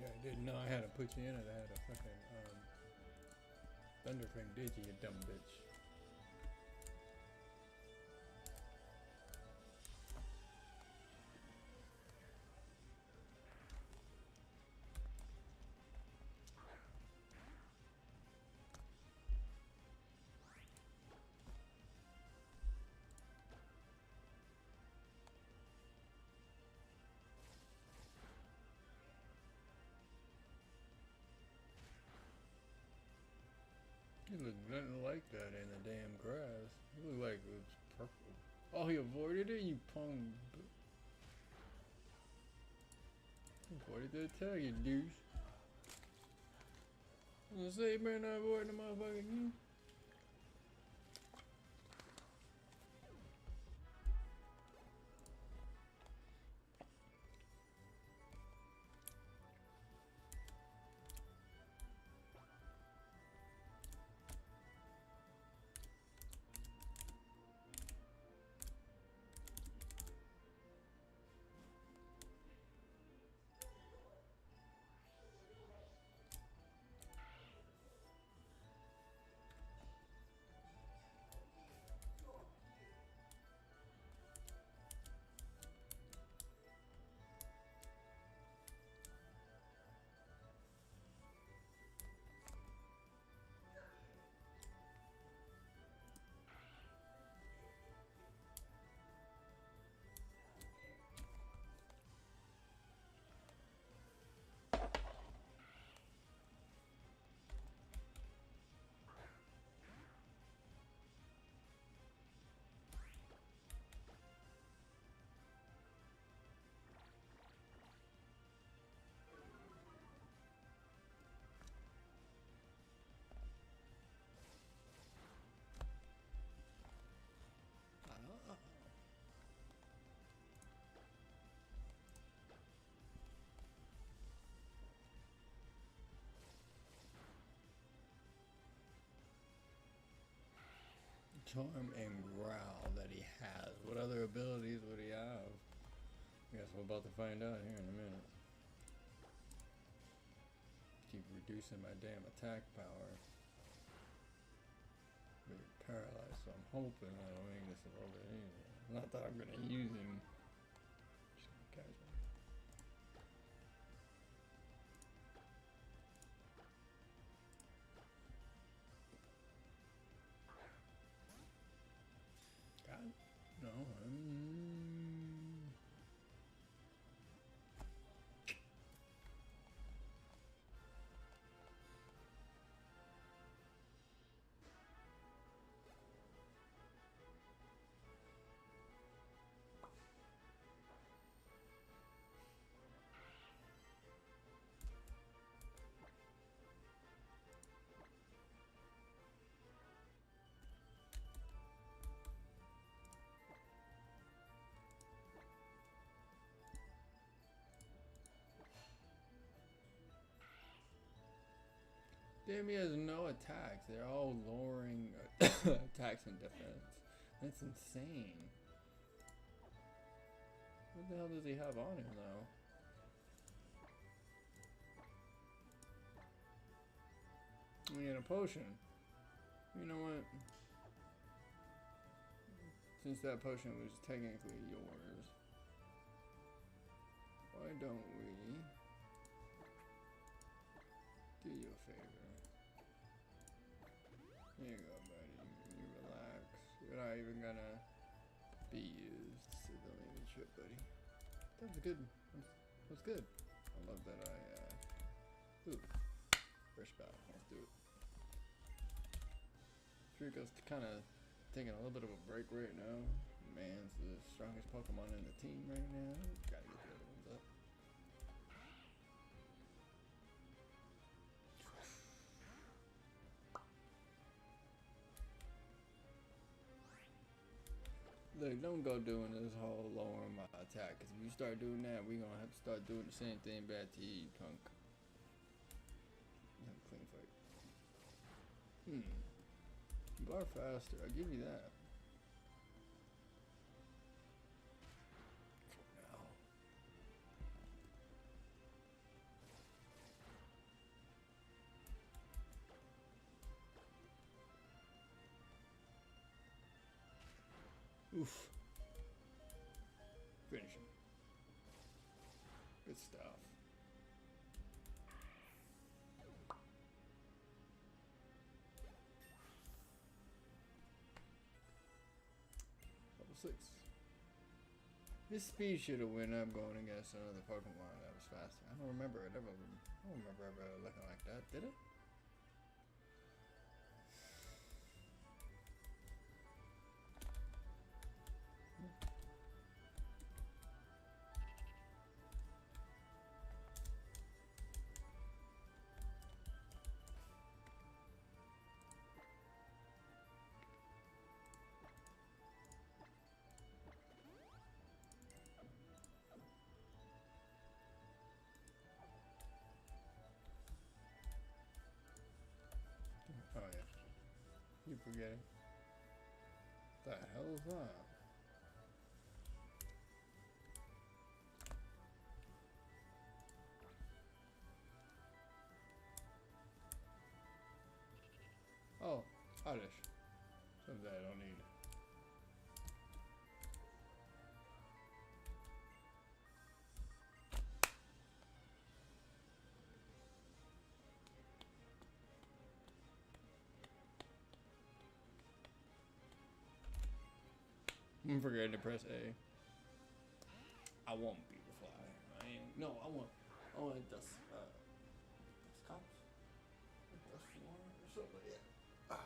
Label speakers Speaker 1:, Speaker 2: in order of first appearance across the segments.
Speaker 1: Yeah, I didn't know I had to put you in it. I had a fucking thunder thing, did you dumb bitch? You look nothing like that in the damn grass. You look like it was purple. Oh, he avoided it, you punk. Avoided the attack, you douche. I was gonna say, you better not avoid the motherfucking. Charm and growl that he has. What other abilities would he have? I guess we're about to find out here in a minute. Keep reducing my damn attack power. But you're paralyzed, so I'm hoping I don't make this a little bit easier. Not that I'm gonna use him. Just casual. God, no. Damn, he has no attacks. They're all lowering attacks and defense. That's insane. What the hell does he have on him, though? We get a potion. You know what? Since that potion was technically yours, why don't we do you a favor? Here you go, buddy. You relax. You're not even gonna be used, so don't even trip, buddy. That was good. That was good. I love that ooh. First battle. Let's do it. Trico's kind of taking a little bit of a break right now. Man's the strongest Pokemon in the team right now. Gotta get the other ones up. Look, don't go doing this whole lowering my attack, because if you start doing that, we're gonna have to start doing the same thing back to you, punk. Have a clean fight. You are faster, I'll give you that. Oof. Finish him. Good stuff. Level 6. His speed should have went up going against another Pokemon that was faster. I don't remember it ever. I don't remember ever looking like that. Did it? Oh yeah. You forgetting. The hell is that? Oh, Oddish. Something that I don't need. I'm forgetting to press A. I want Beautifly. I ain't. No, I want Dust. Dust Cops? Dust One or something like that.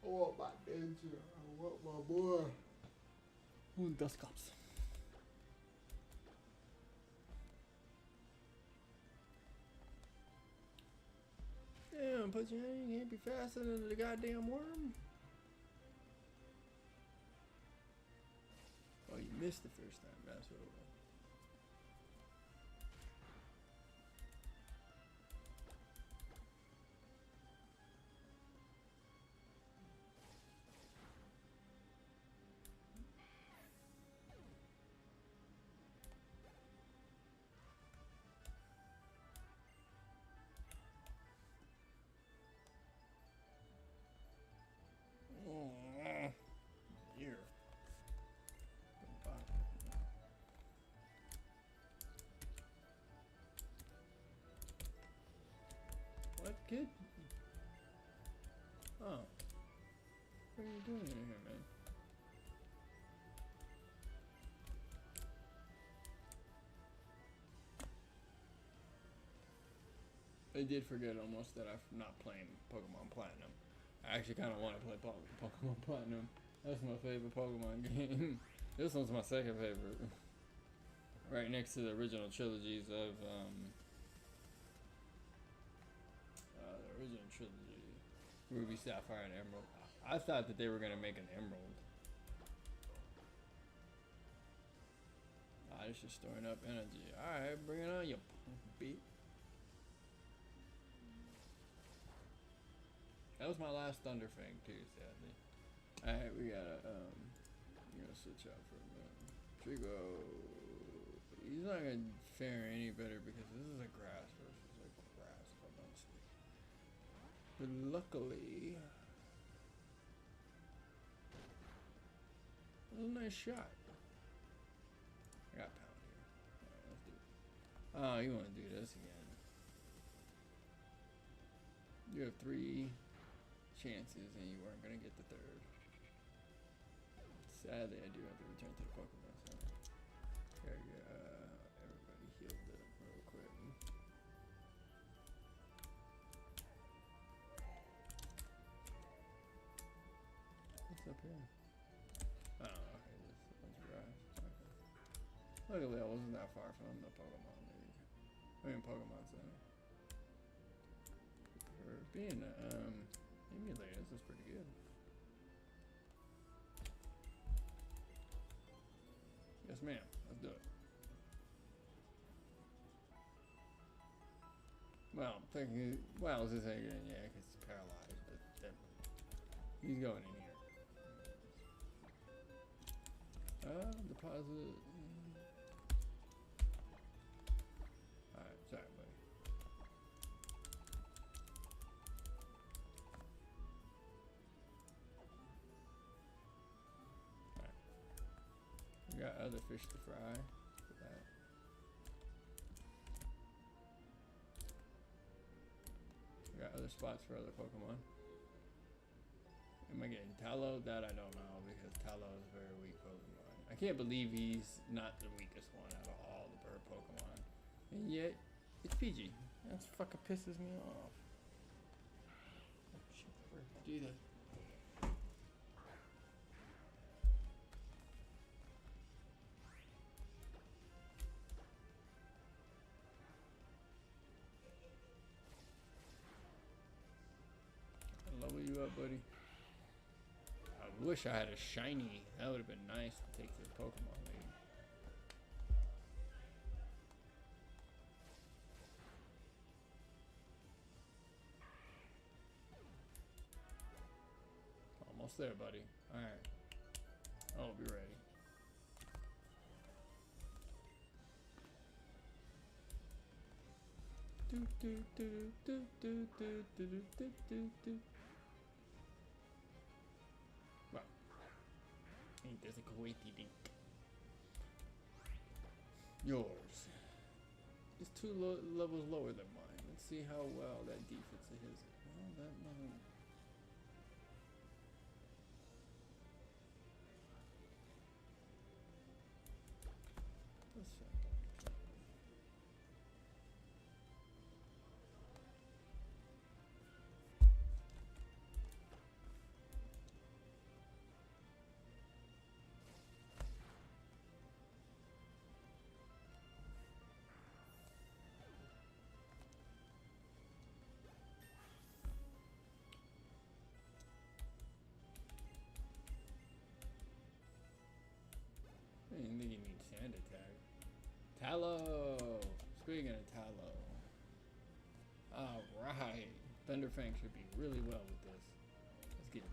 Speaker 1: I want my ninja. I want my boy. I want Dust Cops. Damn, put your hand. You can't be faster than the goddamn worm. Oh, you missed the first time. That's what it was. Here. What, kid? Oh. What are you doing in here, man? I did forget almost that I'm not playing Pokemon Platinum. I actually kind of want to play Pokemon Platinum. That's my favorite Pokemon game. This one's my second favorite. Right next to the original trilogies of, the original trilogy. Ruby, Sapphire, and Emerald. I thought that they were going to make an Emerald. It's just storing up energy. Alright, bring it on, you beat. That was my last Thunderfang too, sadly. Alright, we gotta switch out for a minute. Trigo. He's not gonna fare any better because this is a grass versus a grass, if I'm not mistaken. But luckily, that was a nice shot. I got pound here. Alright, let's do it. Oh, you wanna do this again. You have 3 chances and you weren't gonna get the 3rd. Sadly, I do have to return to the Pokemon Center. There you go. Everybody healed up real quick. What's up Luckily, I wasn't that far from the Pokemon League. I mean, Pokemon Center. For being emulator, this is pretty good. Yes, ma'am. Let's do it. Well, I'm thinking, well, this ain't good, yeah, because it's paralyzed, but he's going in here. Deposit. Alright, sorry, buddy. Alright. We got other fish to fry for that. We got other spots for other Pokemon. Am I getting Tallow? That I don't know, because Tallow is a very weak Pokemon. I can't believe he's not the weakest one out of all the bird Pokemon. And yet, it's PG. That fucking pisses me off. Oh, shit, do that. I'll level you up, buddy. I wish I had a shiny. That would have been nice to take to the Pokemon League. Almost there, buddy. Alright. I'll be ready. Do do do do do do do do do do. Well, ain't this a Kuwaiti dink? Yours is two levels lower than mine. Let's see how well that defense of his. Well, that nothing. Let's check. I didn't think you need sand attack. Tallow! Speaking of Tallow. Alright. Thunderfang should be really well with this. Let's get it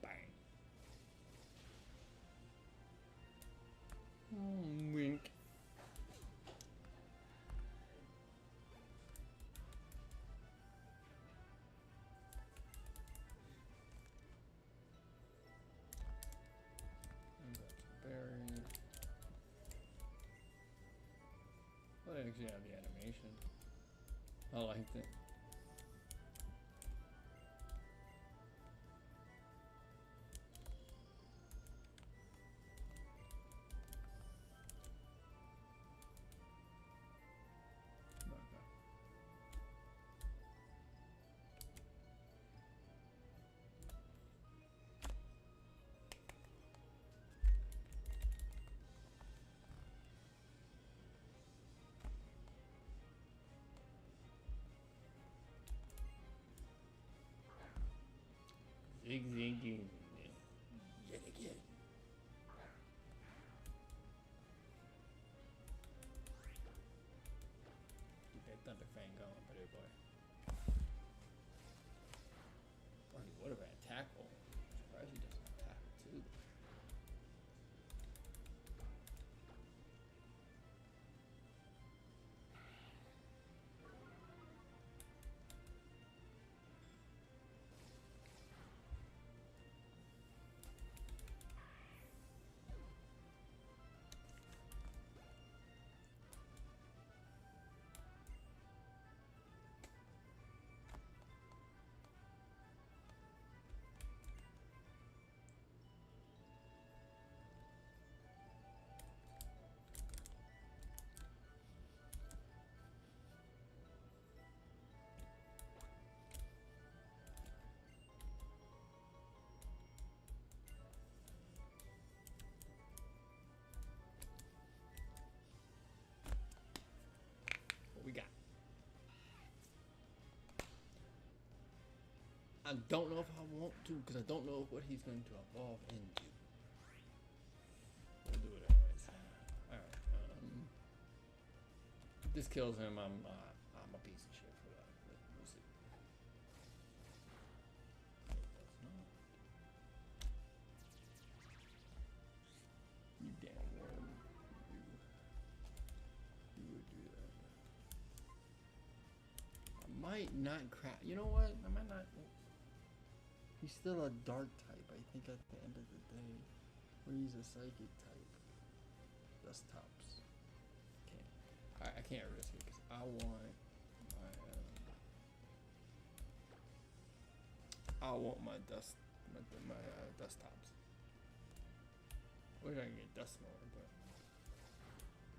Speaker 1: back. Bang. Wink. Berries. Well, they actually have the animation. I liked it. Zigzagging yet again. Keep that Thunderfang going, buddy boy. Boy, he would have had tackle. I'm surprised he doesn't have tackle too. I don't know if I want to, because I don't know what he's going to evolve into. We'll do it anyways. Alright, if this kills him, I'm a piece of shit for that, but we'll see. It does not. You damn worm. You would do that. I might not crack. You know what? I might not. He's still a dark type, I think, at the end of the day. Or he's a psychic type. Dust tops. I can't risk it because I want my dust dust tops. We're gonna get dust more, but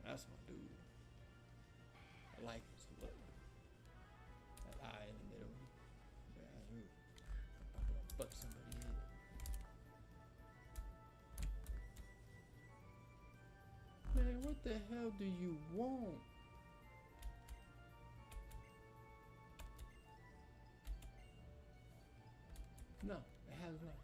Speaker 1: that's my dude. I like his look. That eye in the middle. Yeah, ooh. Fuck somebody in. Man, what the hell do you want? No, it has not.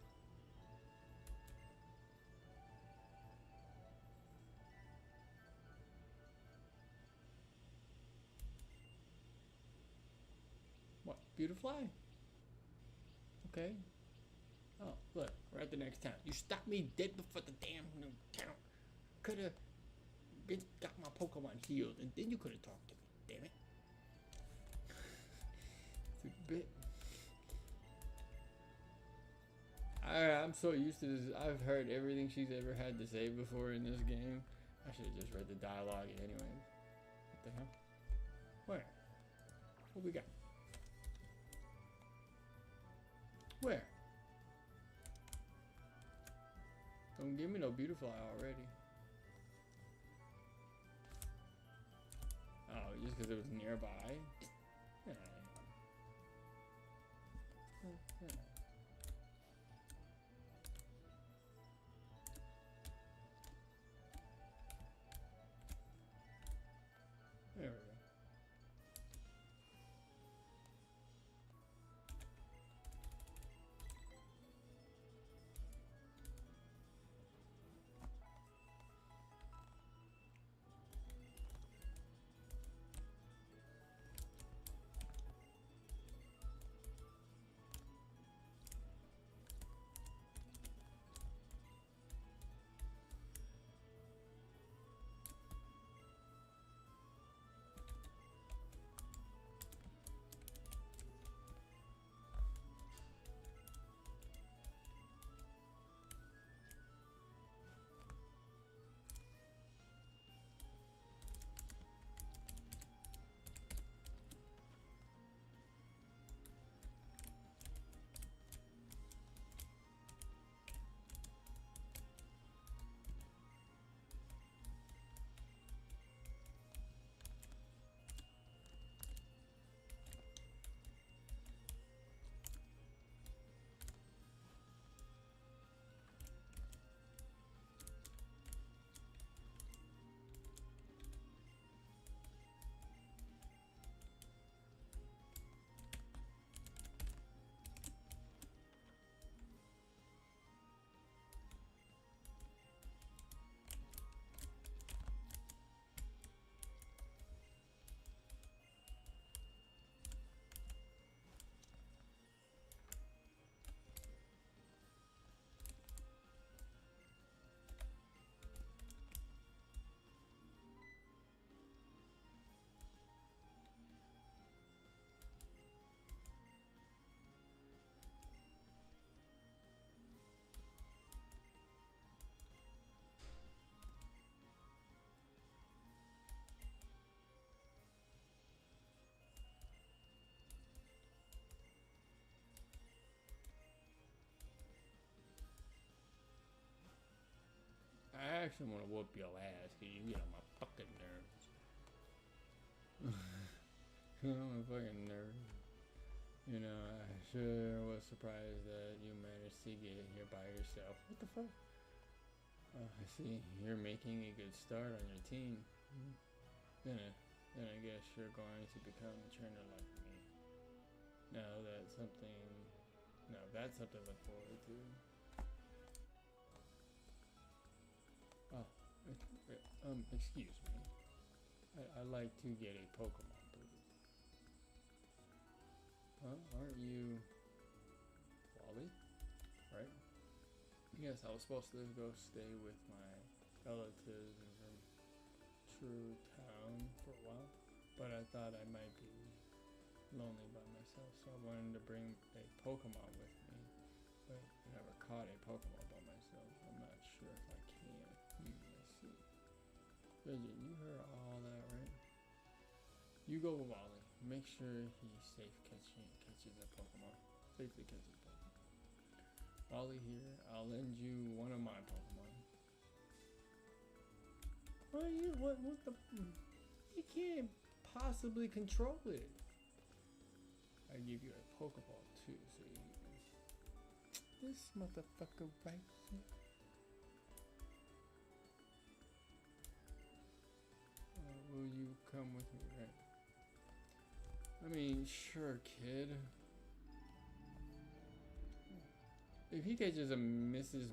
Speaker 1: What? Beautifly? Okay. Oh, look, we're at the next town. You stopped me dead before the damn town. Coulda got my Pokemon healed, and then you coulda talked to me. Damn it. It's a bit. I'm so used to this. I've heard everything she's ever had to say before in this game. I should have just read the dialogue anyways. What the hell? Where? What we got? Where? Don't give me no beautiful eye already. Oh, just because it was nearby? Yeah. Yeah. There we go. I actually want to whoop your ass because you get on my fucking nerves. You know, my fucking nerves. You know, I sure was surprised that you managed to get here by yourself. What the fuck? I see. You're making a good start on your team. Then I guess you're going to become a trainer like me. Now No, that's something to look forward to. Oh, excuse me. I'd like to get a Pokemon, please. Huh? Aren't you Wally? Right? Yes, I was supposed to go stay with my relatives in True Town for a while, but I thought I might be lonely by myself, so I wanted to bring a Pokemon with me. But I never caught a Pokemon by myself. I'm not sure if I can. Let's see. Bridget, you heard all that, right? You go with Wally. Make sure he's safe catches a Pokemon. Safely catches a Pokemon. Wally here. I'll lend you one of my Pokemon. What the? You can't possibly control it. I give you a Pokeball too, so you can. This motherfucker right here. Will you come with me, right? I mean, sure, kid. If he catches a Mr.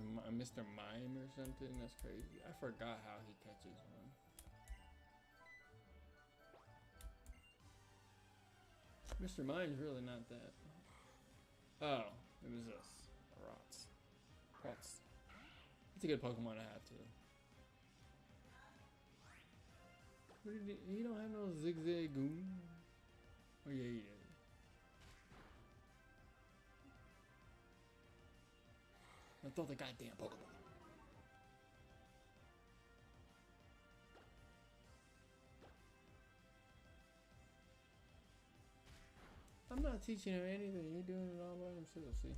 Speaker 1: Mime or something, that's crazy. I forgot how he catches one. Mr. Mime's really not that. Oh, it was this. Rots. It's a good Pokemon to have too. What did he don't have no Zigzagoon? Oh yeah, he did. I thought the goddamn Pokemon. I'm not teaching him anything. You're doing it all by himself, see?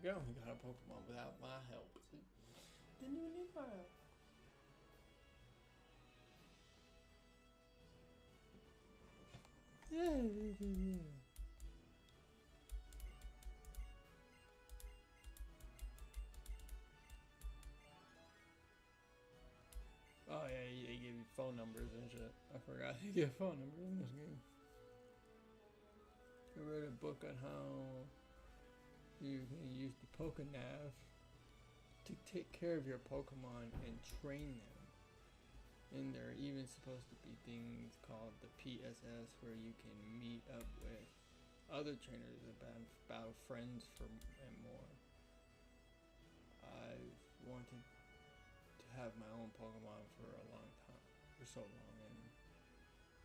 Speaker 1: There we go. We got a Pokemon without my help. Didn't even need my help. Yeah. Oh yeah, they give you phone numbers and shit. I forgot you get phone numbers in this game. I read a book on how you can use the Pokénav to take care of your Pokemon and train them. And there are even supposed to be things called the PSS where you can meet up with other trainers about battle friends and more. I've wanted to have my own Pokemon for a long time, for so long, and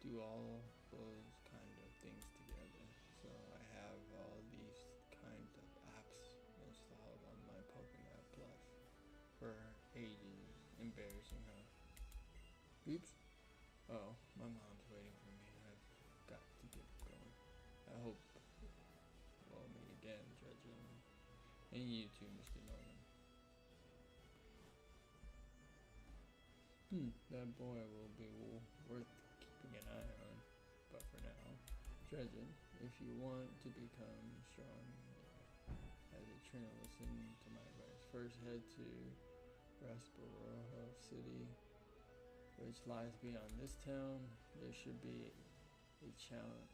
Speaker 1: do all those kind of things together. So I have all these kinds of apps installed on my Pokénav Plus for ages. Embarrassing, huh? Oops. Oh, my mom's waiting for me. I've got to get going. I hope we'll meet again, Dredgen. And you too, Mr. Norman. That boy will be worth keeping an eye on. But for now, Dredgen, if you want to become strong as a trainer, listen to my advice. First, head to Rasborough City, which lies beyond this town. There should be a challenge.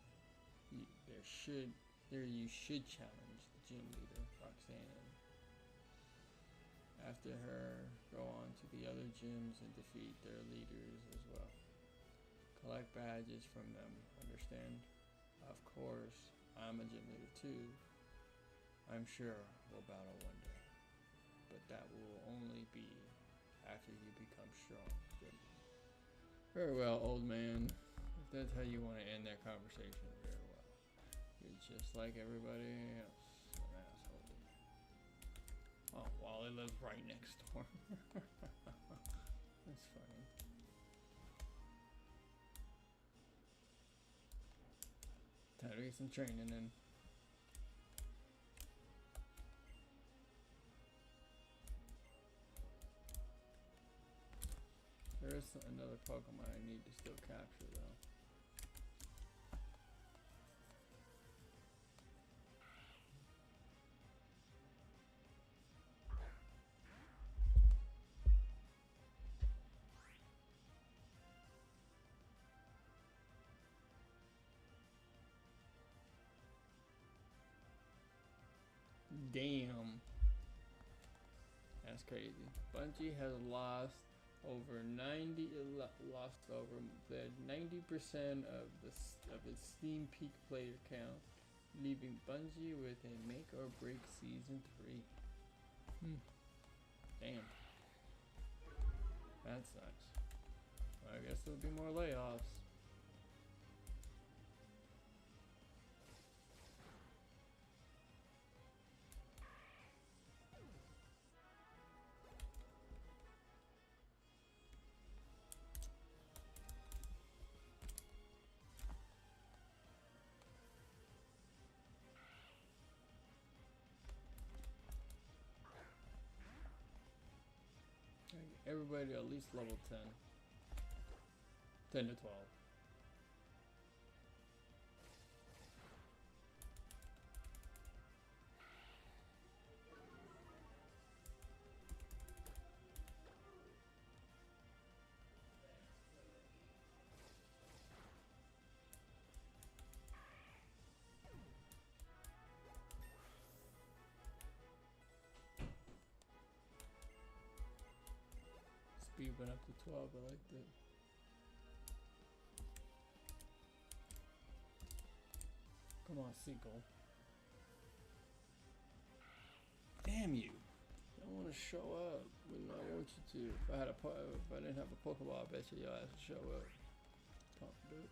Speaker 1: You should challenge the gym leader, Roxanne. After her, go on to the other gyms and defeat their leaders as well. Collect badges from them, understand? Of course, I'm a gym leader too. I'm sure we'll battle one day. but that will only be after you become strong. Very well, old man. If that's how you want to end that conversation, very well. You're just like everybody else, an asshole. Oh, Wally lives right next door. That's funny. Time to get some training in. There is another Pokemon I need to still capture though. Damn. That's crazy. Bungie has lost over 90% of its Steam Peak player count, leaving Bungie with a make or break season 3. Damn. That sucks. Well, I guess there'll be more layoffs. Everybody at least level 10. 10 to 12. Speed went up to 12, I liked it. Come on, Seagull. Damn you! I don't want to show up when I want you to. If I didn't have a Pokeball, I bet you your ass would show up. Pump, dude.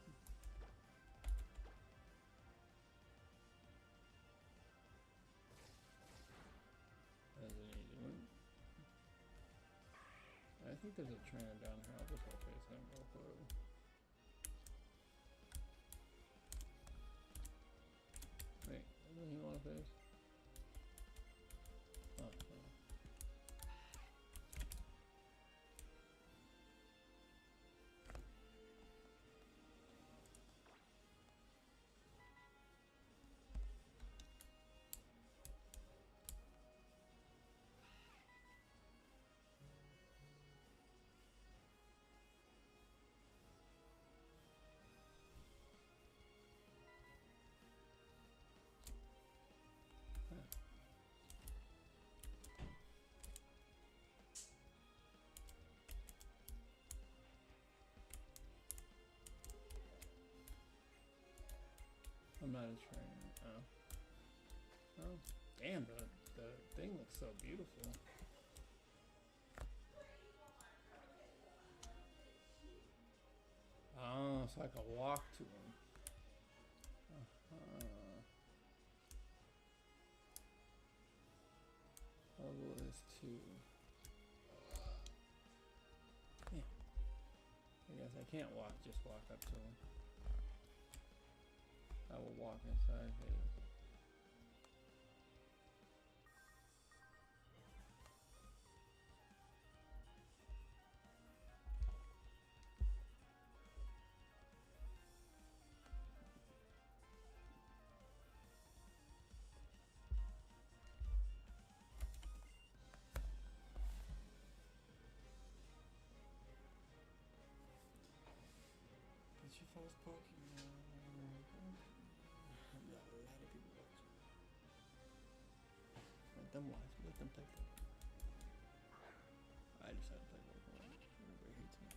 Speaker 1: That's an easy one. I think there's a train down here. I'll just go face him real quick. Wait, doesn't he want to face? Oh, oh. I'm not a trainer. Oh. Oh. Damn, the thing looks so beautiful. Oh, so I can walk to him. Level is 2. Yeah. I guess I can't just walk up to him. I will walk inside his. It's your first Pokemon. A lot of people watching. Let them watch. Let them play Pokemon. I decided to play Pokemon. Everybody hates me.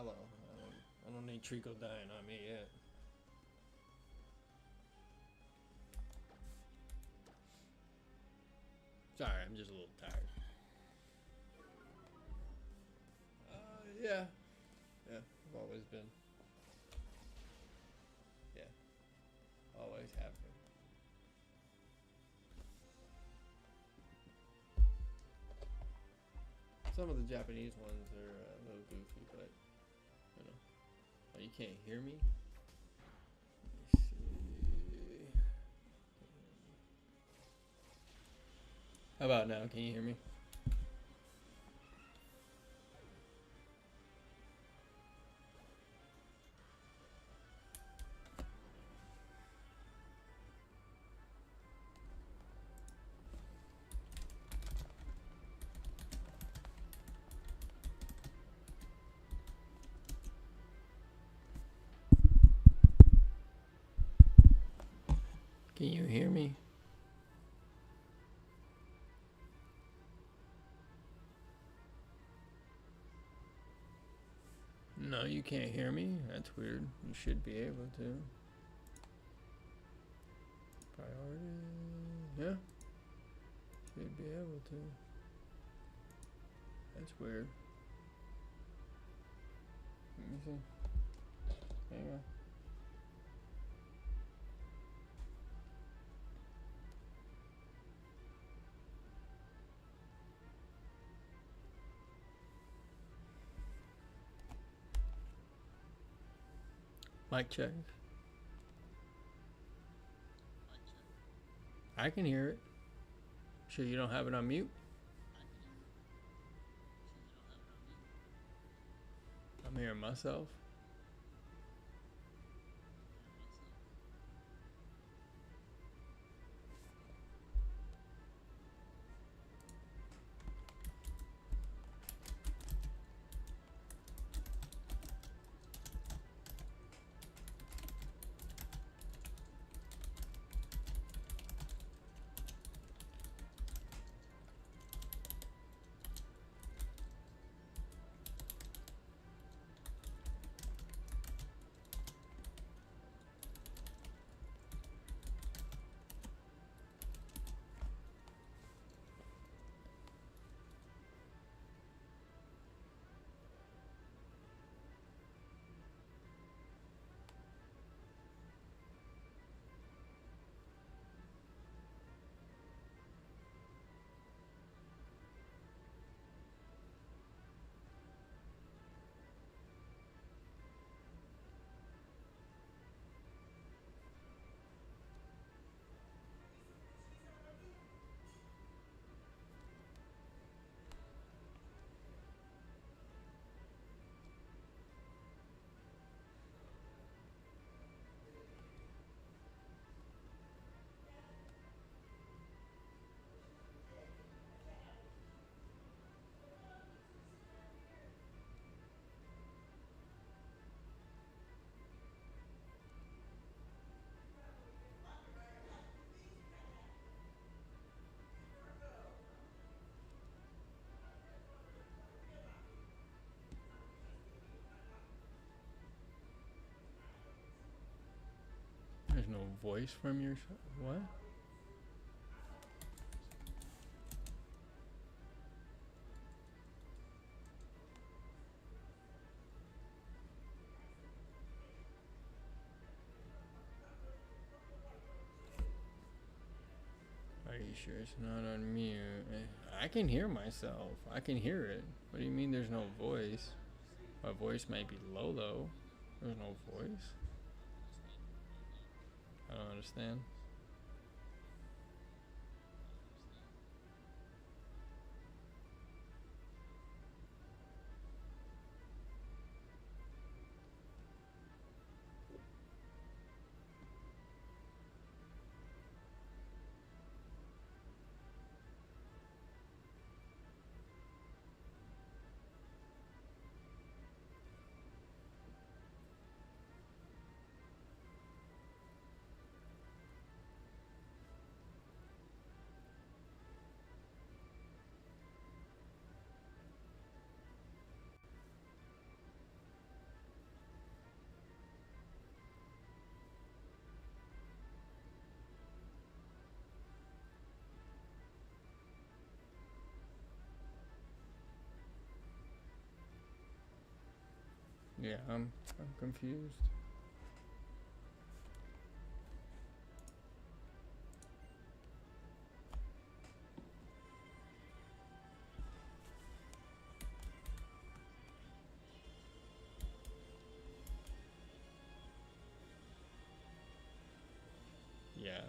Speaker 1: Mallow. I don't need Trico dying on me yet. Sorry, I'm just a little tired. Yeah. Yeah, I've always been. Yeah. Always have been. Some of the Japanese ones are a little goofy, but, you know. Oh, you can't hear me? Let me see. How about now? Can you hear me? Can you hear me? No, you can't hear me? That's weird. You should be able to. Priority. Yeah. Should be able to. That's weird. Let me see. Hang on. Mic check. I can hear it. Sure you don't have it on mute? I'm hearing myself. There's no voice from your what? Are you sure it's not on mute? I can hear myself. I can hear it. What do you mean there's no voice? My voice might be low though. There's no voice. I don't understand. Yeah, I'm confused. Yeah.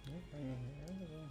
Speaker 1: Okay. I don't know.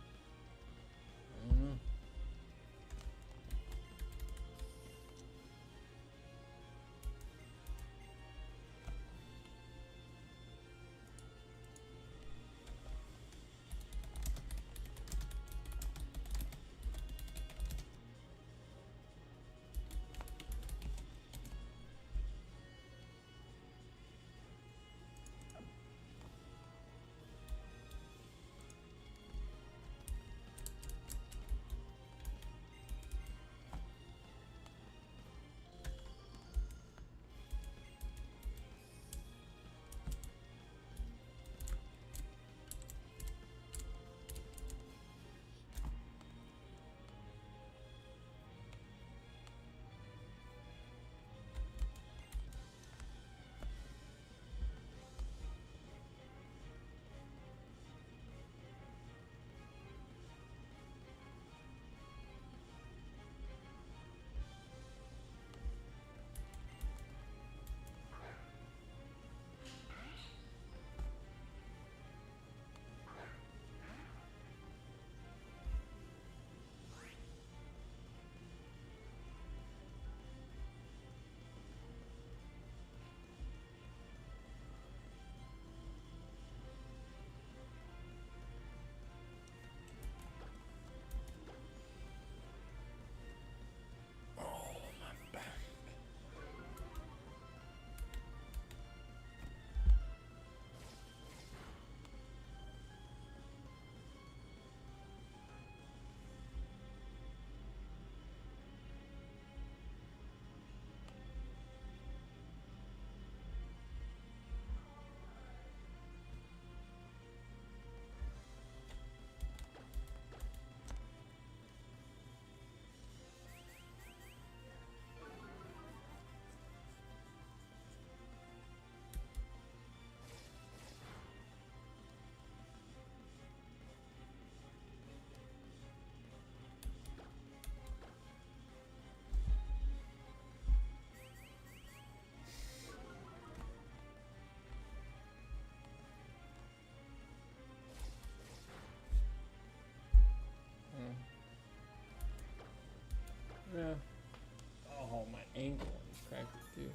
Speaker 1: Oh, my ankle is cracked too.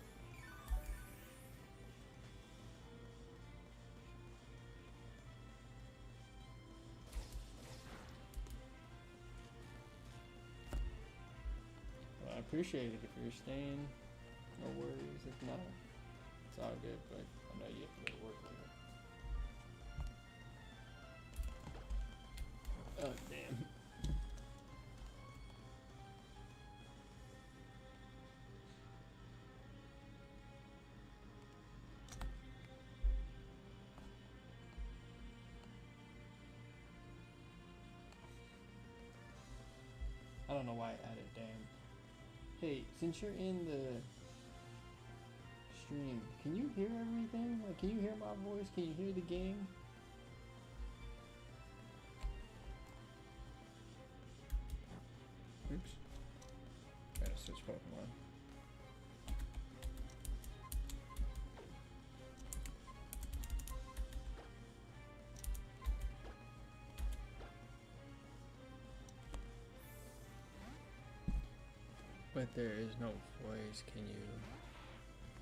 Speaker 1: Well, I appreciate it if you're staying. No worries. If not, it's all good. But I know you have to go to work later. Oh, damn. I don't know why I added damn. Hey, since you're in the stream, can you hear everything? Like, can you hear my voice? Can you hear the game? Oops. Gotta switch Pokemon. But there is no voice. Can you?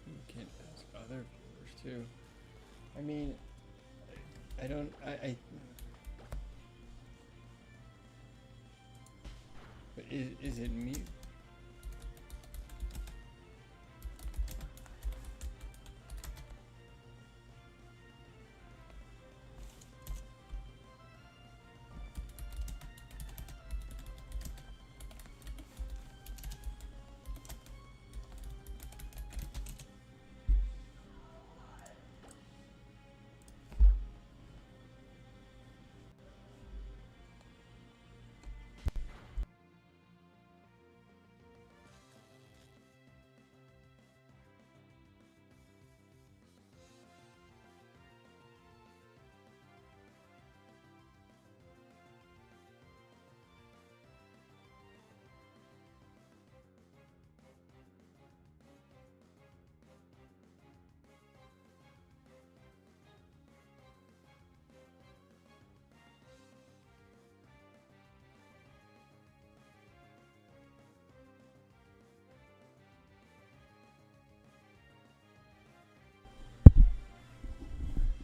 Speaker 1: You can ask other viewers too. I mean, I don't. I but is it mute?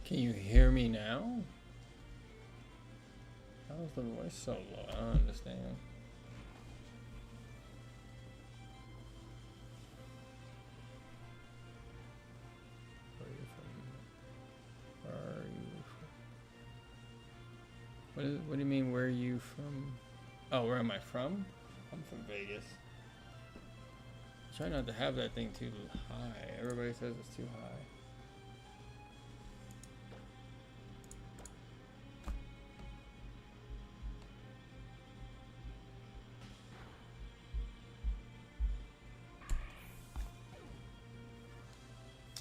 Speaker 1: Can you hear me now? How is the voice so low? I don't understand. Where are you from? Where are you from? What do you mean, where are you from? Oh, where am I from? I'm from Vegas. Try not to have that thing too high. Everybody says it's too high.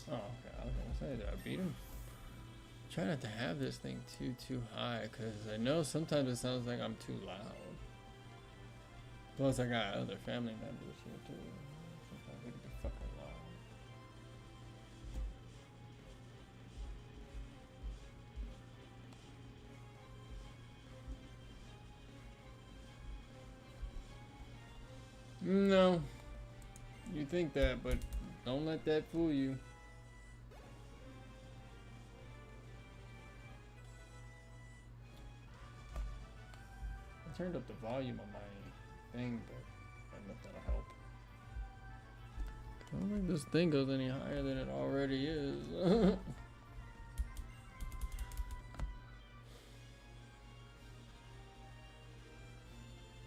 Speaker 1: Oh, okay. I was gonna say, did I beat him? Try not to have this thing too high, because I know sometimes it sounds like I'm too loud. Plus, I got other family members here too. Sometimes they can be fucking loud. No, you think that, but don't let that fool you. I turned up the volume on my thing, but I don't know if that'll help. I don't think this thing goes any higher than it already is.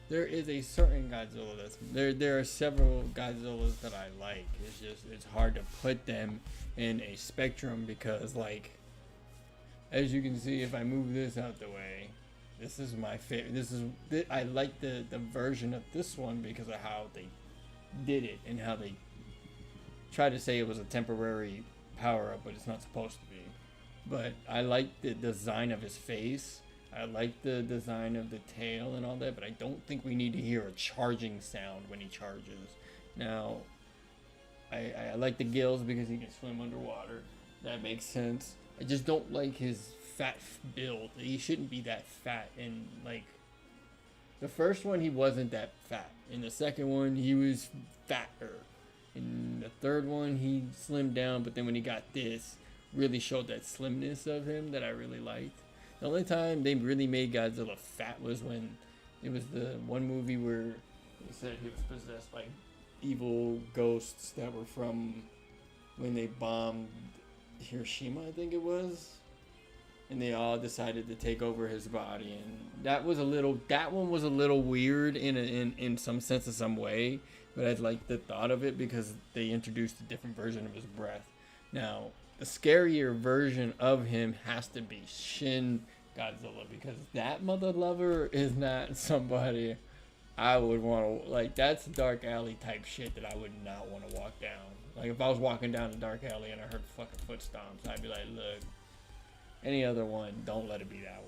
Speaker 1: There is a certain Godzilla that's there are several Godzillas that I like. It's hard to put them in a spectrum because, like, as you can see, if I move this out the way, this is my favorite. I like the version of this one because of how they did it and how they tried to say it was a temporary power up, but it's not supposed to be. But I like the design of his face. I like the design of the tail and all that, but I don't think we need to hear a charging sound when he charges. Now, I like the gills because he can swim underwater. That makes sense. I just don't like his fat build. He shouldn't be that fat. And, like, the first one, he wasn't that fat. In the second one, he was fatter. In the third one, he slimmed down, but then when he got this, really showed that slimness of him that I really liked. The only time they really made Godzilla fat was when it was the one movie where they said he was possessed by evil ghosts that were from when they bombed Hiroshima, I think it was. And they all decided to take over his body, and that one was a little weird in some sense, of some way, but I liked the thought of it because they introduced a different version of his breath. Now, the scarier version of him has to be Shin Godzilla, because that mother lover is not somebody I would want to, like, that's dark alley type shit that I would not want to walk down. Like, if I was walking down a dark alley and I heard fucking foot stomps, I'd be like, look, any other one, don't let it be that one.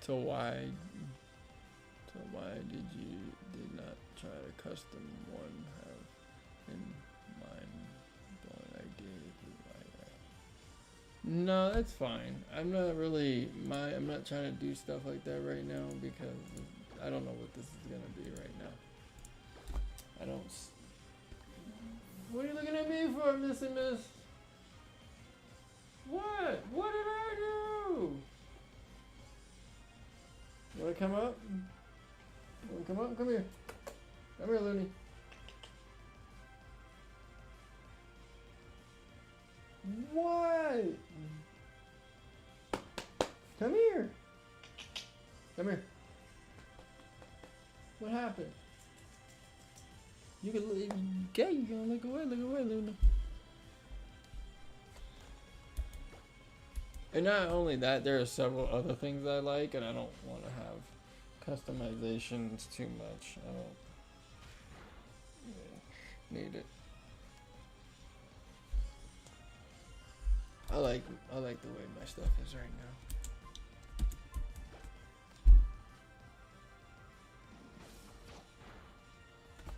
Speaker 1: So why did not try to custom one have in mind blowing idea like that? No, that's fine. I'm not trying to do stuff like that right now because I don't know what this is gonna be right now. What are you looking at me for, Missy Miss? What? What did I do? You wanna come up? You wanna come up? Come here. Come here, Looney. What? Come here. Come here. What happened? You can look. Okay, you gonna look away, Luna. And not only that, there are several other things I like, and I don't want to have customizations too much. I don't need it. I like the way my stuff is right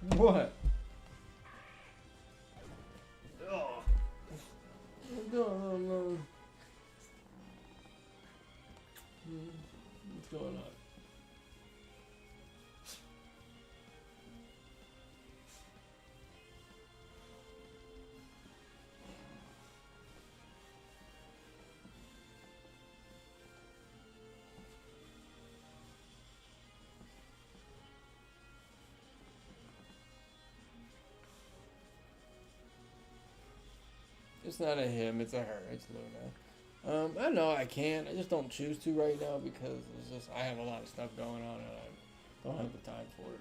Speaker 1: now. What? Oh. No. What's going on? It's not a him, it's a her. It's Luna. I know I can. I just don't choose to right now because it's just I have a lot of stuff going on and I don't have the time for it.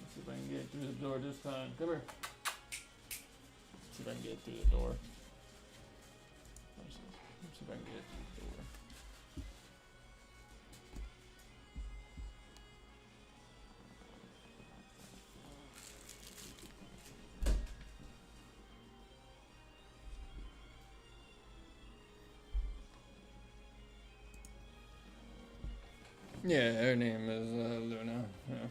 Speaker 1: Let's see if I can get through the door this time. Come here. See if I can get through the door. Let's see if I can get through the door. Yeah, her name is Luna. Yeah.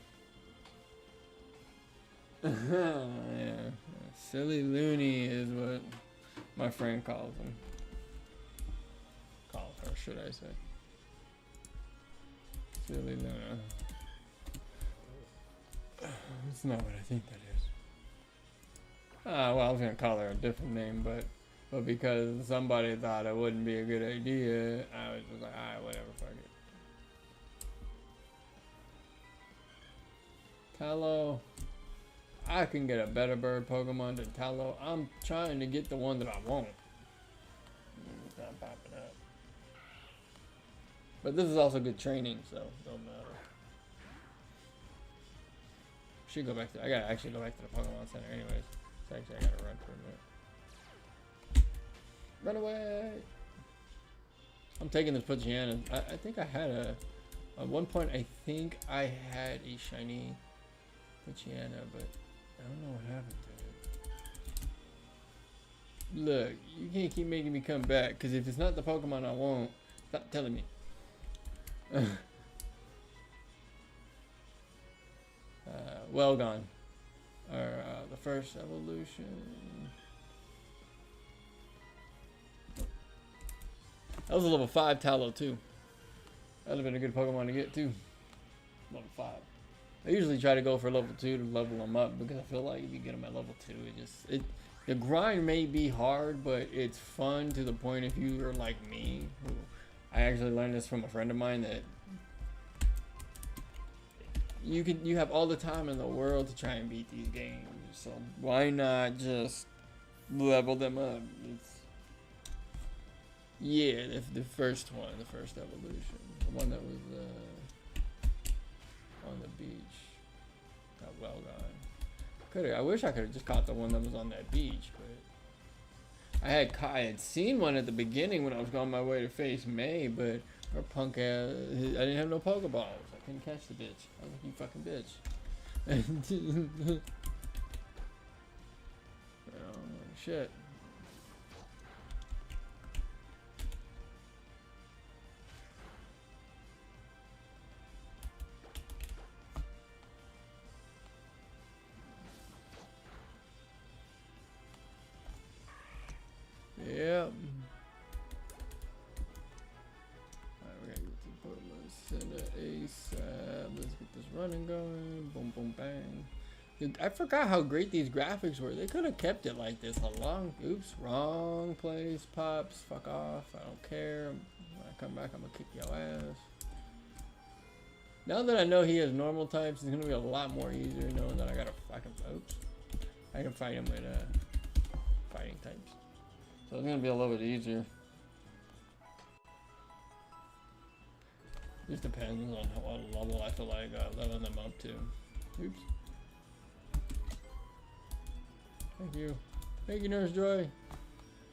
Speaker 1: Yeah. Silly Looney is what my friend calls him. Calls her, should I say. Silly Luna. It's not what I think that is. Well, I was gonna call her a different name, but because somebody thought it wouldn't be a good idea, I was just like, alright, whatever, fuck it. Tallow. I can get a better bird Pokemon than Tallow. I'm trying to get the one that I want. It's not popping up. But this is also good training, so it don't matter. Should go back to. I gotta actually go back to the Pokemon Center, anyways. So actually, I gotta run for a minute. Run away! I'm taking this Poochyena. I think I had a... At one point, I think I had a shiny Poochyena, but I don't know what happened to it. Look, you can't keep making me come back, because if it's not the Pokemon I want, stop telling me. Well gone. Or the first evolution. That was a level 5 Tallow too. That would have been a good Pokemon to get too. Level 5. I usually try to go for level 2 to level them up because I feel like if you get them at level 2, the grind may be hard, but it's fun to the point if you are like me. I actually learned this from a friend of mine that you have all the time in the world to try and beat these games. So why not just level them up? Yeah, the first one, the first evolution, the one that was on the beach. Got well gone. I wish I could have just caught the one that was on that beach, but I had seen one at the beginning when I was on my way to face May, but her punk ass, I didn't have no Pokeballs. I couldn't catch the bitch. I was like, you fucking bitch. Oh, shit. Yep. Alright, we gotta get to the Pokemon Center ASAP. Let's get this running going. Boom, boom, bang. Dude, I forgot how great these graphics were. They could have kept it like this a long... Oops, wrong place. Pops, fuck off. I don't care. When I come back, I'm gonna kick your ass. Now that I know he has normal types, it's gonna be a lot more easier knowing that I can fight him with fighting types. So it's gonna be a little bit easier. Just depends on what level I feel like leveling them up to. Oops. Thank you. Thank you, Nurse Joy.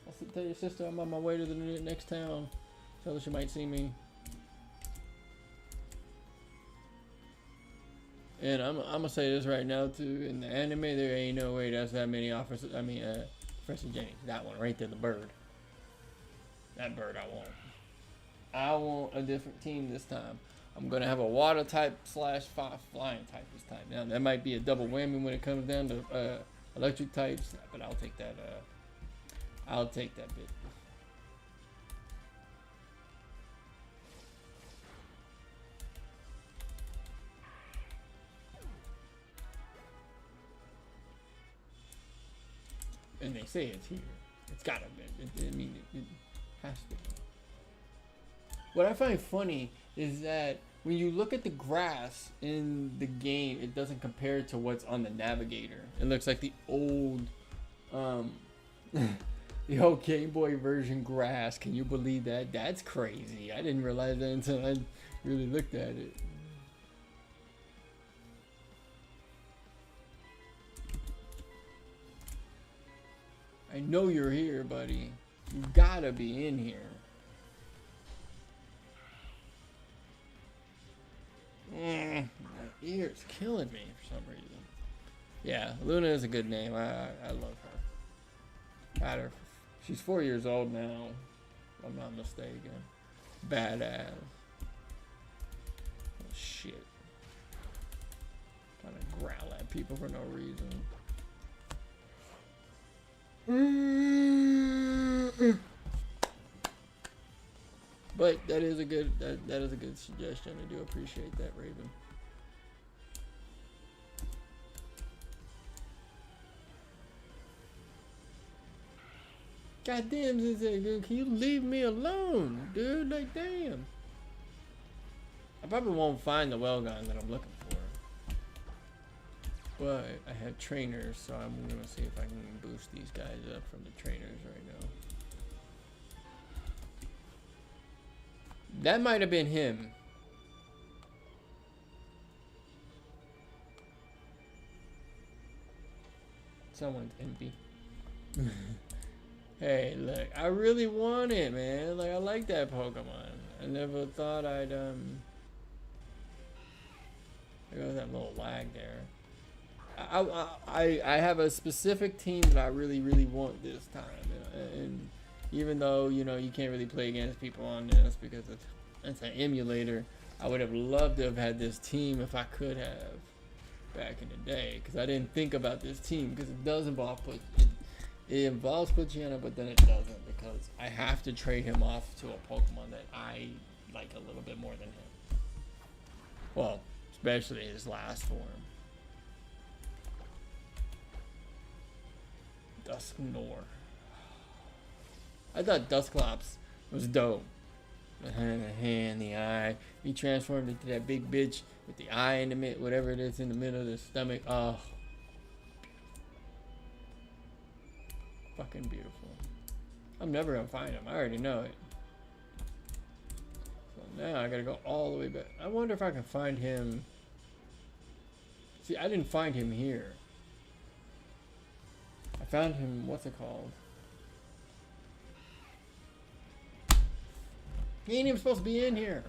Speaker 1: I'll tell your sister I'm on my way to the next town. Tell her she might see me. And I'm gonna say this right now too. In the anime, there ain't no way that's that many officers. Professor Jennings, that one right there, the bird. That bird I want. I want a different team this time. I'm gonna have a water type / flying type this time. Now that might be a double whammy when it comes down to electric types, but I'll take that. I'll take that bit. And they say it's here. It's gotta be. It has to be. What I find funny is that when you look at the grass in the game, it doesn't compare to what's on the navigator. It looks like the old, the old Game Boy version grass. Can you believe that? That's crazy. I didn't realize that until I really looked at it. I know you're here, buddy. You gotta be in here. My ear's killing me for some reason. Yeah, Luna is a good name. I love her. Got her. She's 4 years old now, if I'm not mistaken. Badass. Oh, shit. Trying to growl at people for no reason. But that is a good that is a good suggestion. I do appreciate that, Raven. Goddamn, dude, can you leave me alone, dude? Like, damn. I probably won't find the Welgon that I'm looking for. But I have trainers, so I'm gonna see if I can boost these guys up from the trainers right now. That might have been him. Someone's empty. Hey, look, I really want it, man. Like, I like that Pokemon. I never thought I'd, there goes that little lag there. I have a specific team that I really, really want this time. And even though, you know, you can't really play against people on this because it's an emulator, I would have loved to have had this team if I could have back in the day. Because I didn't think about this team because it does involve it involves Poochyena, but then it doesn't because I have to trade him off to a Pokemon that I like a little bit more than him. Well, especially his last form. Dusknoir. I thought Dusclops was dope. The hand, the eye. He transformed into that big bitch with the eye in the mid, whatever it is in the middle of the stomach. Oh. Fucking beautiful. I'm never gonna find him. I already know it. So now I gotta go all the way back. I wonder if I can find him. See, I didn't find him here. I found him, what's it called? He ain't even supposed to be in here.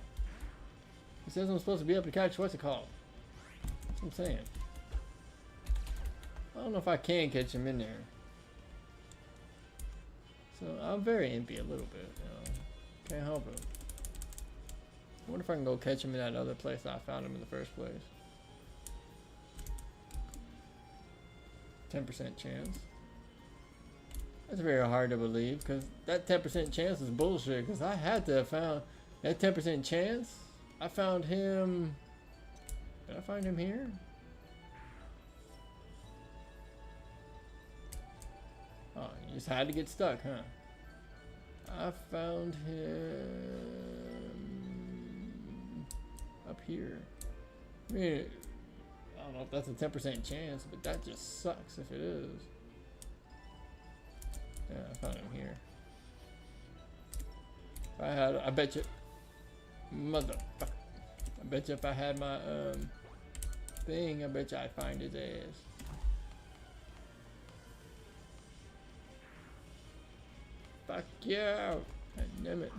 Speaker 1: He says I'm supposed to be able to catch, what's it called? That's what I'm saying. I don't know if I can catch him in there. So I'm very impy a little bit, you know. Can't help it. I wonder if I can go catch him in that other place I found him in the first place. 10% chance. That's very hard to believe because that 10% chance is bullshit because I had to have found that 10% chance. I found him. Did I find him here? Oh, you just had to get stuck, huh? I found him up here. I mean, I don't know if that's a 10% chance, but that just sucks if it is. Yeah, I found him here. If I had, I bet you, motherfucker. I bet you if I had my thing, I bet you I'd find his ass. Fuck you! God damn it.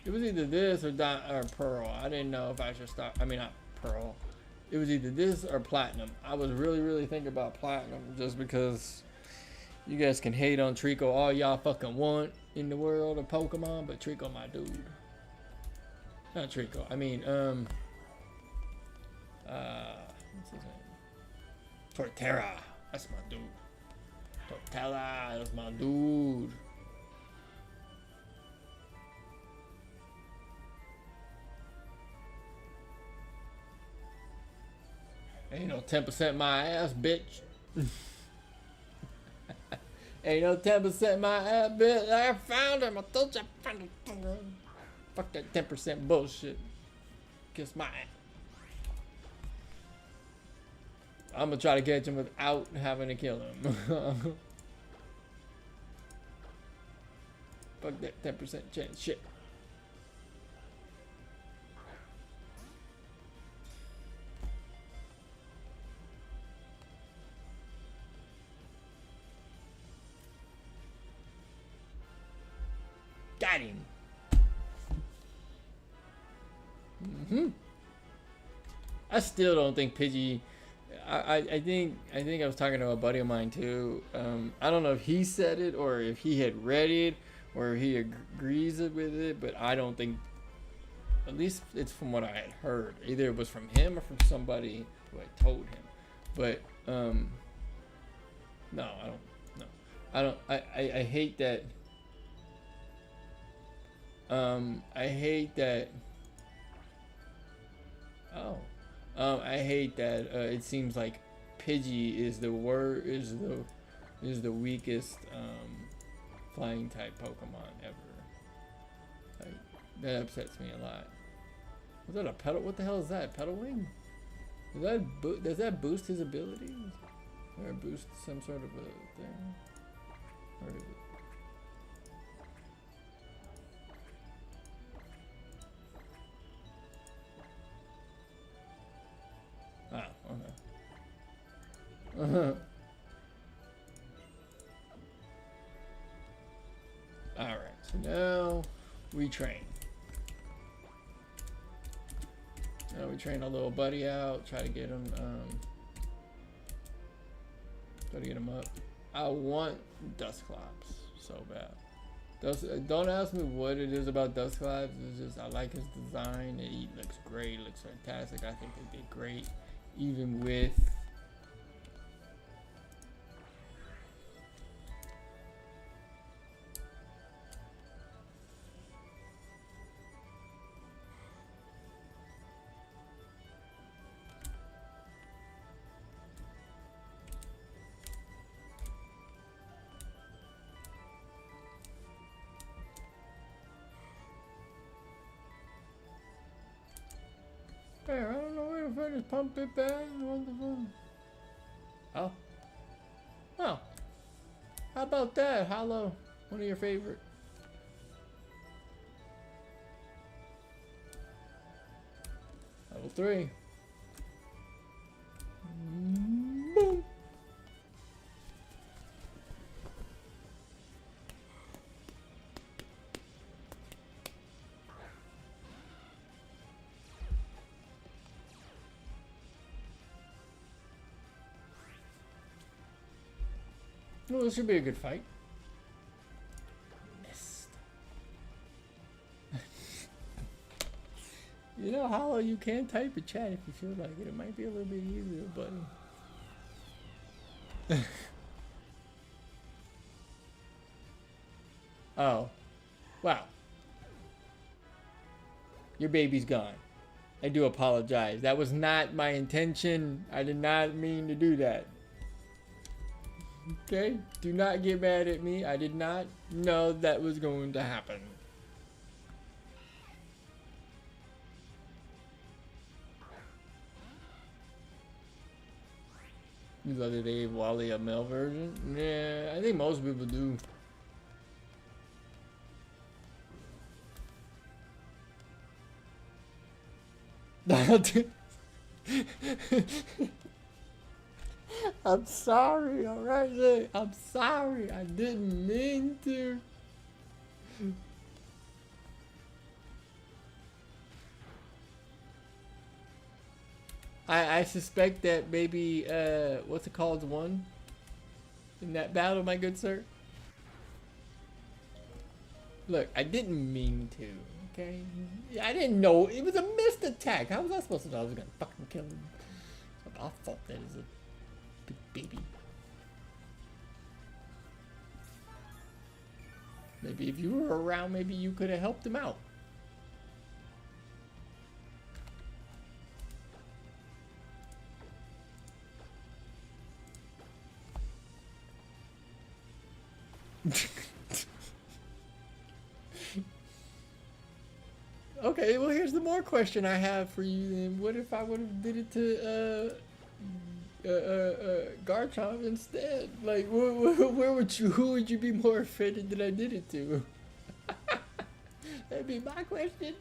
Speaker 1: It was either this or Pearl. I didn't know if I should start. I mean, not Pearl. It was either this or Platinum. I was really thinking about Platinum just because you guys can hate on Trico all y'all fucking want in the world of Pokemon, but Trico my dude. Not Trico. I mean, what's his name? Torterra. That's my dude. Torterra. That's my dude. Ain't no 10% my ass, bitch. Ain't no 10% my ass, bitch. I found him. I told you I found him. Fuck that 10% bullshit. Kiss my ass. I'm gonna try to catch him without having to kill him. Fuck that 10% chance shit. Got him. I still don't think Pidgey. I think I was talking to a buddy of mine too. I don't know if he said it or if he had read it or if he agrees with it, but I don't think. At least it's from what I had heard. Either it was from him or from somebody who had told him. But no, I don't. No, I don't. I hate that. I hate that. Oh, I hate that. It seems like Pidgey is the weakest flying type Pokemon ever. Like that upsets me a lot. Was that a pedal? What the hell is that? Pedal Wing? Does that boost his abilities? Or boost some sort of a thing? Or is it? Ah, okay. now we train. Now we train our little buddy out, try to get him up. I want Dusclops so bad. Don't ask me what it is about Dusclops. It's just I like his design. He looks great. Looks fantastic. I think they did great, even with. Hey, I don't know where to find this pump it back. Wonderful. Oh. Oh. How about that? Hollow. One of your favorite. Level 3. Boom. Well, this should be a good fight. Missed. You know, Hollow, you can type a chat if you feel like it. It might be a little bit easier, buddy. Oh. Wow. Your baby's gone. I do apologize. That was not my intention. I did not mean to do that. Okay, do not get mad at me. I did not know that was going to happen. You love the Dave Wally a male version? Yeah, I think most people do. I'm sorry, alright? Look, I'm sorry. I didn't mean to. I suspect that maybe, what's it called, won in that battle, my good sir? Look, I didn't mean to, okay? I didn't know. It was a missed attack. How was I supposed to know I was gonna fucking kill him? I thought that is a big baby. Maybe if you were around, maybe you could have helped him out. Okay, well here's the more question I have for you then. What if I would have did it to Garchomp instead? Like, where would you, who would you be more offended that I did it to? That'd be my question.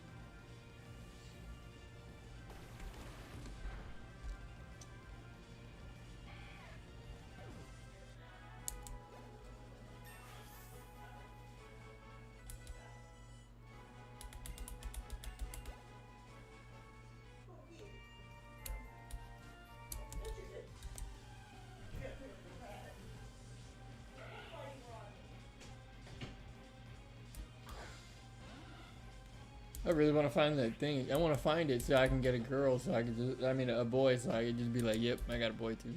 Speaker 1: I really want to find that thing. I want to find it so I can get a girl, so I can just, I mean a boy, so I can just be like, yep, I got a boy too.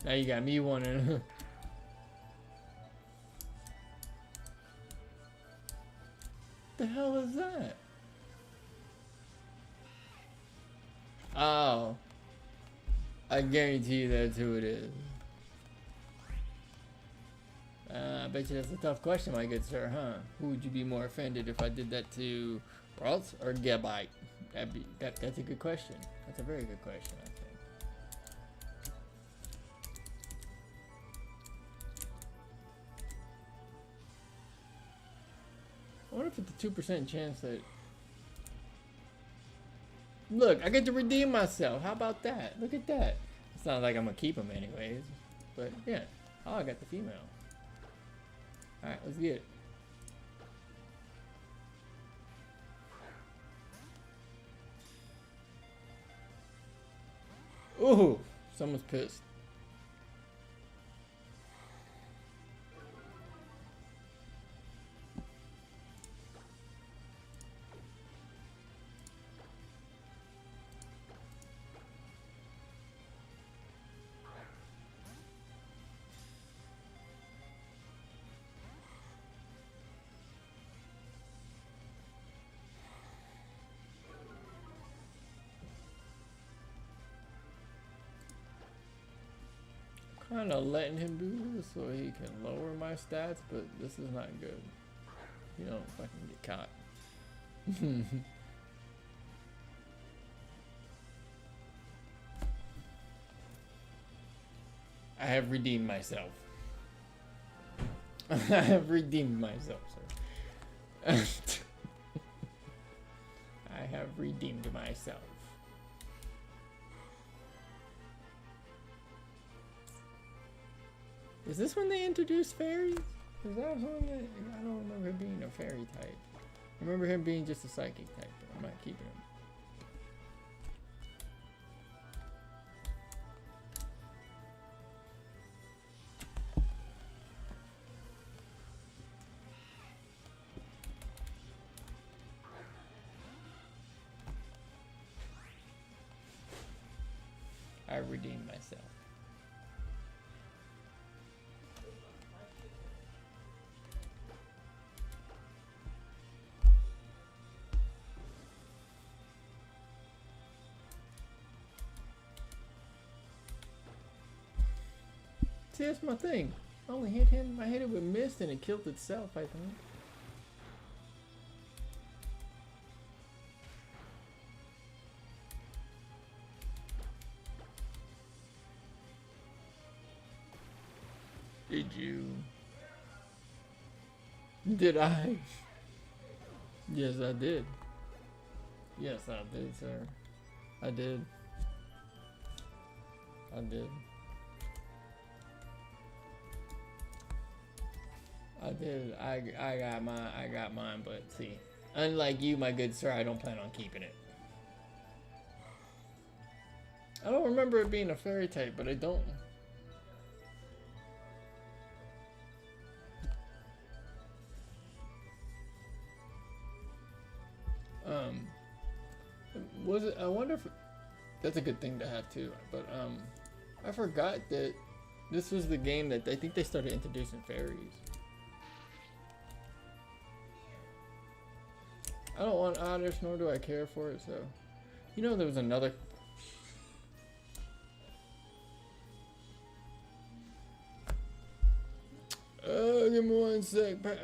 Speaker 1: Now you got me wanting. The hell is that? Oh. I guarantee you that's who it is. I bet you that's a tough question, my good sir, huh? Who would you be more offended if I did that to Brawls or Gabite? That's a good question. That's a very good question, I think. I wonder if it's a 2% chance that... Look, I get to redeem myself. How about that? Look at that. It's not like I'm gonna keep him anyways. But yeah. Oh, I got the female. Alright, let's get it. Ooh, someone's pissed. Kind of letting him do this so he can lower my stats, but this is not good. You don't fucking get caught. I have redeemed myself. I have redeemed myself, sir. I have redeemed myself. Is this when they introduced fairies? Is that when they, I don't remember him being a fairy type. I remember him being just a psychic type, but I'm not keeping him. I redeemed myself. See, that's my thing. I only hit him. I hit it with mist and it killed itself, I think. Did you? Did I? Yes, I did. Yes, I did, sir. I did. I did. I did. I got mine. I got mine. But see, unlike you, my good sir, I don't plan on keeping it. I don't remember it being a fairy type, but I don't. Was it? I wonder if that's a good thing to have too. But I forgot that this was the game that I think they started introducing fairies. I don't want otters, nor do I care for it. So, you know, there was another. Give me one sec. Let's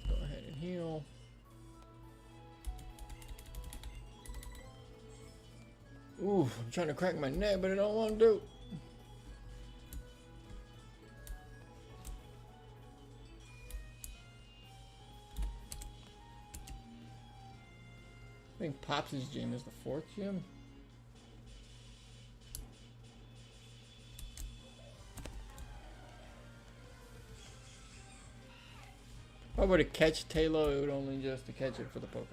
Speaker 1: go ahead and heal. Ooh, I'm trying to crack my neck, but I don't want to do. I think Pops' gym is the 4th gym. If I were to catch Taylor, it would only just to catch it for the Pokedex.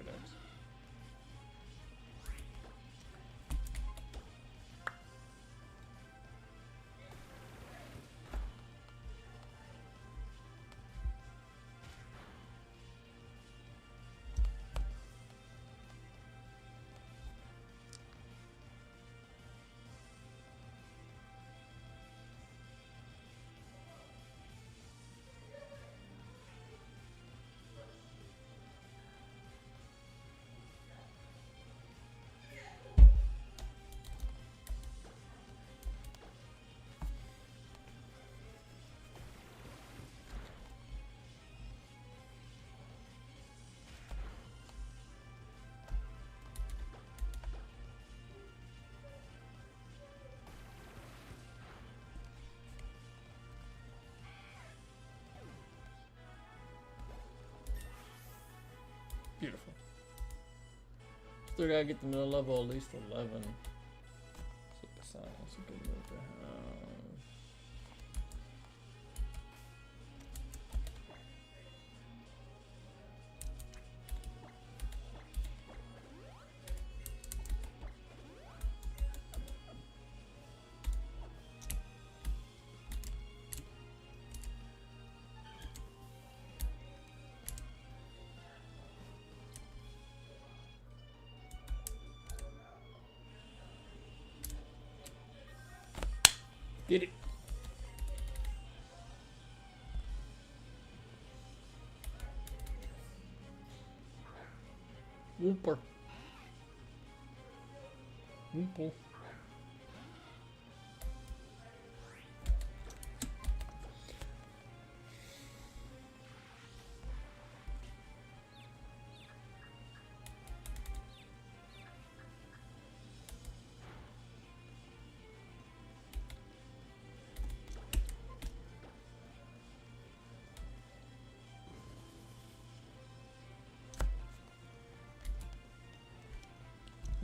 Speaker 1: Still gotta get to the level at least 11. So besides, that's a good move to have. Get it. Whooper. Whooper.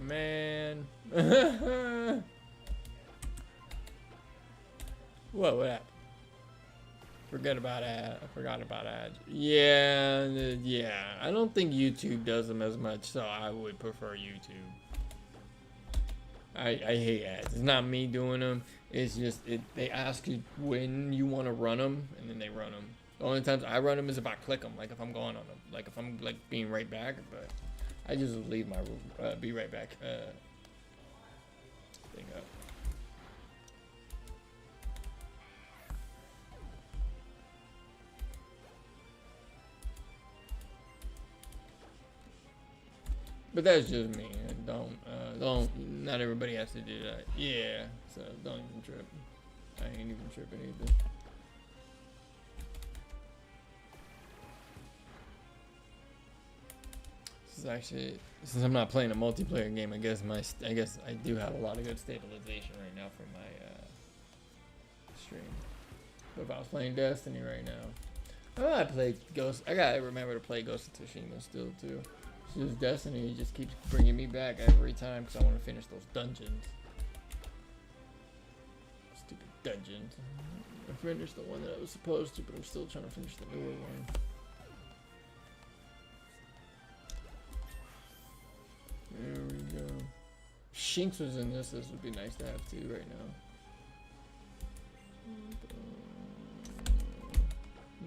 Speaker 1: Man. What happened? Forgot about ads. Yeah, yeah. I don't think YouTube does them as much, so I would prefer YouTube. I hate ads. It's not me doing them. It's just they ask you when you want to run them, and then they run them. The only times I run them is if I click them, like if I'm going on them, like if I'm like being right back. But I just leave my be right back thing up. But that's just me. Not everybody has to do that. Yeah, so don't even trip. I ain't even tripping either. This is actually, since I'm not playing a multiplayer game, I guess I do have a lot of good stabilization right now for my stream. But if I was playing Destiny right now, I play Ghost. I gotta remember to play Ghost of Tsushima still too. It's just Destiny just keeps bringing me back every time because I want to finish those dungeons. Stupid dungeons. I finished the one that I was supposed to, but I'm still trying to finish the newer one. There we go. Shinx was in this. This would be nice to have too right now.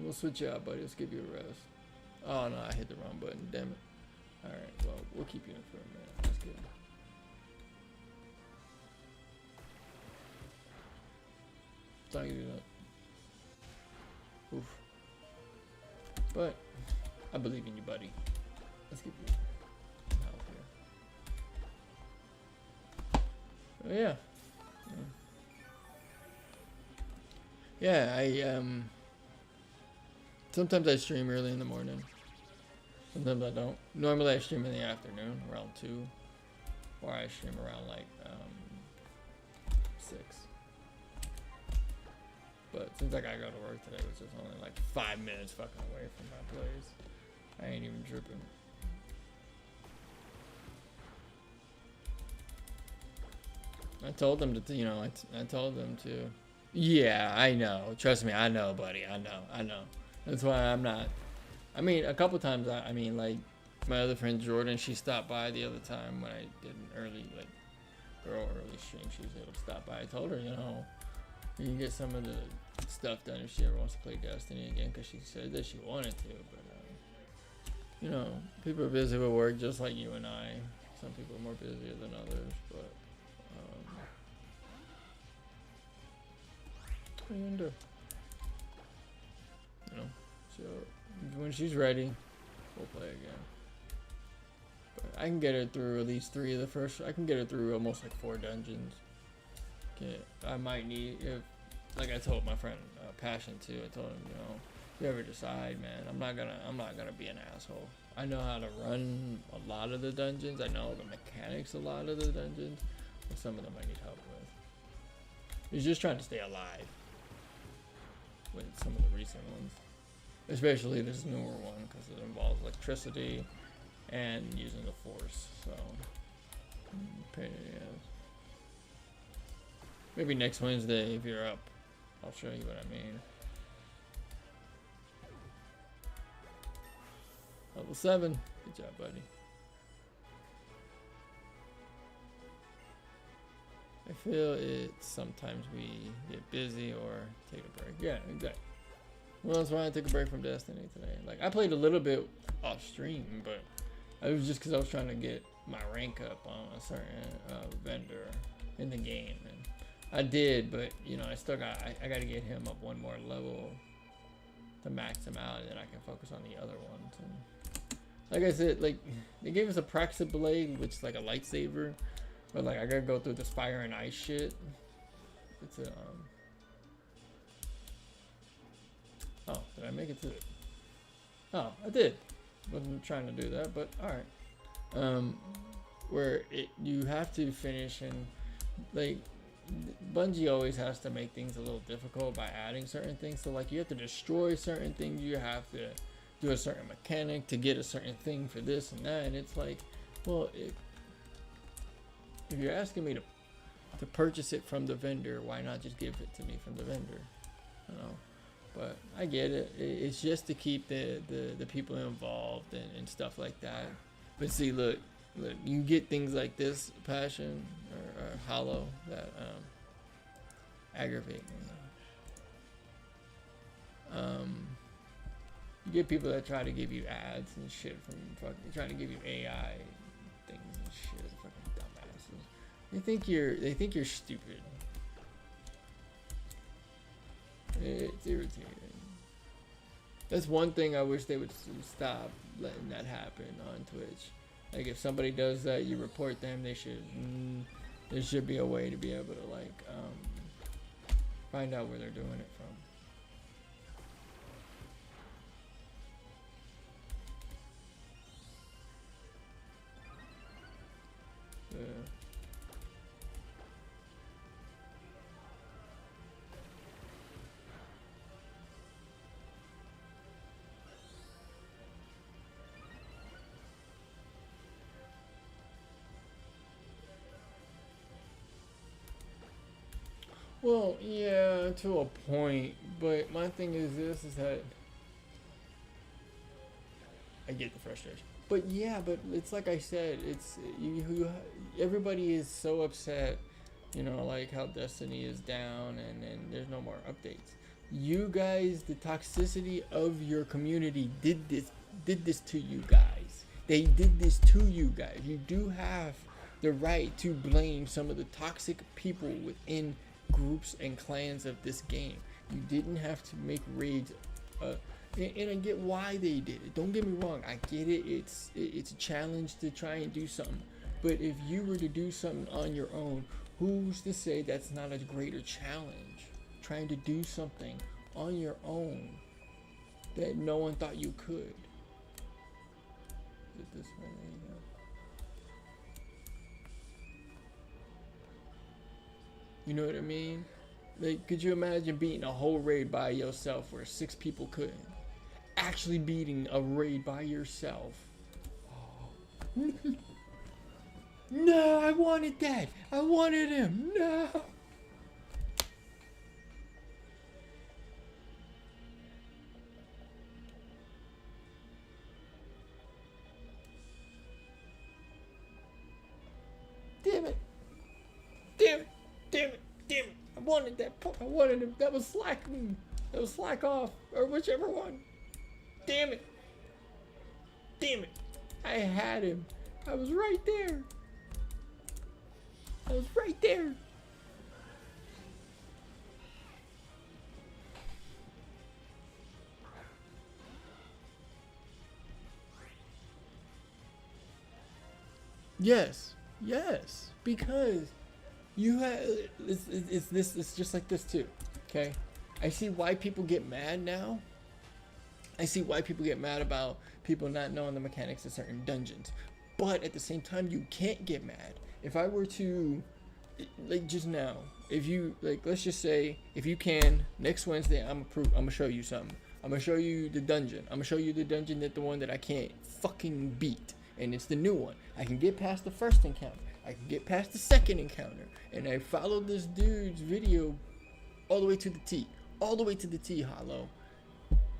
Speaker 1: We'll switch you out, buddy. Let's give you a rest. Oh no, I hit the wrong button. Damn it. Alright, well, we'll keep you in for a minute. That's good. Don't do that. Oof. But, I believe in you, buddy. Let's get you out here. Oh, yeah. Yeah, sometimes I stream early in the morning. Sometimes I don't. Normally I stream in the afternoon, around 2. Or I stream around like 6. But since I gotta go to work today, which is only like 5 minutes fucking away from my place, I ain't even tripping. I told them to, you know, I told them to. Yeah, I know. Trust me, I know, buddy. I know. That's why I'm not. I mean, a couple times, I mean, like, my other friend Jordan, she stopped by the other time when I did an early stream. She was able to stop by. I told her, you know, you can get some of the stuff done if she ever wants to play Destiny again, because she said that she wanted to, but, you know, people are busy with work just like you and I. Some people are more busier than others, but, what are you gonna do? You know, so when she's ready, we'll play again. But I can get her through at least 3 of the first. I can get her through almost like 4 dungeons. Okay, I might need, if, like I told my friend Passion too. I told him, you know, if you ever decide, man, I'm not gonna be an asshole. I know how to run a lot of the dungeons. I know the mechanics a lot of the dungeons, but some of them I need help with. He's just trying to stay alive with some of the recent ones. Especially this newer one, because it involves electricity, and using the force. So pain in the ass. Maybe next Wednesday if you're up, I'll show you what I mean. Level 7. Good job, buddy. I feel it sometimes we get busy or take a break. Yeah, exactly. Well, that's why I took a break from Destiny today. Like, I played a little bit off stream, but it was just because I was trying to get my rank up on a certain vendor in the game. And I did, but, you know, I still got, I got to get him up one more level to max him out, and then I can focus on the other ones. And like I said, like, they gave us a Praxis Blade, which is like a lightsaber, but like I gotta go through this fire and ice shit. It's a oh, did I make it to it? Oh, I did. Wasn't trying to do that, but all right. Where you have to finish, and like Bungie always has to make things a little difficult by adding certain things. So like you have to destroy certain things, you have to do a certain mechanic to get a certain thing for this and that, and it's like, well, if you're asking me to purchase it from the vendor, why not just give it to me from the vendor? You know, but I get it. It's just to keep the people involved and stuff like that. But see, look, you get things like this, Passion or Hollow, that aggravate me. You get people that try to give you ads and shit from fucking trying to give you AI things and shit, fucking dumbasses. They think you're stupid. It's irritating. That's one thing I wish they would stop letting that happen on Twitch. Like if somebody does that, you report them. They should. There should be a way to be able to like find out where they're doing it from. Yeah. Well, yeah, to a point, but my thing is this, is that I get the frustration. But yeah, but it's like I said, it's everybody is so upset, you know, like how Destiny is down and there's no more updates. You guys, the toxicity of your community did this to you guys. They did this to you guys. You do have the right to blame some of the toxic people within groups and clans of this game. You didn't have to make raids, and I get why they did it. Don't get me wrong, I get it. It's a challenge to try and do something. But if you were to do something on your own, who's to say that's not a greater challenge? Trying to do something on your own that no one thought you could. Is it this way? There you go. You know what I mean? Like, could you imagine beating a whole raid by yourself where 6 people couldn't? Actually beating a raid by yourself. Oh. No, I wanted that. I wanted him. No. Damn it. Damn it. Damn it. Damn it. I wanted that. I wanted him. That was slacking. That was slack off. Or whichever one. Damn it. Damn it. I had him. I was right there. I was right there. Yes. Yes. Because you have it's just like this too. Okay? I see why people get mad now. I see why people get mad about people not knowing the mechanics of certain dungeons. But at the same time, you can't get mad. If I were to, like just now, if you, like, let's just say, if you can, next Wednesday, I'm gonna show you something. I'm gonna show you the dungeon. I'm gonna show you the dungeon that the one that I can't fucking beat. and it's the new one. I can get past the first encounter. I can get past the second encounter, and I followed this dude's video all the way to the T. All the way to the T, Hollow.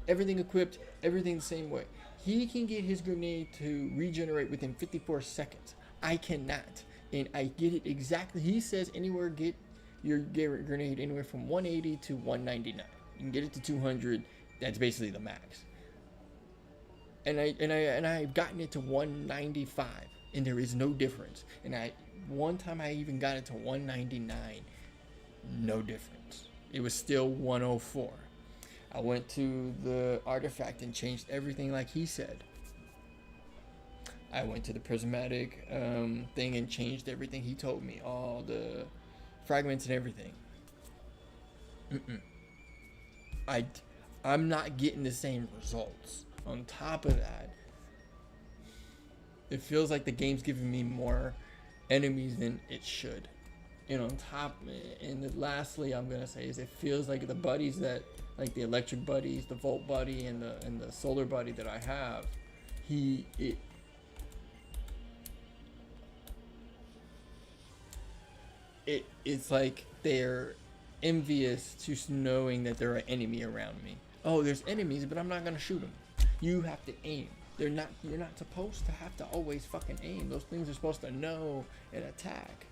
Speaker 1: Everything equipped, everything the same way. He can get his grenade to regenerate within 54 seconds. I cannot. And I get it exactly. He says anywhere, get your grenade anywhere from 180 to 199. You can get it to 200. That's basically the max. And I've gotten it to 195, and there is no difference. And one time I even got it to 199, no difference. It was still 104. I went to the artifact and changed everything like he said. I went to the prismatic thing and changed everything he told me, all the fragments and everything. I'm not getting the same results. On top of that, it feels like the game's giving me more enemies than it should. And on top, and lastly, I'm gonna say is it feels like the buddies that, like the electric buddies, the volt buddy, and the solar buddy that I have, it's like they're envious to knowing that there are enemy around me. Oh, there's enemies, but I'm not gonna shoot them. You have to aim. You're not supposed to have to always fucking aim. Those things are supposed to know and attack.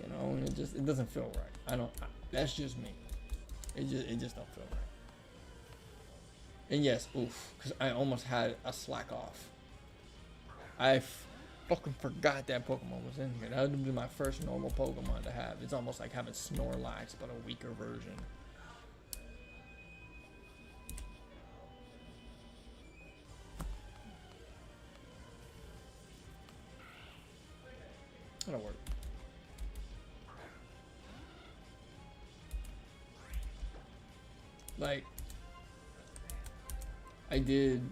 Speaker 1: You know, and it doesn't feel right. That's just me. It just don't feel right. And yes, because I almost had a slack off. I fucking forgot that Pokemon was in here. That would be my first normal Pokemon to have. It's almost like having Snorlax, but a weaker version. That'll work. Like, I did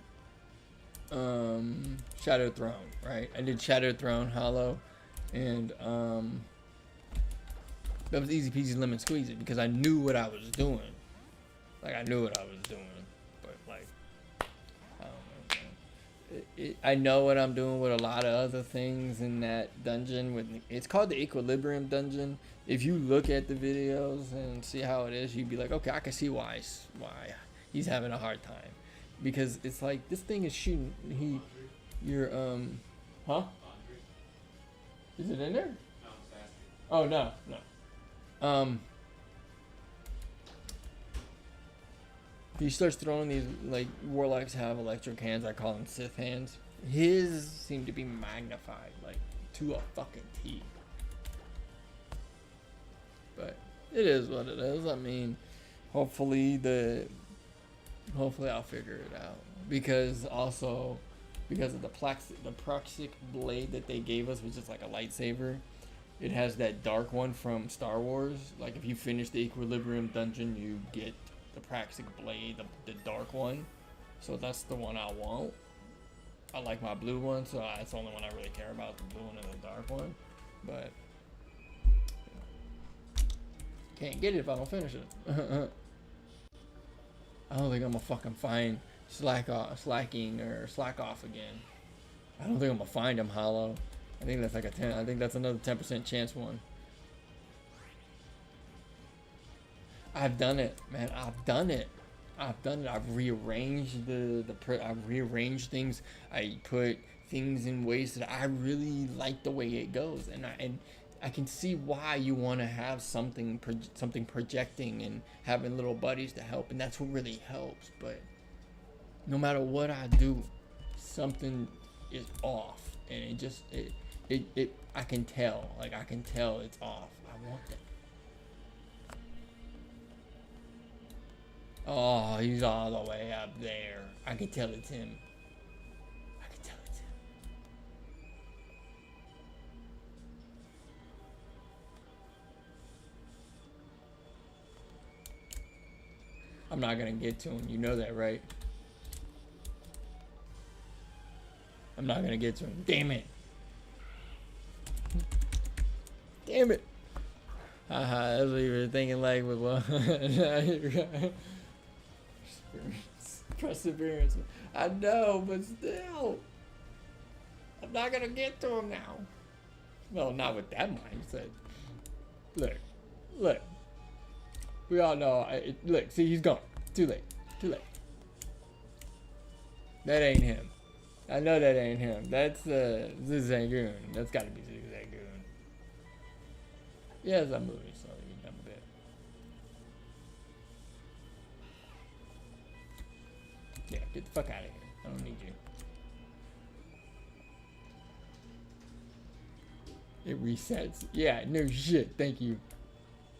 Speaker 1: Shadow Throne, right? I did Shadow Throne Hollow, and that was easy peasy lemon squeezy because I knew what I was doing. Like, I knew what I was doing, but like, I don't know, man. I know what I'm doing with a lot of other things in that dungeon. It's called the Equilibrium Dungeon. If you look at the videos and see how it is, you'd be like, okay, I can see why he's having a hard time, because it's like this thing is shooting. Huh? Is it in there? Oh no. He starts throwing these, like, warlocks have electric hands. I call them Sith hands. His seem to be magnified, like, to a fucking T. But it is what it is. I mean, hopefully I'll figure it out, because of the Praxic blade that they gave us, which is like a lightsaber. It has that dark one from Star Wars. Like, if you finish the Equilibrium dungeon, you get the Praxic blade, the dark one. So that's the one I want. I like my blue one, so that's the only one I really care about, the blue one and the dark one. But can't get it if I don't finish it. I don't think I'm gonna fucking find slacking or slack off again. I don't think I'm gonna find him, Hollow. I think that's like a 10. I think that's another 10% chance one. I've done it, man. I've done it. I've rearranged I've rearranged things. I put things in ways that I really like the way it goes, and I can see why you want to have something projecting and having little buddies to help, and that's what really helps. But no matter what I do, something is off, and I can tell. Like, I can tell it's off. I want that. Oh, he's all the way up there. I can tell it's him. I'm not gonna get to him. You know that, right? I'm not gonna get to him. Damn it. Damn it. Haha, that's what you were thinking, like, with what? Perseverance. I know, but still. I'm not gonna get to him now. Well, not with that mindset. Look, look. We all know. Look, see, he's gone. Too late. Too late. That ain't him. I know that ain't him. That's Zigzagoon. That's gotta be Zigzagoon. Yes, I'm moving slowly a bit. Yeah, get the fuck out of here. I don't need you. It resets. Yeah, no shit. Thank you.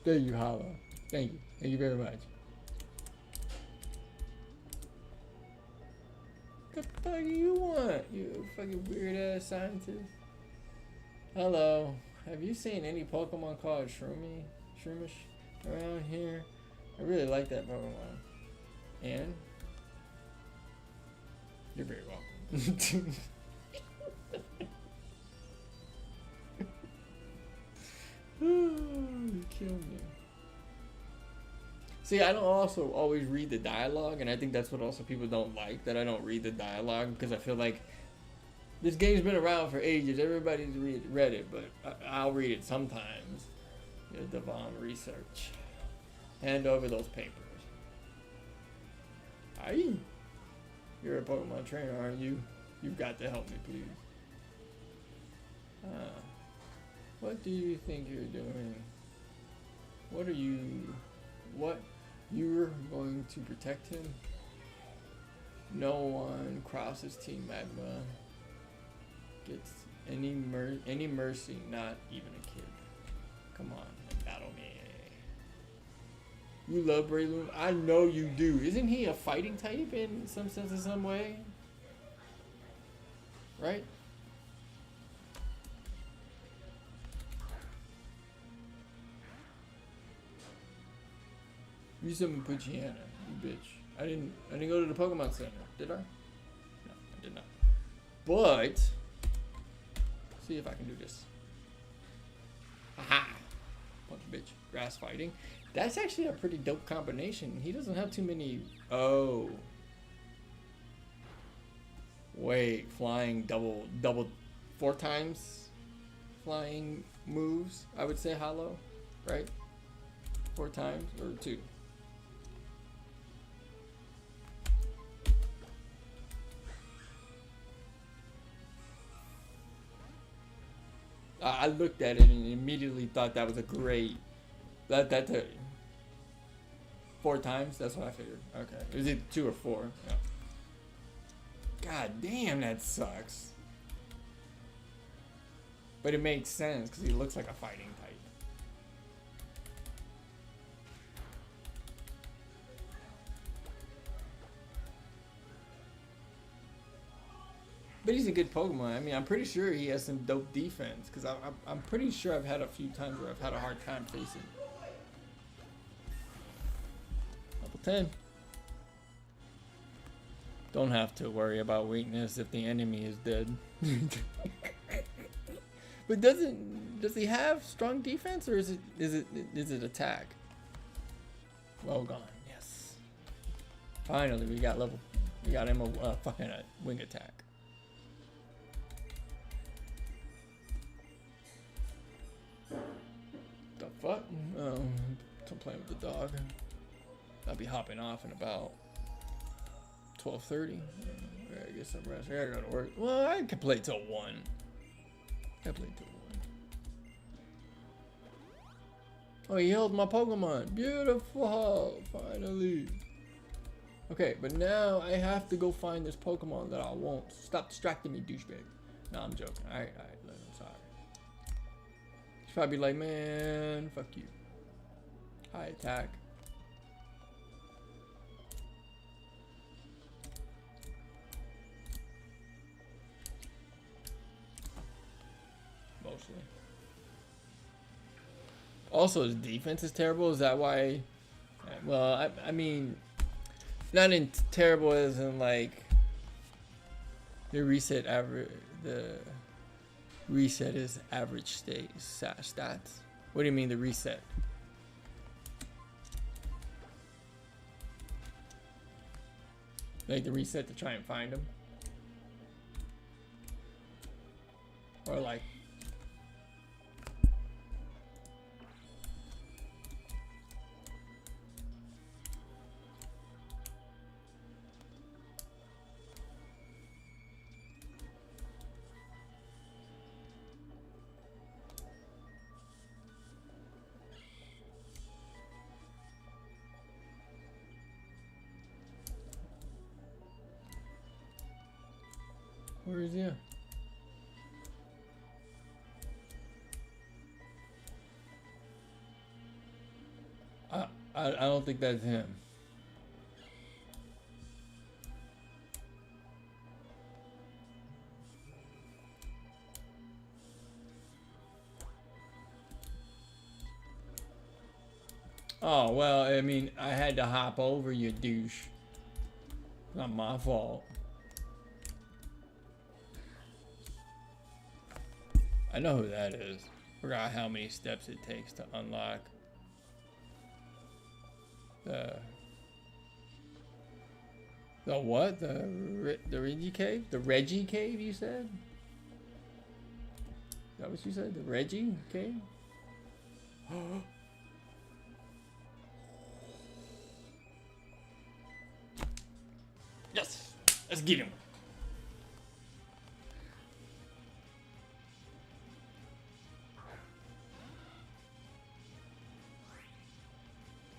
Speaker 1: Thank you, Hollow. Thank you. Thank you very much. What the fuck do you want, you fucking weird ass scientist? Hello. Have you seen any Pokemon called Shroomish around here? I really like that Pokemon. And? You're very welcome. You killed me. See, I don't also always read the dialogue, and I think that's what also people don't like, that I don't read the dialogue, because I feel like this game's been around for ages. Everybody's read it, but I'll read it sometimes. Devon research. Hand over those papers. Aye. You're a Pokemon trainer, aren't you? You've got to help me, please. What do you think you're doing? What? You're going to protect him? No one crosses Team Magma gets any mercy, not even a kid. Come on, and battle me. You love Breloom? I know you do. Isn't he a fighting type in some sense, in some way? Right? You summon Poochyena, you bitch. I didn't go to the Pokemon Center, did I? No, I did not. But see if I can do this. Aha! Punch bitch. Grass fighting. That's actually a pretty dope combination. He doesn't have too many. Oh. Wait, flying double 4 times flying moves, I would say hollow, right? 4 times or 2. I looked at it and immediately thought that was a great. That 4 times. That's what I figured. Okay, is it 2 or 4? Yeah. God damn, that sucks. But it makes sense because he looks like a fighting type. But he's a good Pokemon. I mean, I'm pretty sure he has some dope defense. Because I'm pretty sure I've had a few times where I've had a hard time facing. Level 10. Don't have to worry about weakness if the enemy is dead. But does he have strong defense, or is it attack? Well gone, yes. Finally, we got him a fucking wing attack. The fuck? Oh, I'm playing with the dog. I'll be hopping off in about 12:30. I guess I'm resting. I gotta go to work. Well, I can play till 1. I play till 1. Oh, he healed my Pokemon. Beautiful. Finally. Okay, but now I have to go find this Pokemon that I won't. Stop distracting me, douchebag. No, I'm joking. Alright, I'm sorry. He's probably like, man, fuck you. High attack. Mostly. Also, his defense is terrible. Is that why? Well, I mean, not in terrible as in like the reset average. The reset is average stats. What do you mean the reset? Like the reset to try and find him. Or like. Where is he at? I don't think that's him. Oh, well, I mean, I had to hop over you, douche. Not my fault. I know who that is. Forgot how many steps it takes to unlock the what? The Reggie cave? The Reggie cave, you said? Is that what you said? The Reggie cave? Yes! Let's get him!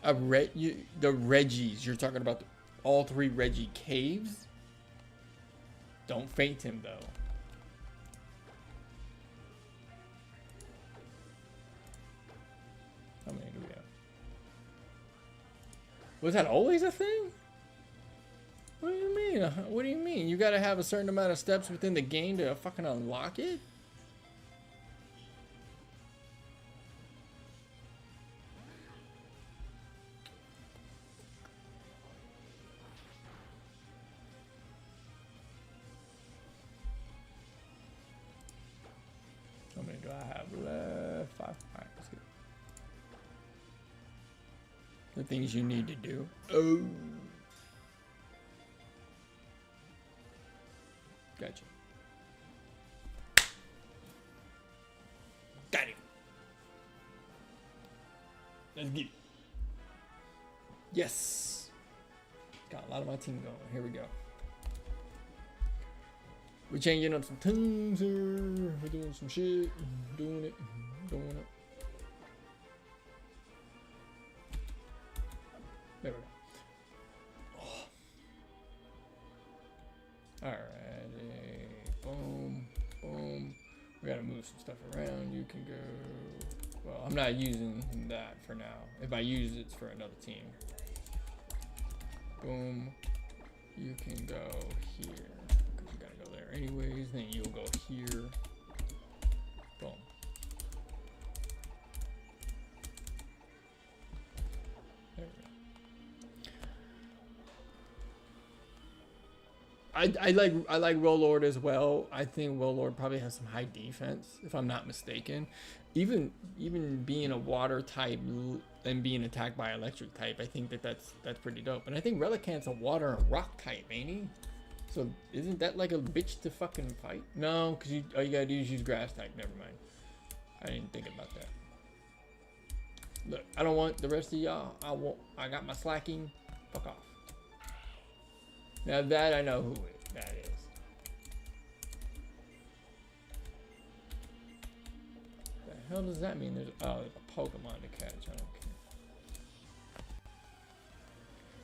Speaker 1: The Reggies. You're talking about all three Reggie caves? Don't faint him, though. How many do we have? Was that always a thing? What do you mean? What do you mean? You gotta have a certain amount of steps within the game to fucking unlock it? How many do I have left? 5. Alright, let's go. The things you need to do. Oh. Gotcha. Got him. Let's get it. Yes. Got a lot of my team going. Here we go. We're changing up some things here. We're doing some shit. Doing it. There we go. Oh. Alright. Boom. Boom. We gotta move some stuff around. You can go. Well, I'm not using that for now. If I use it, it's for another team. Boom. You can go here. Because you gotta go there anyways. Then you'll go here. Boom. There we go. I like Warlord as well. I think Warlord probably has some high defense, if I'm not mistaken. Even being a water type and being attacked by electric type, I think that's pretty dope. And I think Relicanth's a water and rock type, ain't he? So isn't that like a bitch to fucking fight? No, because all you gotta do is use grass type. Never mind. I didn't think about that. Look, I don't want the rest of y'all. I got my slacking. Fuck off. Now that I know who that is. The hell does that mean? There's a Pokemon to catch. I don't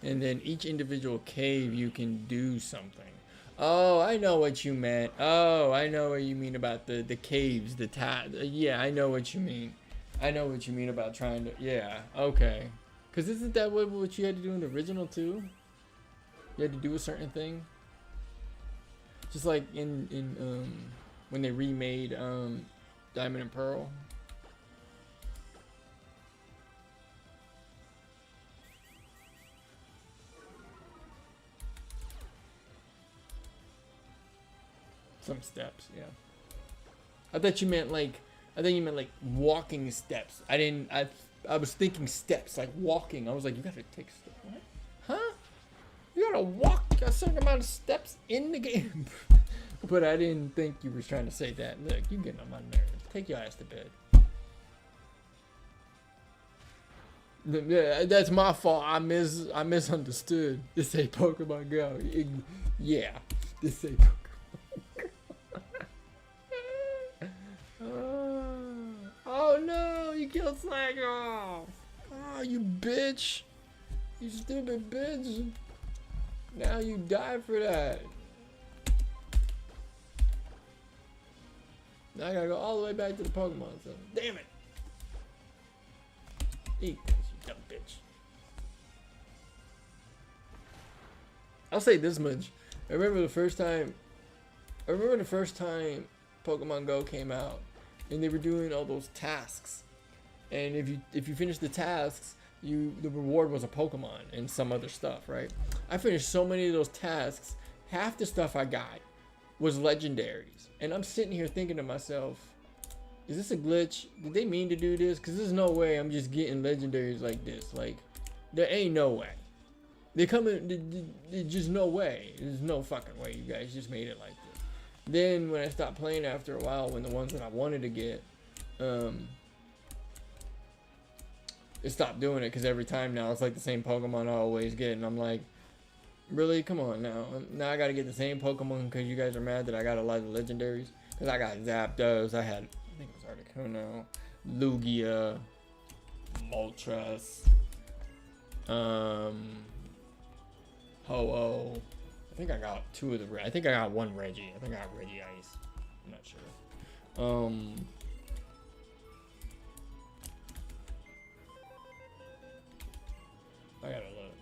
Speaker 1: care. And then each individual cave you can do something. Oh, I know what you meant. Oh, I know what you mean about the caves, yeah, I know what you mean. I know what you mean about trying to, yeah, okay. Because isn't that what you had to do in the original too? You had to do a certain thing. Just like in when they remade Diamond and Pearl. Some steps, yeah. I thought you meant like walking steps. I was thinking steps, like walking. I was like, you gotta take steps. What? Huh? You gotta walk a certain amount of steps in the game. I'll but I didn't think you were trying to say that. Look, you getting on my nerves. Take your ass to bed. Yeah, that's my fault. I misunderstood. This ain't Pokemon Go. Yeah, this ain't Pokemon. Oh no, you killed Slagoff. Oh, you bitch. You stupid bitch. Now you die for that. Now I gotta go all the way back to the Pokemon Center. Damn it. Eat this, you dumb bitch. I'll say this much. I remember the first time Pokemon Go came out and they were doing all those tasks. And if you finish the tasks, the reward was a Pokemon and some other stuff, right? I finished so many of those tasks, half the stuff I got was legendaries. And I'm sitting here thinking to myself, is this a glitch? Did they mean to do this? Because there's no way I'm just getting legendaries like this. Like, there ain't no way. They come in, there's just no way. There's no fucking way you guys just made it like this. Then when I stopped playing after a while, when the ones that I wanted to get, it stopped doing it because every time now it's like the same Pokemon I always get. And I'm like, really? Come on now. Now I got to get the same Pokemon because you guys are mad that I got a lot of legendaries. Because I got Zapdos, I think it was Articuno, Lugia, Moltres, Ho-Oh. I think I got two of the. I think I got one Reggie. I think I got Reggie Ice. I'm not sure. I gotta look,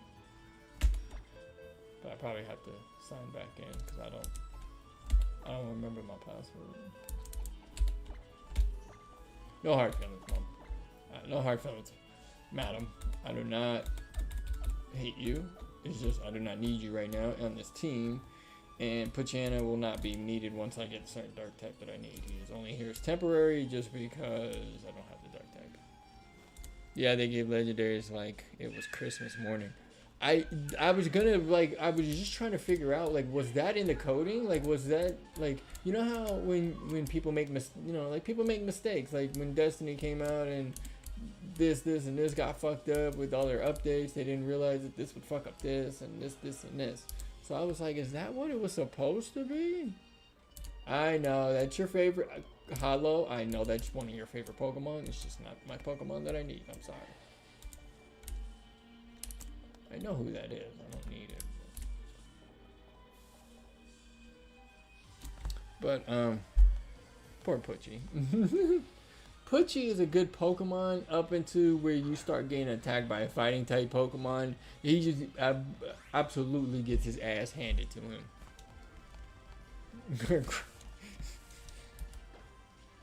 Speaker 1: but I probably have to sign back in because I don't remember my password. No hard feelings, Mom. No hard feelings, Madam. I do not hate you. It's just I do not need you right now on this team. And Poochyena will not be needed once I get a certain dark type that I need. He is only here as temporary just because I don't have the dark type. Yeah, they gave legendaries like it was Christmas morning. I was gonna I was just trying to figure out was that in the coding? Was that you know how when people make people make mistakes, like when Destiny came out and this and this got fucked up with all their updates, they didn't realize that this would fuck up this and this and this. So I was like, is that what it was supposed to be? I know that's your favorite Hollow. I know that's one of your favorite Pokemon. It's just not my Pokemon that I need. I'm sorry. I know who that is. I don't need it. But poor Poochie. Poochie is a good Pokemon up into where you start getting attacked by a fighting type Pokemon. He just absolutely gets his ass handed to him.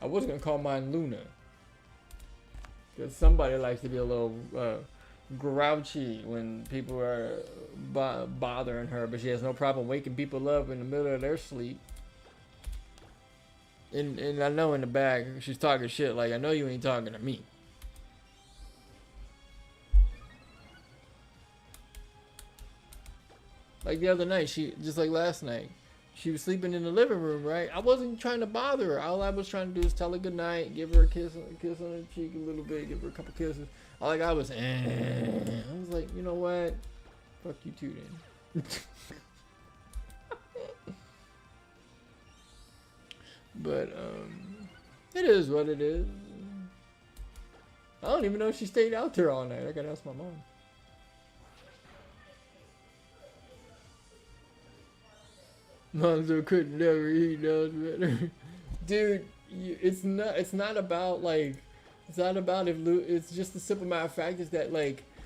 Speaker 1: I was gonna call mine Luna, because somebody likes to be a little grouchy when people are bothering her, but she has no problem waking people up in the middle of their sleep. And I know in the back she's talking shit like, I know you ain't talking to me. Like the other night, just like last night, she was sleeping in the living room, right? I wasn't trying to bother her. All I was trying to do is tell her good night, give her a kiss on the cheek a little bit, give her a couple kisses. All I got was, I was like, you know what? Fuck you too then. But it is what it is. I don't even know if she stayed out there all night. I gotta ask my mom. Monzo could never eat those better. Dude, it's not about it's just the simple matter of fact is that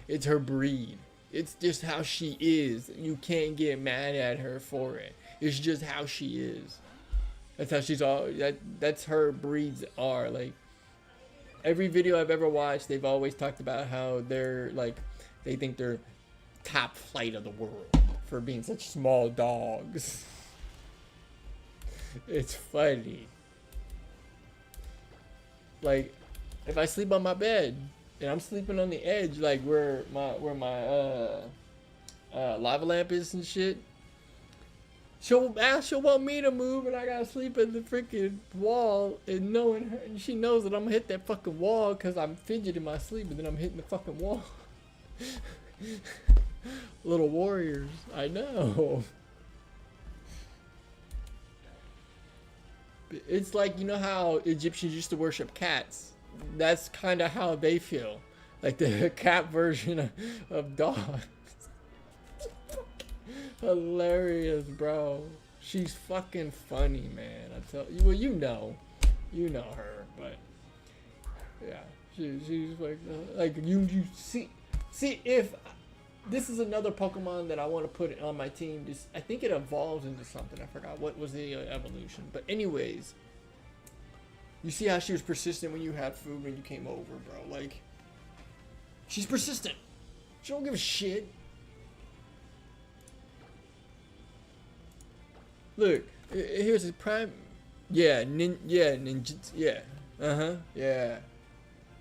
Speaker 1: it's her breed. It's just how she is. You can't get mad at her for it. It's just how she is. That's how she's that's her breeds are. Every video I've ever watched, they've always talked about how they're they think they're top flight of the world for being such small dogs. It's funny. If I sleep on my bed and I'm sleeping on the edge, where my lava lamp is and shit, She'll want me to move, and I gotta sleep in the freaking wall, and knowing her, and she knows that I'm gonna hit that fucking wall because I'm fidgeting in my sleep, and then I'm hitting the fucking wall. Little warriors, I know. It's like, you know how Egyptians used to worship cats? That's kind of how they feel. Like the cat version of dogs. Hilarious, bro. She's fucking funny, man. I tell you. Well, you know her, but yeah, she's like you see if this is another Pokemon that I want to put on my team. Just I think it evolves into something. I forgot what was the evolution, but anyways, you see how she was persistent when you had food when you came over, bro. Like she's persistent. She don't give a shit. Look, here's a prime. Yeah, ninja. Yeah, yeah.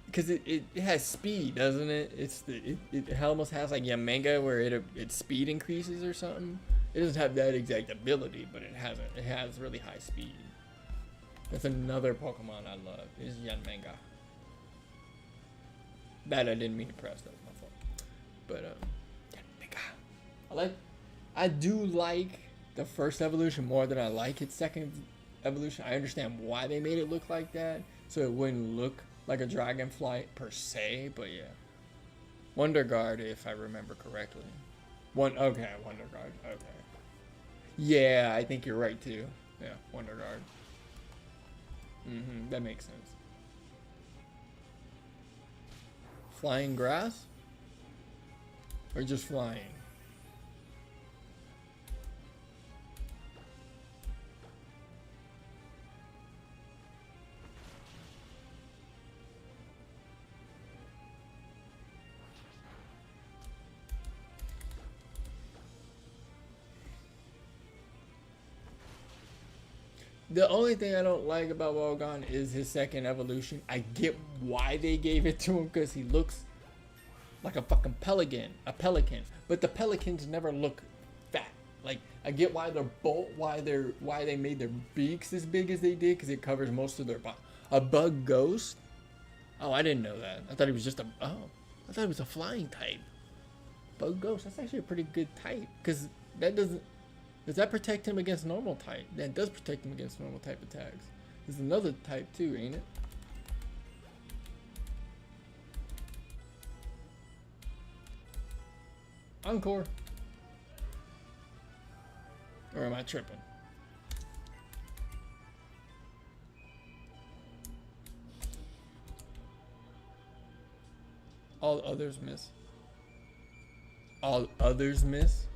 Speaker 1: Because it has speed, doesn't it? It almost has like Yamanga where its speed increases or something. It doesn't have that exact ability, but it has really high speed. That's another Pokemon I love is Yanmega. That I didn't mean to press. That was my fault. But Yanmega. I do like the first evolution more than I like its second evolution. I understand why they made it look like that, so it wouldn't look like a dragonfly per se, but yeah. Wonder Guard, if I remember correctly. Wonder Guard. Okay. Yeah, I think you're right too. Yeah, Wonder Guard. That makes sense. Flying grass? Or just flying? The only thing I don't like about Walgon is his second evolution. I get why they gave it to him because he looks like a fucking pelican, but the pelicans never look fat. Like I get why why they made their beaks as big as they did because it covers most of their body. A bug ghost? Oh, I didn't know that. I thought he was just I thought he was a flying type. Bug ghost. That's actually a pretty good type because that doesn't. Does that protect him against normal type? That does protect him against normal type attacks. There's another type too, ain't it? Encore. Or am I tripping? All others miss. All others miss?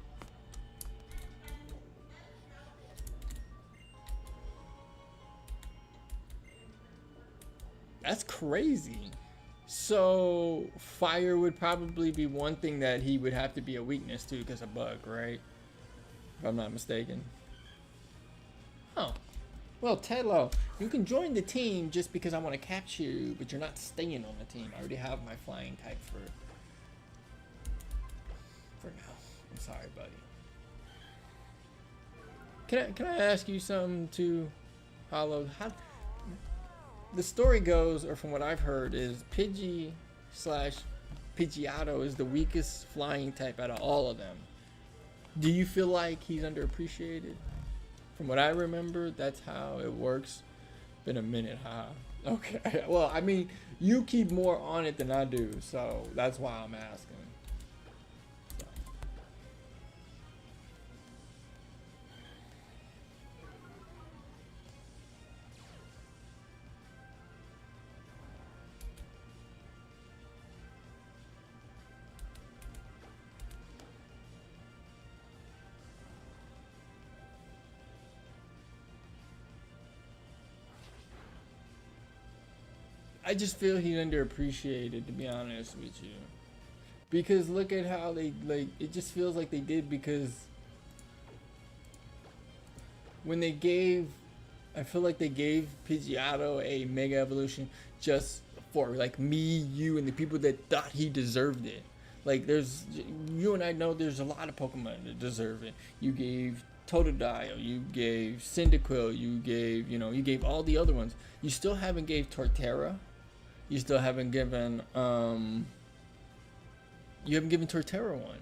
Speaker 1: That's crazy. So fire would probably be one thing that he would have to be a weakness to because of bug, right? If I'm not mistaken. Oh. Well, Tedlo, you can join the team just because I want to catch you, but you're not staying on the team. I already have my flying type for now. I'm sorry, buddy. Can I ask you something too, Hollow? The story goes, or from what I've heard, is Pidgeotto is the weakest flying type out of all of them. Do you feel like he's underappreciated? From what I remember, that's how it works. Been a minute, huh? Okay. Well, I mean, you keep more on it than I do, so that's why I'm asking. I just feel he's underappreciated, to be honest with you. Because look at how they, like, it just feels like they did because when they gave, I feel like they gave Pidgeotto a Mega Evolution just for, like, me, you, and the people that thought he deserved it. Like, you and I know there's a lot of Pokemon that deserve it. You gave Totodile, you gave Cyndaquil, you gave, you gave all the other ones. You still haven't gave Torterra. You still haven't given, you haven't given Torterra one,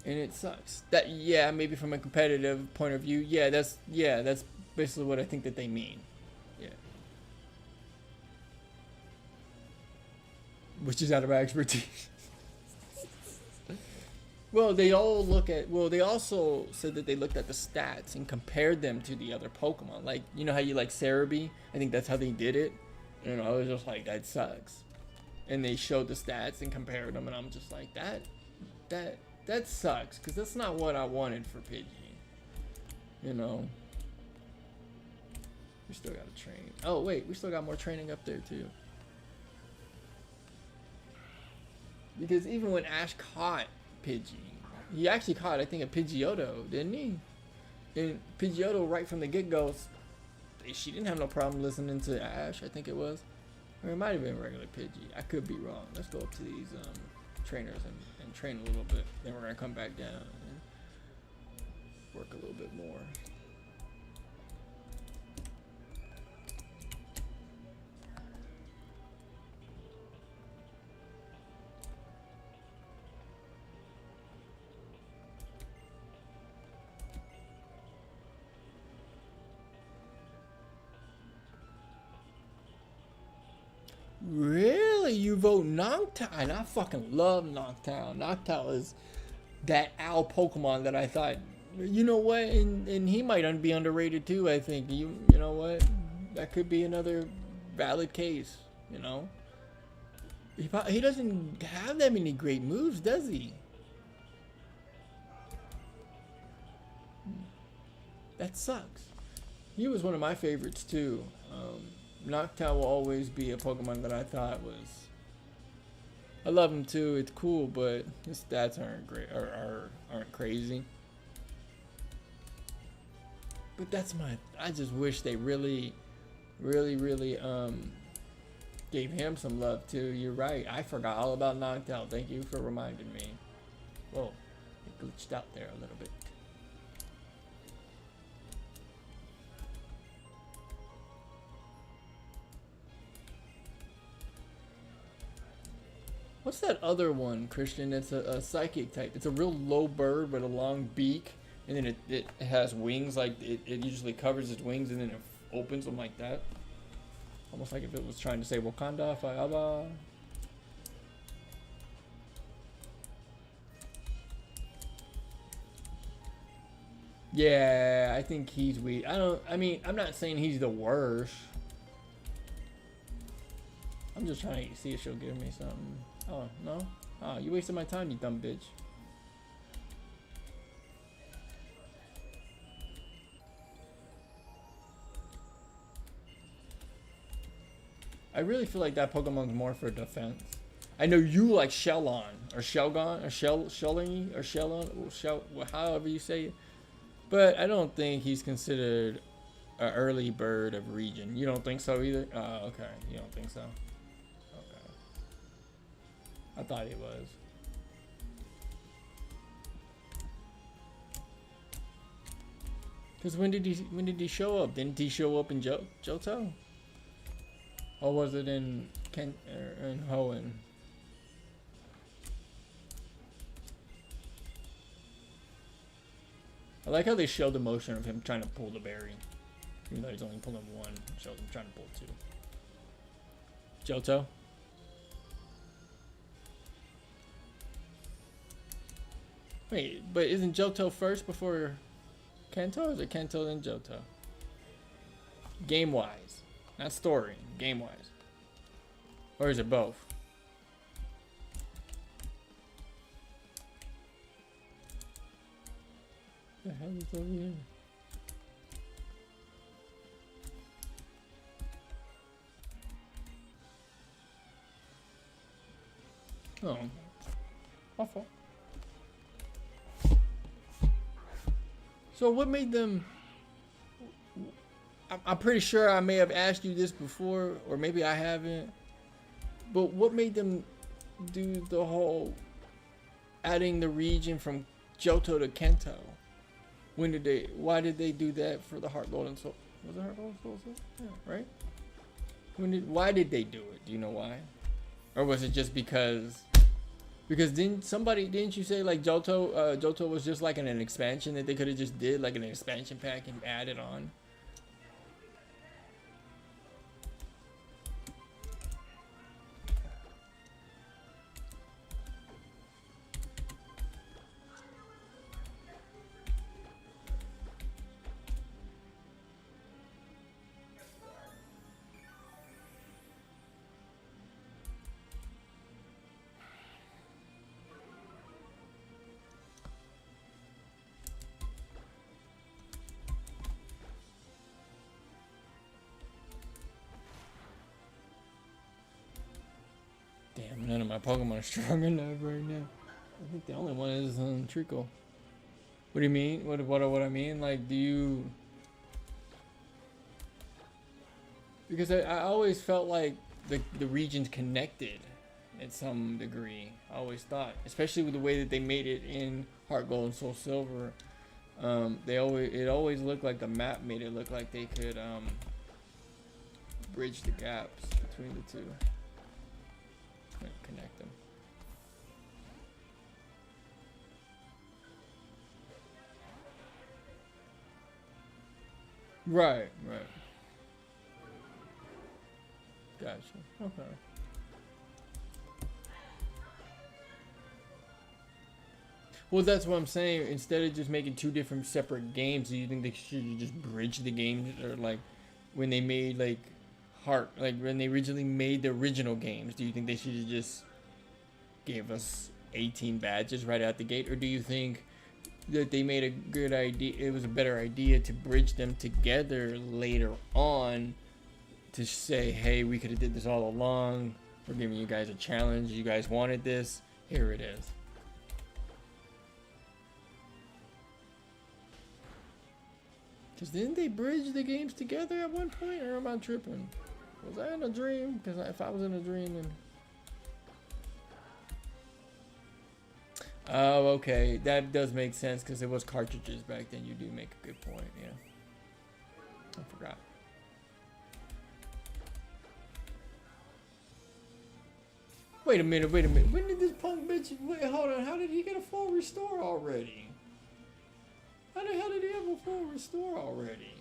Speaker 1: and it sucks. That, yeah, maybe from a competitive point of view, that's basically what I think that they mean. Yeah. Which is out of my expertise. Well, they also said that they looked at the stats and compared them to the other Pokemon. Like, you know how you like Cerebi? I think that's how they did it. And I was just like, that sucks. And they showed the stats and compared them, and I'm just like, that sucks, because that's not what I wanted for Pidgey. We still gotta train. Oh, wait, we still got more training up there, too. Because even when Ash caught Pidgey, he actually caught, I think, a Pidgeotto, didn't he? And Pidgeotto, right from the get-go, she didn't have no problem listening to Ash, I think it was. Or it might have been regular Pidgey. I could be wrong. Let's go up to these trainers and train a little bit. Then we're going to come back down and work a little bit more. Really? You vote Noctowl? And I fucking love Noctowl. Noctowl is that owl Pokemon that I thought, you know what? And he might be underrated too, I think. You know what? That could be another valid case, He doesn't have that many great moves, does he? That sucks. He was one of my favorites too. Noctowl will always be a Pokemon that I thought was. I love him too. It's cool, but his stats aren't great or aren't crazy. But that's I just wish they really gave him some love too. You're right. I forgot all about Noctowl. Thank you for reminding me. Whoa, it glitched out there a little bit. What's that other one, Christian? It's a psychic type. It's a real low bird with a long beak, and then it has wings. Like it usually covers its wings and then it opens them like that. Almost like if it was trying to say Wakanda Forever. Yeah, I think he's weak. I'm not saying he's the worst. I'm just trying to see if she'll give me something. Oh, no? Oh, you wasted my time, you dumb bitch. I really feel like that Pokemon's more for defense. I know you like Shellon, or Shelgon, or Shelling, or Shellon, however you say it. But I don't think he's considered an early bird of region. You don't think so either? Oh, okay. You don't think so? I thought he was. Cause when did he show up? Didn't he show up in Johto? Or was it in in Hoenn? I like how they showed the motion of him trying to pull the berry. Even though he's only pulling one, shows him trying to pull two. Johto? Wait, but isn't Johto first before Kanto, or is it Kanto then Johto? Game-wise. Not story, game-wise. Or is it both? What the hell is over here? Oh. Awful. So what made them... I'm pretty sure I may have asked you this before, or maybe I haven't. But what made them do the whole adding the region from Johto to Kento. When did they? Why did they do that for the Heart Gold and Soul? Was it Heart Gold and Soul? Yeah, right. Why did they do it? Do you know why? Or was it just because? Because didn't you say like Johto was just like an expansion that they could have just did like an expansion pack and added on? Damn, none of my Pokemon are strong enough right now. I think the only one is Treecko. What do you mean? What I mean? Like, do you? Because I always felt like the regions connected at some degree. I always thought, especially with the way that they made it in Heart Gold and Soul Silver. It always looked like the map made it look like they could bridge the gaps between the two. Connect them. Right. Gotcha. Okay. Well, that's what I'm saying. Instead of just making two different separate games, do you think they should just bridge the games, or like when they made like when they originally made the original games, do you think they should have just gave us 18 badges right out the gate, or do you think that they made a good idea? It was a better idea to bridge them together later on, to say, hey, we could have did this all along. We're giving you guys a challenge. You guys wanted this. Here it is. Because didn't they bridge the games together at one point, or am I tripping? Was I in a dream? Because if I was in a dream, then... Oh, okay. That does make sense, because it was cartridges back then. You do make a good point, yeah. I forgot. Wait a minute. When did this punk bitch... Wait, hold on. How did he get a full restore already? How the hell did he have a full restore already?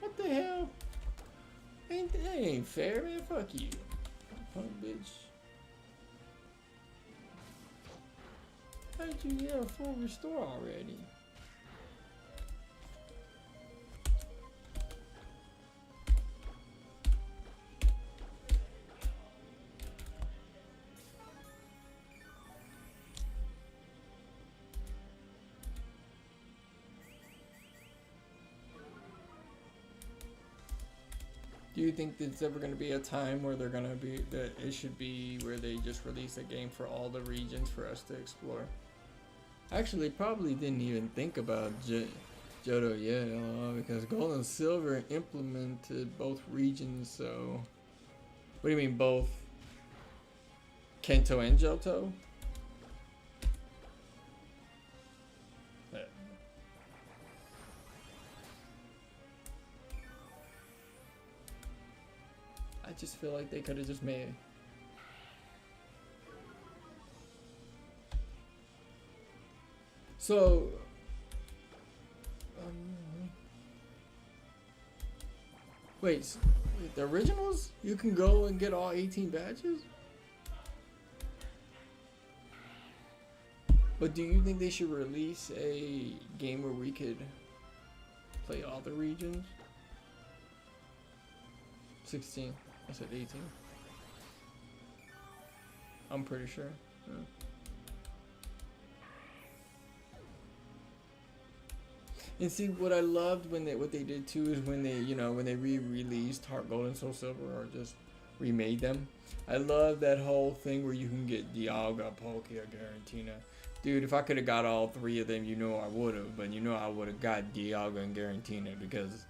Speaker 1: What the hell? That ain't fair, man. Fuck you, punk bitch. How did you get a full restore already? Do you think there's ever going to be a time where they're going to be, that it should be where they just release a game for all the regions for us to explore? Actually, probably didn't even think about Johto yet, because Gold and Silver implemented both regions, so... What do you mean, both Kento and Johto? I just feel like they could have just made... So... wait, the originals? You can go and get all 18 badges? But do you think they should release a game where we could play all the regions? 16. I said 18. I'm pretty sure. Yeah. And see, what I loved what they did too is when they, when they re-released Heart Gold and Soul Silver, or just remade them. I love that whole thing where you can get Dialga, Palkia, Giratina. Dude, if I could have got all three of them, I would have. But I would have got Dialga and Giratina, because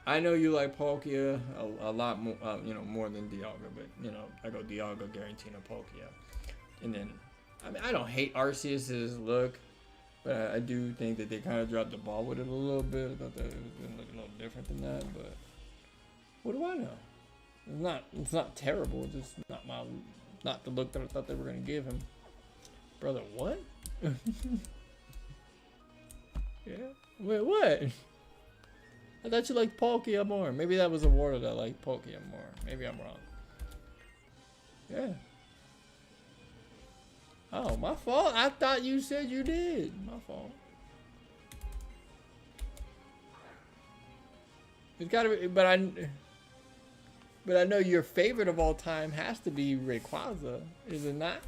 Speaker 1: I know you like Palkia a lot more, more than Dialga, but I go Dialga, Giratina, Palkia, and then I don't hate Arceus's look. But I do think that they kind of dropped the ball with it a little bit. I thought that it was gonna look a little different than that, but what do I know? It's not terrible. Just not the look that I thought they were gonna give him. Brother, what? Yeah. Wait, what? I thought you liked Palkia more. Maybe that was a Warder that liked Palkia more. Maybe I'm wrong. Yeah. Oh, my fault. I thought you said you did. My fault. It's gotta be, but I know your favorite of all time has to be Rayquaza, is it not?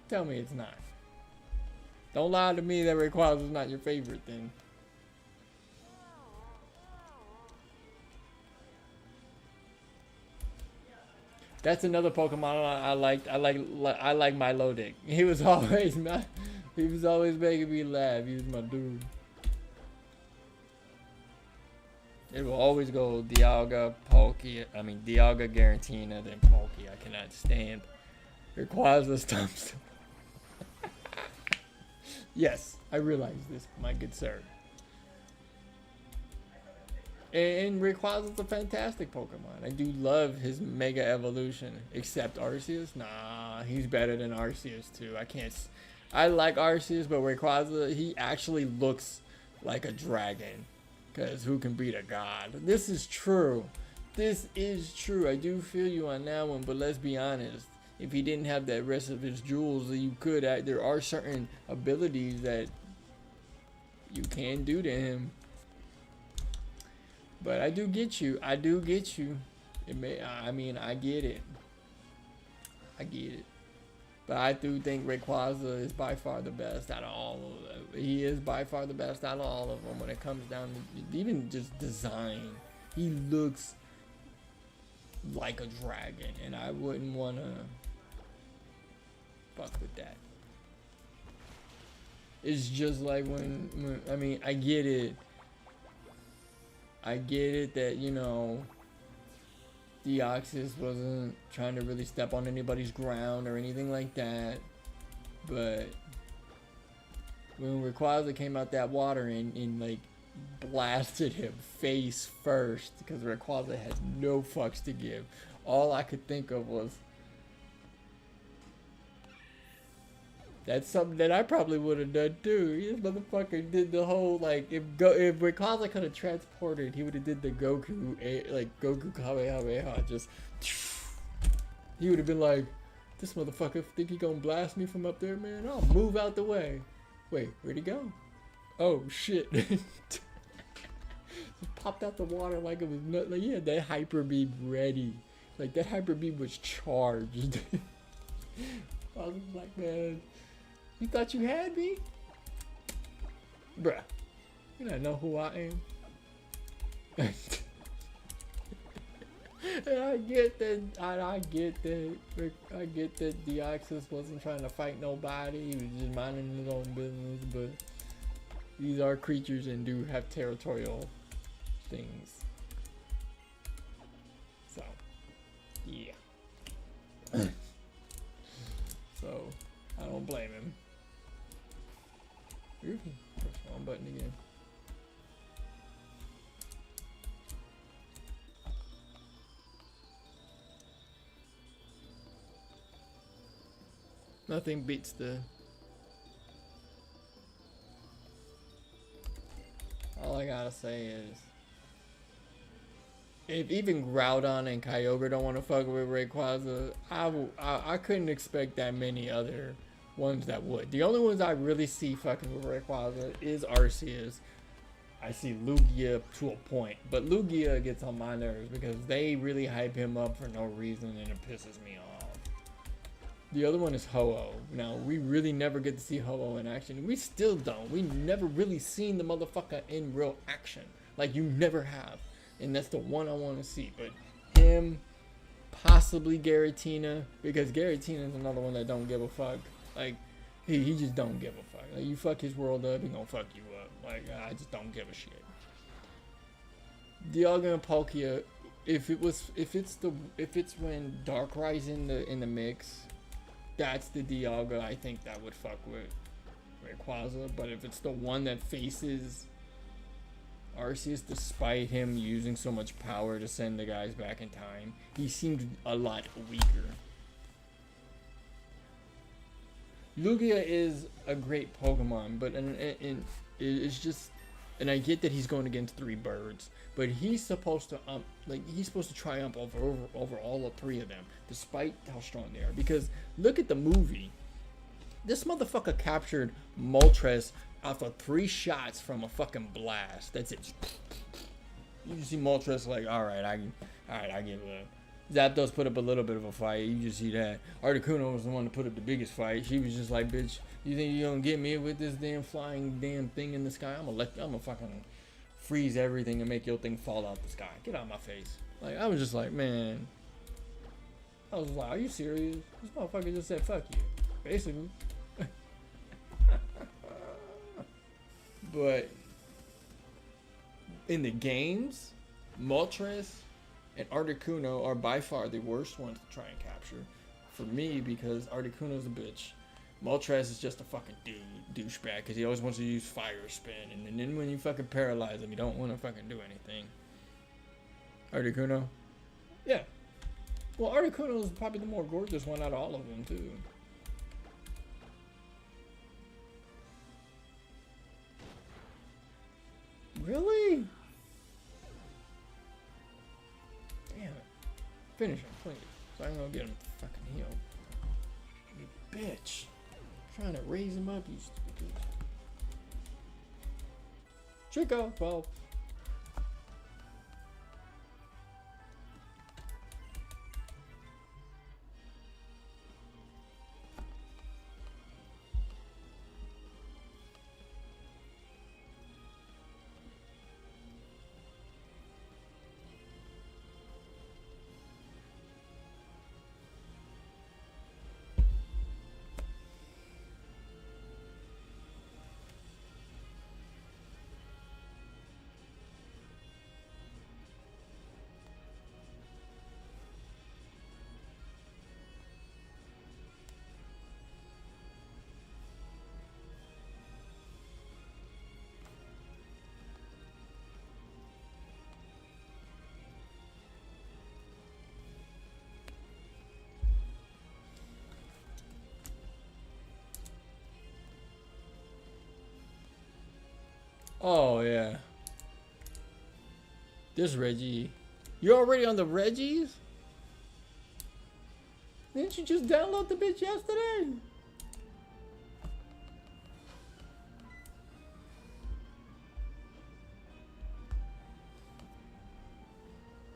Speaker 1: Tell me it's not. Don't lie to me that Rayquaza is not your favorite then. That's another Pokemon I liked. I like Milotic. He was always making me laugh. He was my dude. It will always go Dialga, Palkia. I mean Dialga, Giratina, then Palkia. I cannot stand Rayquaza stumps. Yes, I realize this, my good sir. And Rayquaza's a fantastic Pokemon. I do love his Mega Evolution. Except Arceus? Nah, he's better than Arceus too. I like Arceus, but Rayquaza, he actually looks like a dragon. Because who can beat a god? This is true. This is true. I do feel you on that one, but let's be honest. If he didn't have the rest of his jewels, you could. There are certain abilities that you can do to him. But I do get you. I do get you. I mean, I get it. I get it. But I do think Rayquaza is by far the best out of all of them. He is by far the best out of all of them when it comes down to even just design. He looks like a dragon, and I wouldn't want to fuck with that. It's just like when I mean, I get it. I get it that, you know, Deoxys wasn't trying to really step on anybody's ground or anything like that. But when Rayquaza came out that water and like blasted him face first, because Rayquaza had no fucks to give, all I could think of was, that's something that I probably would have done too. This motherfucker did the whole, like, if Rayquaza could have transported, he would have did the Goku Kamehameha. Just, he would have been like, this motherfucker think he gonna blast me from up there, man? I'll move out the way. Wait, where'd he go? Oh shit! Just popped out the water like it was nothing. Like, he had that hyper beam ready. Like that hyper beam was charged. I was like, man. You thought you had me? Bruh. You don't know who I am. And I get that I get that Deoxys wasn't trying to fight nobody. He was just minding his own business, but these are creatures and do have territorial things. So yeah. So I don't blame him. Ooh, press wrong button again. Nothing beats the... All I gotta say is, if even Groudon and Kyogre don't want to fuck with Rayquaza, I couldn't expect that many other ones that would. The only ones I really see fucking with Rayquaza is Arceus. I see Lugia to a point, but Lugia gets on my nerves because they really hype him up for no reason and it pisses me off. The other one is Ho-Oh. Now, we really never get to see Ho-Oh in action. We still don't. We never really seen the motherfucker in real action. Like, you never have. And that's the one I want to see. But him, possibly Giratina, because Giratina is another one that don't give a fuck. Like, he just don't give a fuck. Like, you fuck his world up, he gonna fuck you up. Like, I just don't give a shit. Dialga and Palkia, if it's when Darkrai's in the mix, that's the Dialga I think that would fuck with Rayquaza, but if it's the one that faces Arceus, despite him using so much power to send the guys back in time, he seemed a lot weaker. Lugia is a great Pokemon, but it's just, and I get that he's going against 3 birds, but he's supposed to he's supposed to triumph over all of 3 of them, despite how strong they are. Because look at the movie. This motherfucker captured Moltres after 3 shots from a fucking blast. That's it. You just see Moltres like, all right, I give up. Zapdos put up a little bit of a fight. You just see that. Articuno was the one to put up the biggest fight. She was just like, bitch, you think you gonna get me with this damn flying damn thing in the sky? I'm gonna fucking freeze everything and make your thing fall out the sky. Get out of my face. Like, I was just like, man. I was like, are you serious? This motherfucker just said, fuck you. Basically. But in the games, Moltres and Articuno are by far the worst ones to try and capture for me, because Articuno's a bitch. Moltres is just a fucking douchebag because he always wants to use Fire Spin, and then when you fucking paralyze him, you don't want to fucking do anything. Articuno? Yeah. Well, Articuno is probably the more gorgeous one out of all of them, too. Really? Damn it. Finish him, please. So I'm gonna get him fucking healed. You bitch. Trying to raise him up, you stupid bitch. Chico, 12. Oh, yeah. This Reggie. You're already on the Reggies? Didn't you just download the bitch yesterday?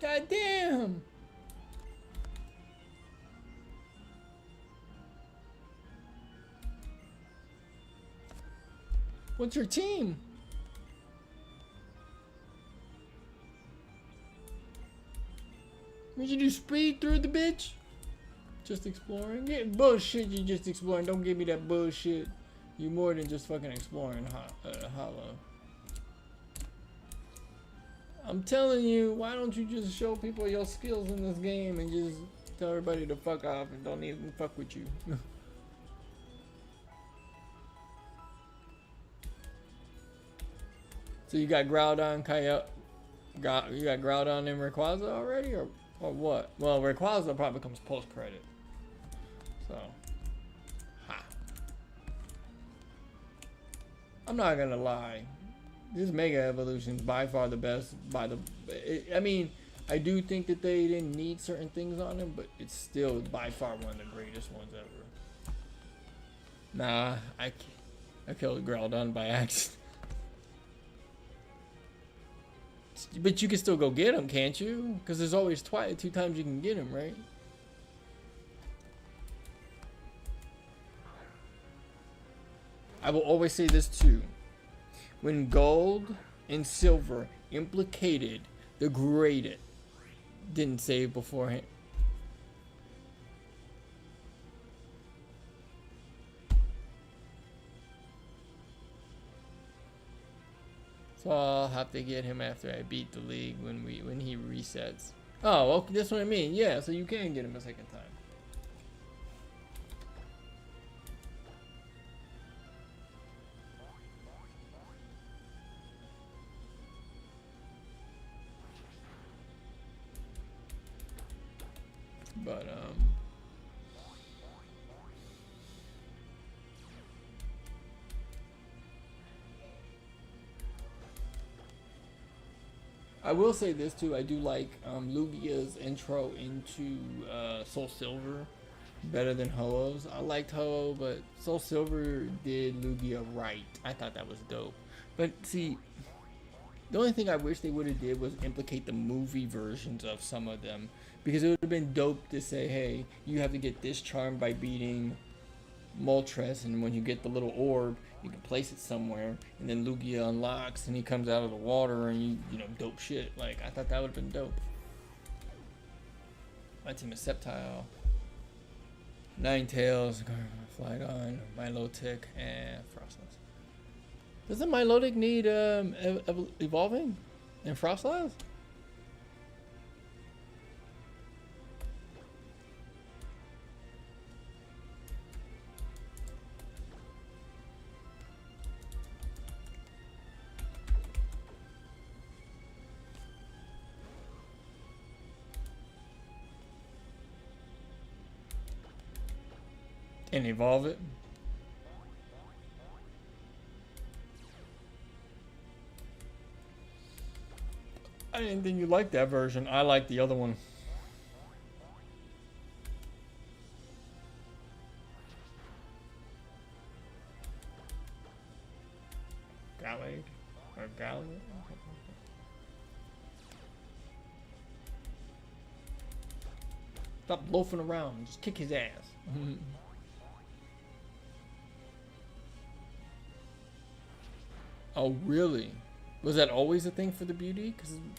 Speaker 1: God damn. What's your team? Did you do speed through the bitch? Just exploring? Yeah, bullshit, you just exploring. Don't give me that bullshit. You more than just fucking exploring Hollow. I'm telling you, why don't you just show people your skills in this game and just tell everybody to fuck off and don't even fuck with you. So you got Groudon, Coyote, you got Groudon and Rayquaza already, or what? Well, Rayquaza probably comes post-credit. So, ha. I'm not gonna lie. This Mega Evolution is by far the best. I mean, I do think that they didn't need certain things on him, but it's still by far one of the greatest ones ever. Nah, I killed Groudon by accident. But you can still go get him, can't you? Because there's always 2 times you can get him, right? I will always say this too. When gold and silver implicated the graded, didn't save beforehand. So I'll have to get him after I beat the league when he resets. Oh, okay, that's what I mean. Yeah, so you can get him a second time. But I will say this too. I do like Lugia's intro into Soul Silver better than Ho-Oh's. I liked Ho-Oh, but Soul Silver did Lugia right. I thought that was dope. But see, the only thing I wish they would have did was implicate the movie versions of some of them, because it would have been dope to say, hey, you have to get this charm by beating Moltres, and when you get the little orb, you can place it somewhere, and then Lugia unlocks, and he comes out of the water, and you know, dope shit. Like, I thought that would have been dope. My team is Sceptile, Ninetales, Flygon, Milotic, and Frostless. Doesn't Milotic need evolving in Frostless? And evolve it. I didn't think you liked that version. I like the other one. Gallade? Or Gallade? Stop loafing around and just kick his ass. Oh, really? Was that always a thing for the beauty?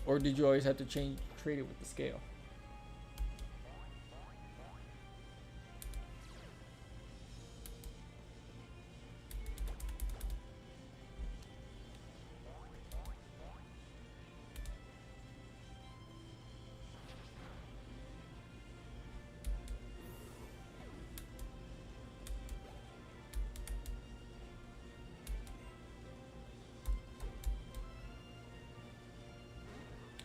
Speaker 1: Or did you always have to trade it with the scale?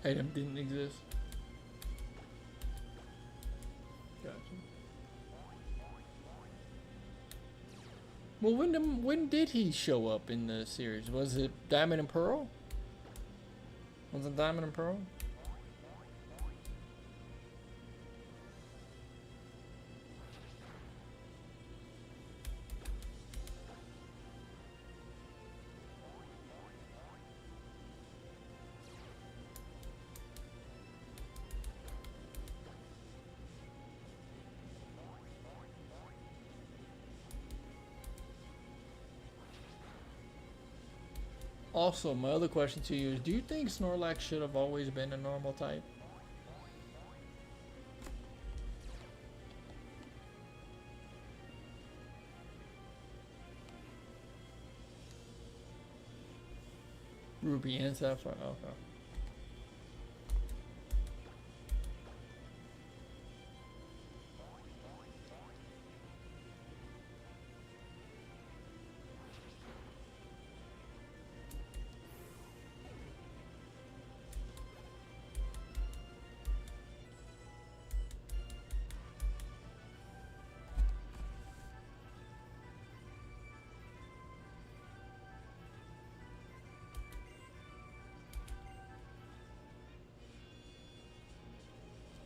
Speaker 1: Item didn't exist. Gotcha. Well, when did he show up in the series? Was it Diamond and Pearl? Was it Diamond and Pearl? Also, my other question to you is, do you think Snorlax should have always been a normal type? Ruby and Sapphire? Okay.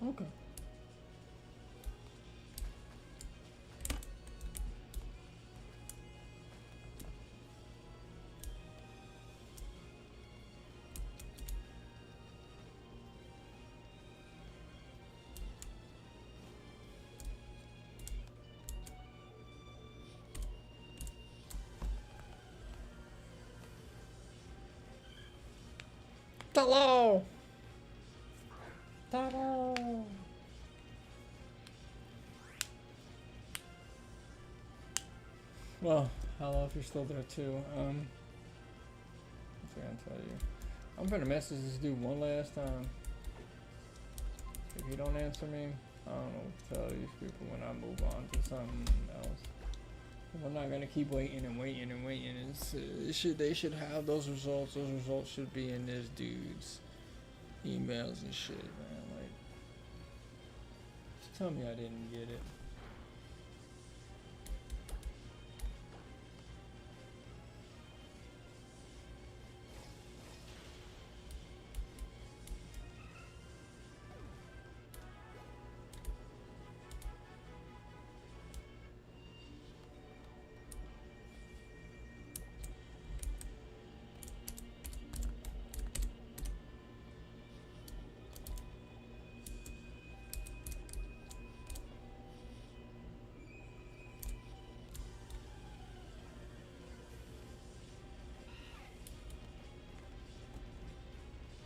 Speaker 1: Okay. Hello. Ta-da! Well, hello if you're still there too. What's I gonna tell you? I'm gonna message this dude one last time. If he don't answer me, I don't know what to tell these people when I move on to something else. I'm not gonna keep waiting and waiting and waiting. They should have those results. Those results should be in this dude's emails and shit, man. Like, tell me I didn't get it.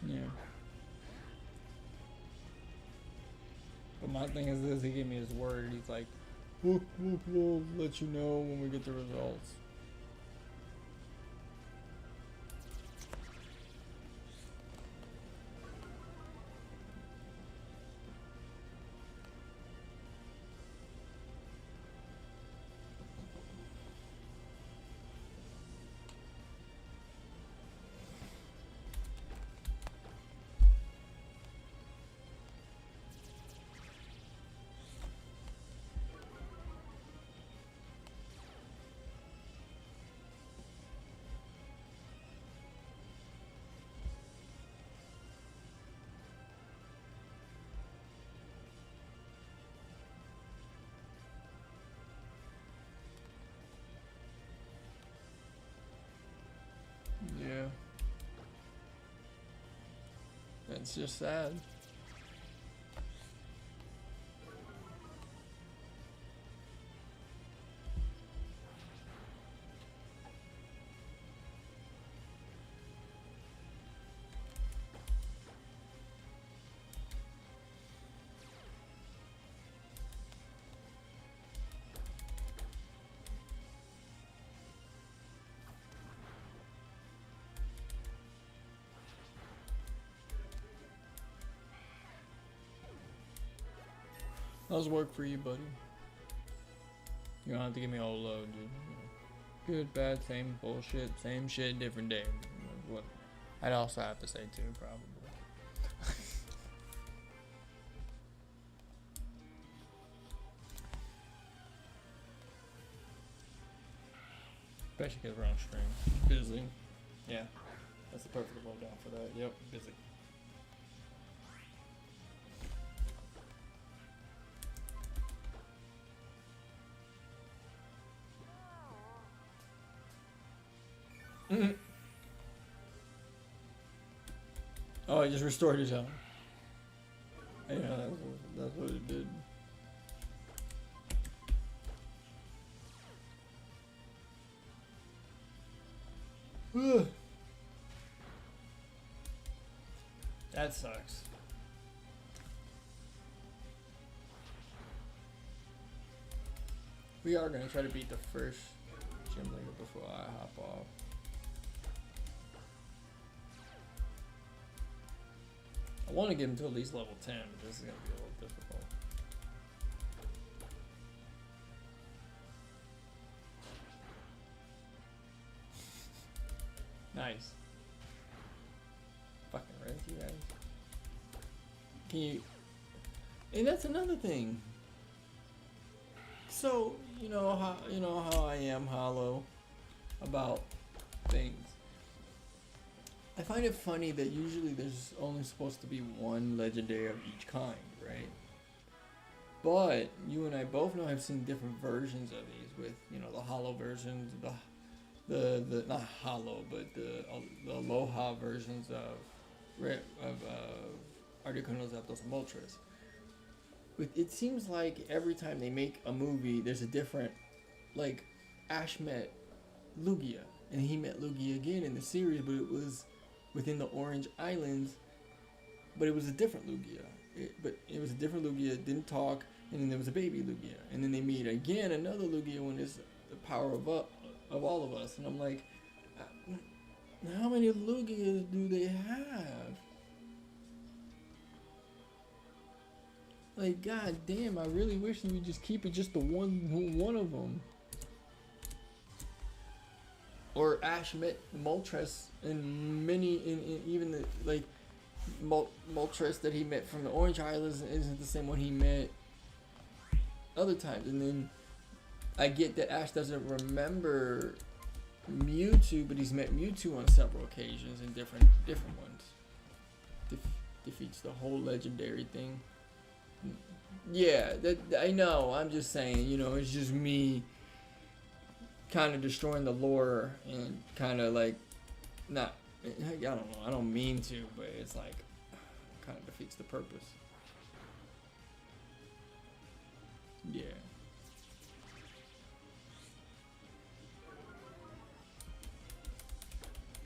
Speaker 1: Yeah. But my thing is this, he gave me his word. He's like, we'll let you know when we get the results. Yeah. It's just sad. How's work for you, buddy? You don't have to give me all low, dude. Good, bad, same bullshit, same shit, different day. What I'd also have to say too, probably. Especially because we're on stream. Busy. Yeah. That's the perfect lowdown for that. Yep, busy. Oh, it just restored his own. Yeah, that's what it did. That sucks. We are gonna try to beat the first gym leader before I hop off. I want to get him to at least level 10, but this is gonna be a little difficult. Nice. Fucking res, you guys. Can you? And that's another thing. So you know how I am hollow about things. I find it funny that usually there's only supposed to be one legendary of each kind, right? But you and I both know I've seen different versions of these with, the hollow versions, the not hollow, but the Aloha versions of Articuno Zapdos and Moltres. It seems like every time they make a movie, there's a different, like, Ash met Lugia, and he met Lugia again in the series, but it was within the Orange Islands, but it was a different Lugia. It was a different Lugia, it didn't talk, and then there was a baby Lugia. And then they meet again another Lugia when it's the power of all of us. And I'm like, how many Lugias do they have? Like, god damn, I really wish you would just keep it just the one of them. Or Ash met Moltres and many, in even the, like, Moltres that he met from the Orange Islands isn't the same one he met other times, and then I get that Ash doesn't remember Mewtwo, but he's met Mewtwo on several occasions and different ones. Defeats the whole legendary thing. Yeah, that I know. I'm just saying, you know, it's just me kind of destroying the lore and kind of like not. I don't know. I don't mean to, but it's like kind of defeats the purpose. Yeah.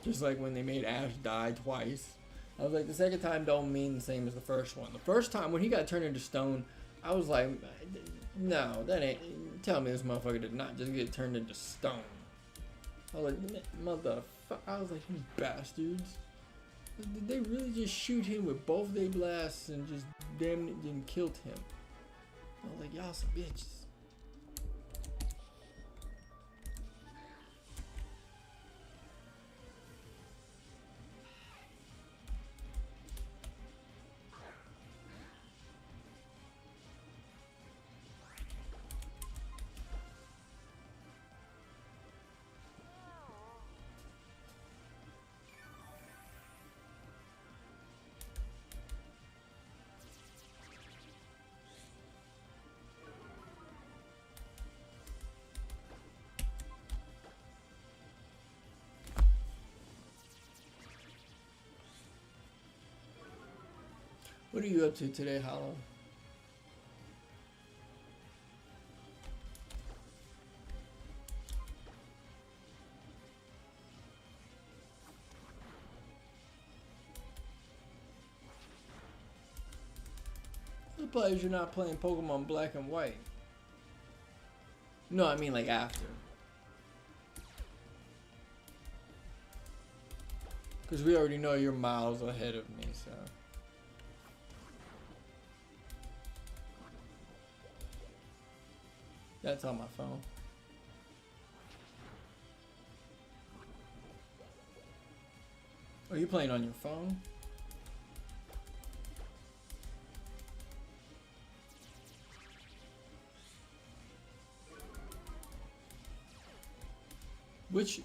Speaker 1: Just like when they made Ash die twice. I was like, the second time don't mean the same as the first one. The first time when he got turned into stone, I was like, no, that ain't. Tell me this motherfucker did not just get turned into stone. I was like, motherfucker. I was like, you bastards. Did they really just shoot him with both their blasts and just damn it and killed him? I was like, y'all some bitches. What are you up to today, Hollow? I'm surprised you're not playing Pokemon Black and White. No, I mean like after. Because we already know you're miles ahead of me, so. That's on my phone. Are you playing on your phone? Which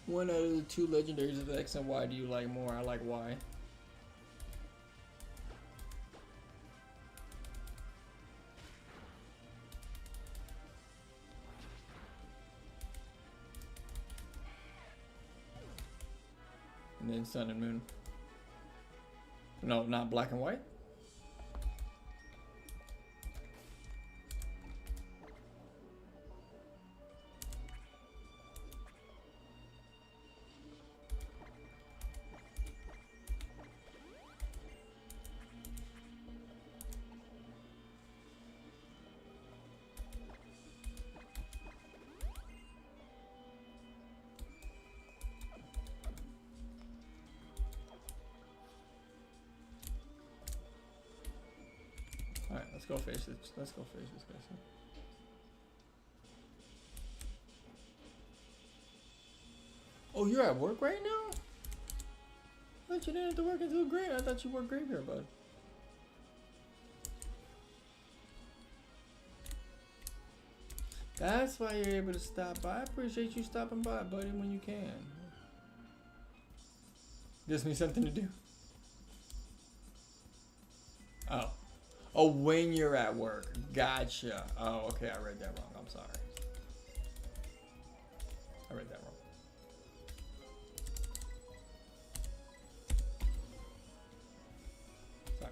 Speaker 1: one out of the two legendaries of X and Y do you like more? I like Y. And then Sun and Moon. No, not Black and White. Alright, let's go face it. Let's go face this guy. Oh, you're at work right now? I thought you didn't have to work until great. I thought you worked graveyard, bud. That's why you're able to stop by. I appreciate you stopping by, buddy, when you can. Gives me something to do. Oh. Oh, when you're at work. Gotcha. Oh, okay. I read that wrong. I'm sorry. I read that wrong. Sorry.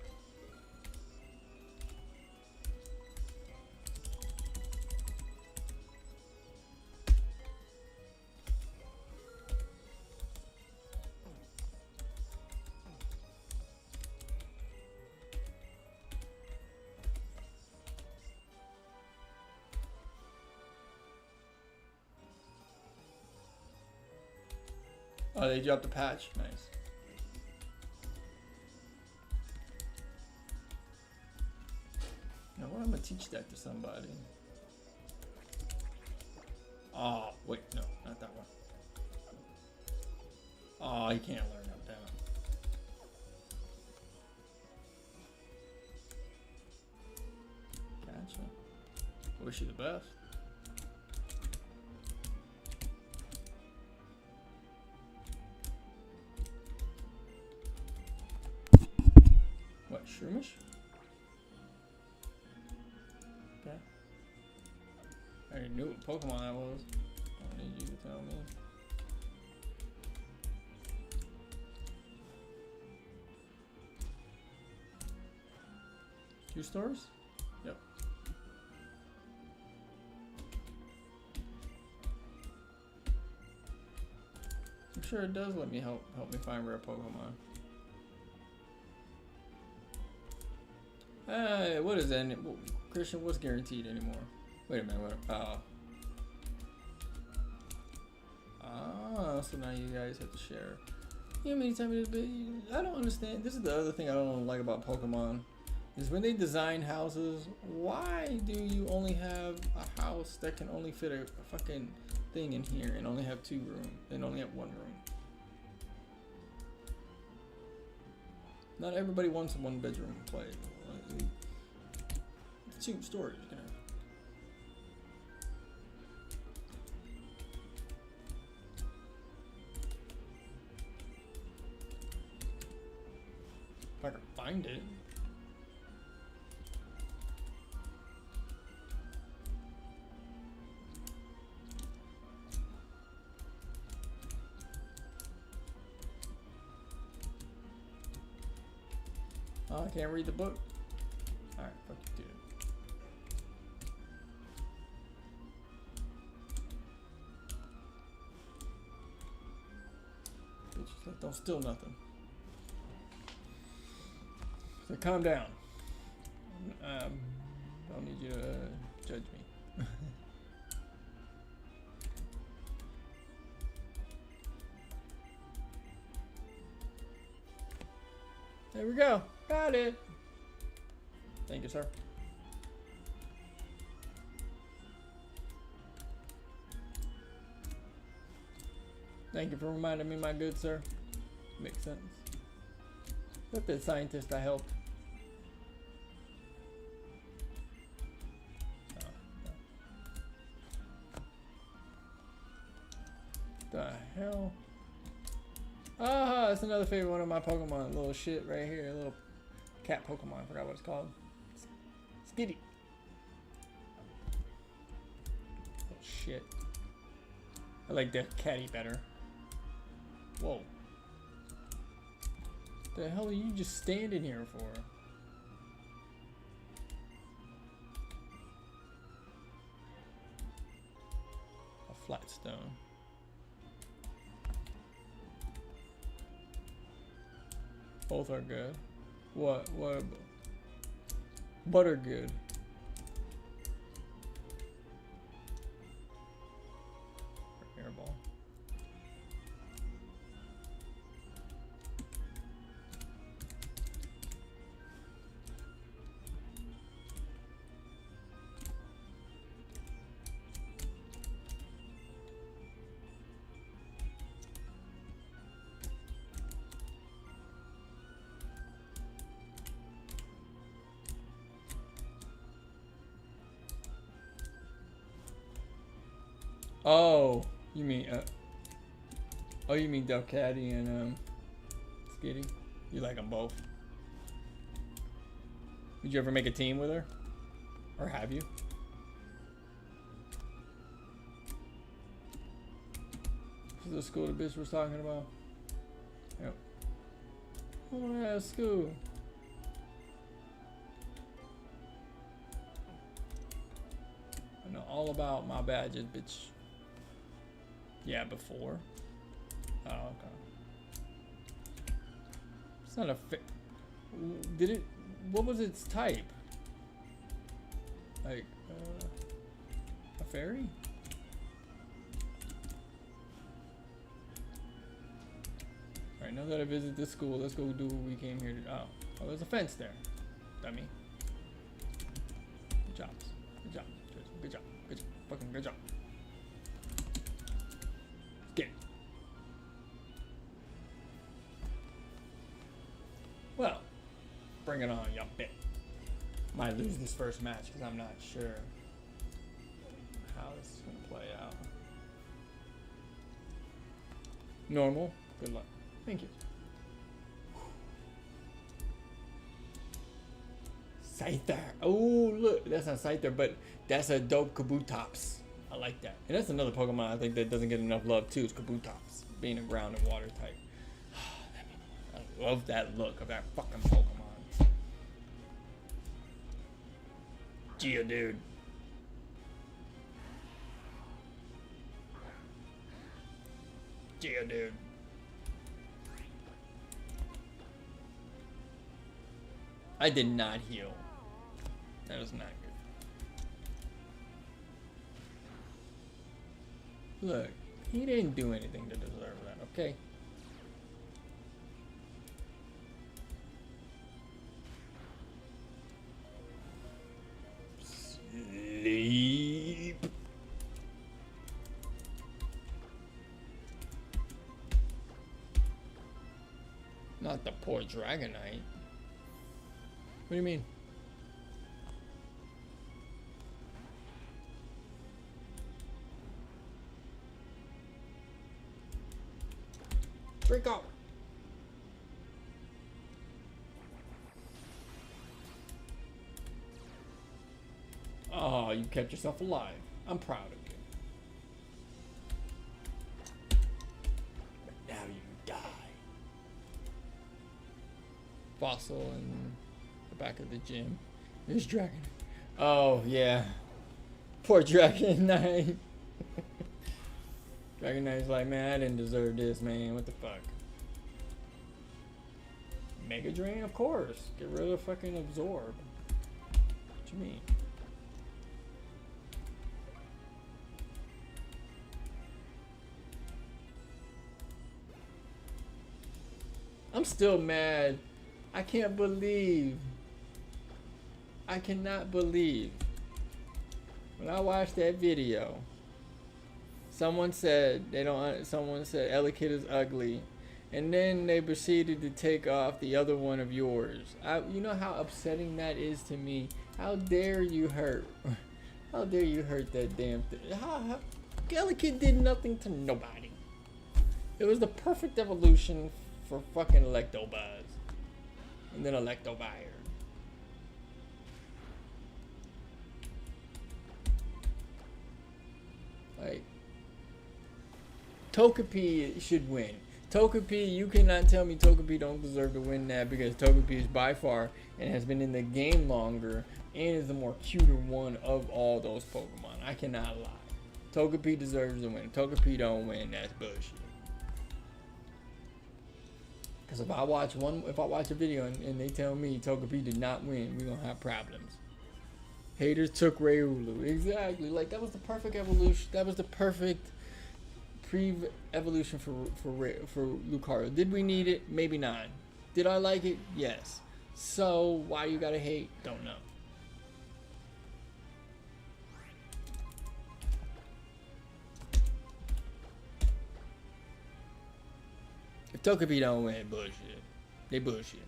Speaker 1: Oh, they dropped the patch? Nice. Now, what I'm gonna teach that to somebody? Oh, wait, no, not that one. Oh, you can't learn that, damn it. Gotcha. Wish you the best. What, Shroomish? Okay. I already knew what Pokemon that was. I don't need you to tell me. Two stores? Yep. I'm sure it does let me help me find rare Pokemon. What is that? Christian, what's guaranteed anymore? Wait a minute, what? So now you guys have to share. You know how many times it's been? I don't understand. This is the other thing I don't like about Pokemon. Is when they design houses, why do you only have a house that can only fit a fucking thing in here and only have 2 rooms and only have 1 room? Not everybody wants a 1-bedroom place. It's 2 stories, you know. If I can find it. Oh, I can't read the book. Alright, fuck you, dude. Bitch, like, don't steal nothing. So calm down. Don't need you to judge me. There we go. Got it. Thank you, sir. Thank you for reminding me, my good sir. Makes sense. Look, the scientist I helped. The hell? Ah, that's another favorite one of my Pokemon. Little shit right here. A little cat Pokemon. I forgot what it's called. Skitty. Oh shit. I like the catty better. Whoa. The hell are you just standing here for? A flat stone. Both are good. What are good? Airball. Oh, you mean you mean Delcatty and Skitty? You like them both? Did you ever make a team with her, or have you? This is the school the bitch was talking about. Yep. Oh yeah, school. I know all about my badges, bitch. Yeah, before. Oh, okay. It's not a did it? What was its type? Like, a fairy? Alright, now that I visit this school, let's go do what we came here to. Oh, there's a fence there. Dummy. Good job. Good job. Good job. Good job. Fucking good job. Get it. Well, bring it on, y'all bet. Might lose this first match because I'm not sure. how this is gonna play out. Normal. Good luck. Thank you. Scyther. Oh, look. That's not Scyther, but that's a dope Kabutops. I like that. And that's another Pokemon I think that doesn't get enough love, too. Is Kabutops. Being a ground and water type. I love that look of that fucking Pokemon. Geodude. Geodude. I did not heal. That was not good. Look, he didn't do anything to deserve that, okay? Sleep. Not the poor Dragonite. What do you mean? Break out. Oh, you kept yourself alive. I'm proud of you. But now you die. Fossil in the back of the gym. There's Dragon. Oh, yeah. Poor Dragonite. Dragonite's like, man, I didn't deserve this, man. What the fuck? Mega Drain? Of course. Get rid of fucking Absorb. What you mean? I'm still mad. I can't believe. I cannot believe. When I watched that video, someone said Elekid is ugly, and then they proceeded to take off the other one of yours. You know how upsetting that is to me. How dare you hurt? How dare you hurt that damn thing? Elekid did nothing to nobody. It was the perfect evolution for fucking Electabuzz, and then Electivire. Like, Togepi should win. Togepi, you cannot tell me Togepi don't deserve to win that, because Togepi is by far and has been in the game longer and is the more cuter one of all those Pokemon. I cannot lie. Togepi deserves to win. Togepi don't win, that's bullshit. Because if I watch a video and they tell me Togepi did not win, we're gonna have problems. Haters took Riolu. Exactly. Like, that was the perfect evolution. That was the perfect pre-evolution for Lucario. Did we need it? Maybe not. Did I like it? Yes. So why you gotta hate? Don't know. If Togepi don't win, bullshit. They bullshit.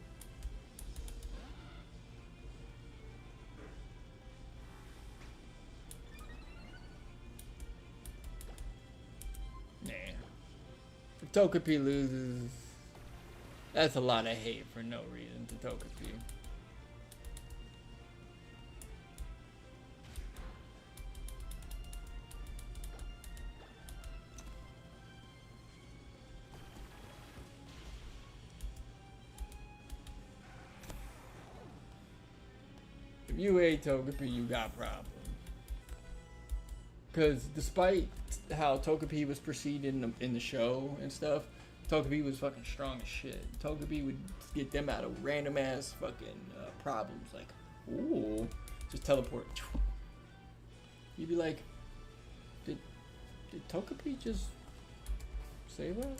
Speaker 1: If Togepi loses, that's a lot of hate for no reason to Togepi. If you hate Togepi, you got problems. Because despite how Togepi was perceived in the show and stuff, Togepi was fucking strong as shit. Togepi would get them out of random ass fucking problems. Like, ooh, just teleport. You'd be like, did Togepi just say that?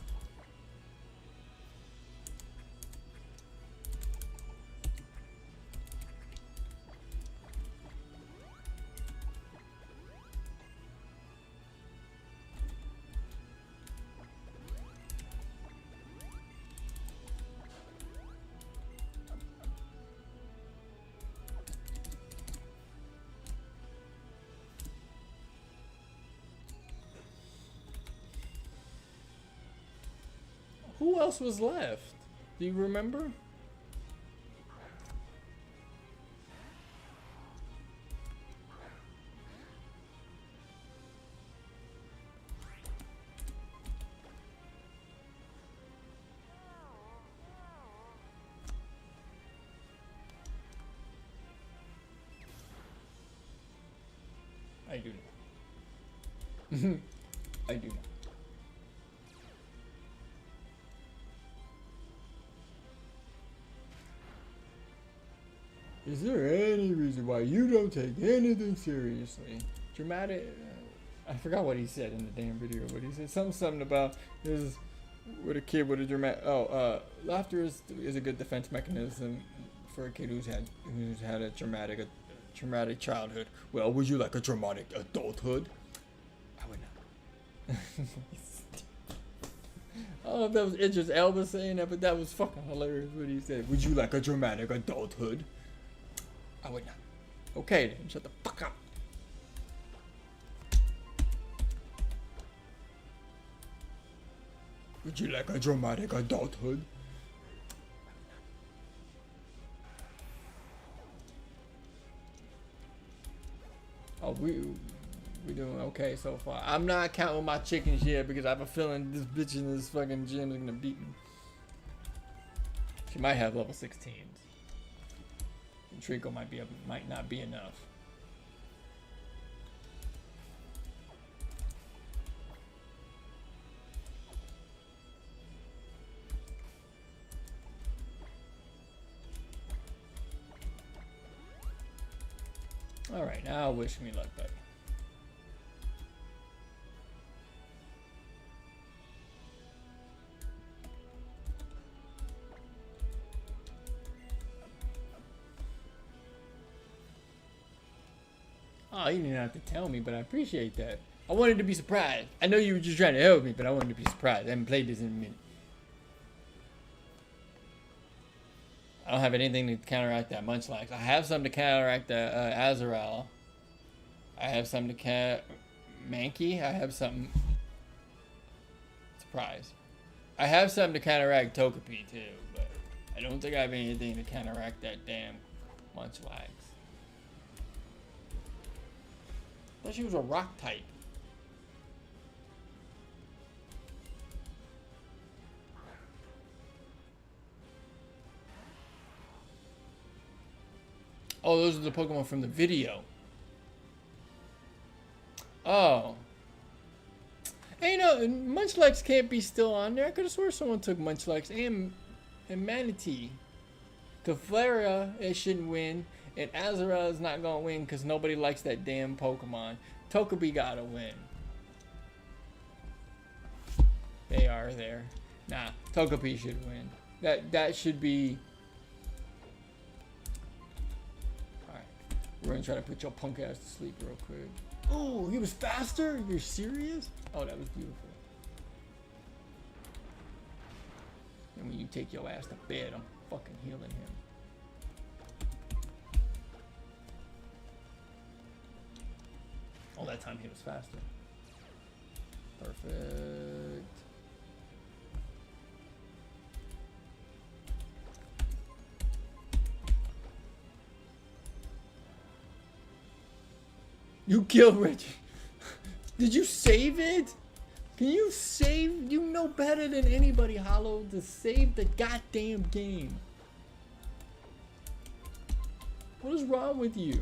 Speaker 1: Who else was left? Do you remember? I do not. I do not. Is there any reason why you don't take anything seriously? Dramatic. I forgot what he said in the damn video, but he said something about this with a kid with a dramatic. Laughter is a good defense mechanism for a kid who's had a traumatic childhood. Well, would you like a traumatic adulthood? I would not. I don't know if that was Idris Elba saying that, but that was fucking hilarious what he said. Would you like a dramatic adulthood? I would not. Okay then, shut the fuck up. Would you like a dramatic adulthood? Oh, we doing okay so far. I'm not counting my chickens yet because I have a feeling this bitch in this fucking gym is gonna beat me. She might have level 16s. And Trico might not be enough. Alright, now wish me luck, buddy. Oh, you didn't have to tell me, but I appreciate that. I wanted to be surprised. I know you were just trying to help me, but I wanted to be surprised. I haven't played this in a minute. I don't have anything to counteract that Munchlax. I have something to counteract the Azrael. I have something to Mankey. I have something. Surprise. I have something to counteract Togepi too, but I don't think I have anything to counteract that damn Munchlax. I thought she was a rock type. Oh, those are the Pokemon from the video. Oh. Hey, you know, Munchlax can't be still on there. I could have sworn someone took Munchlax and Manatee. Clefairy, it shouldn't win. And Azrael is not going to win because nobody likes that damn Pokemon. Togepi got to win. They are there. Nah, Togepi should win. That should be... Alright. We're going to try to put your punk ass to sleep real quick. Oh, he was faster? You're serious? Oh, that was beautiful. And when you take your ass to bed, I'm fucking healing him. Oh, that time he was faster. Perfect. You killed Reggie. Did you save it? Can you save? You know better than anybody, Hollow, to save the goddamn game. What is wrong with you?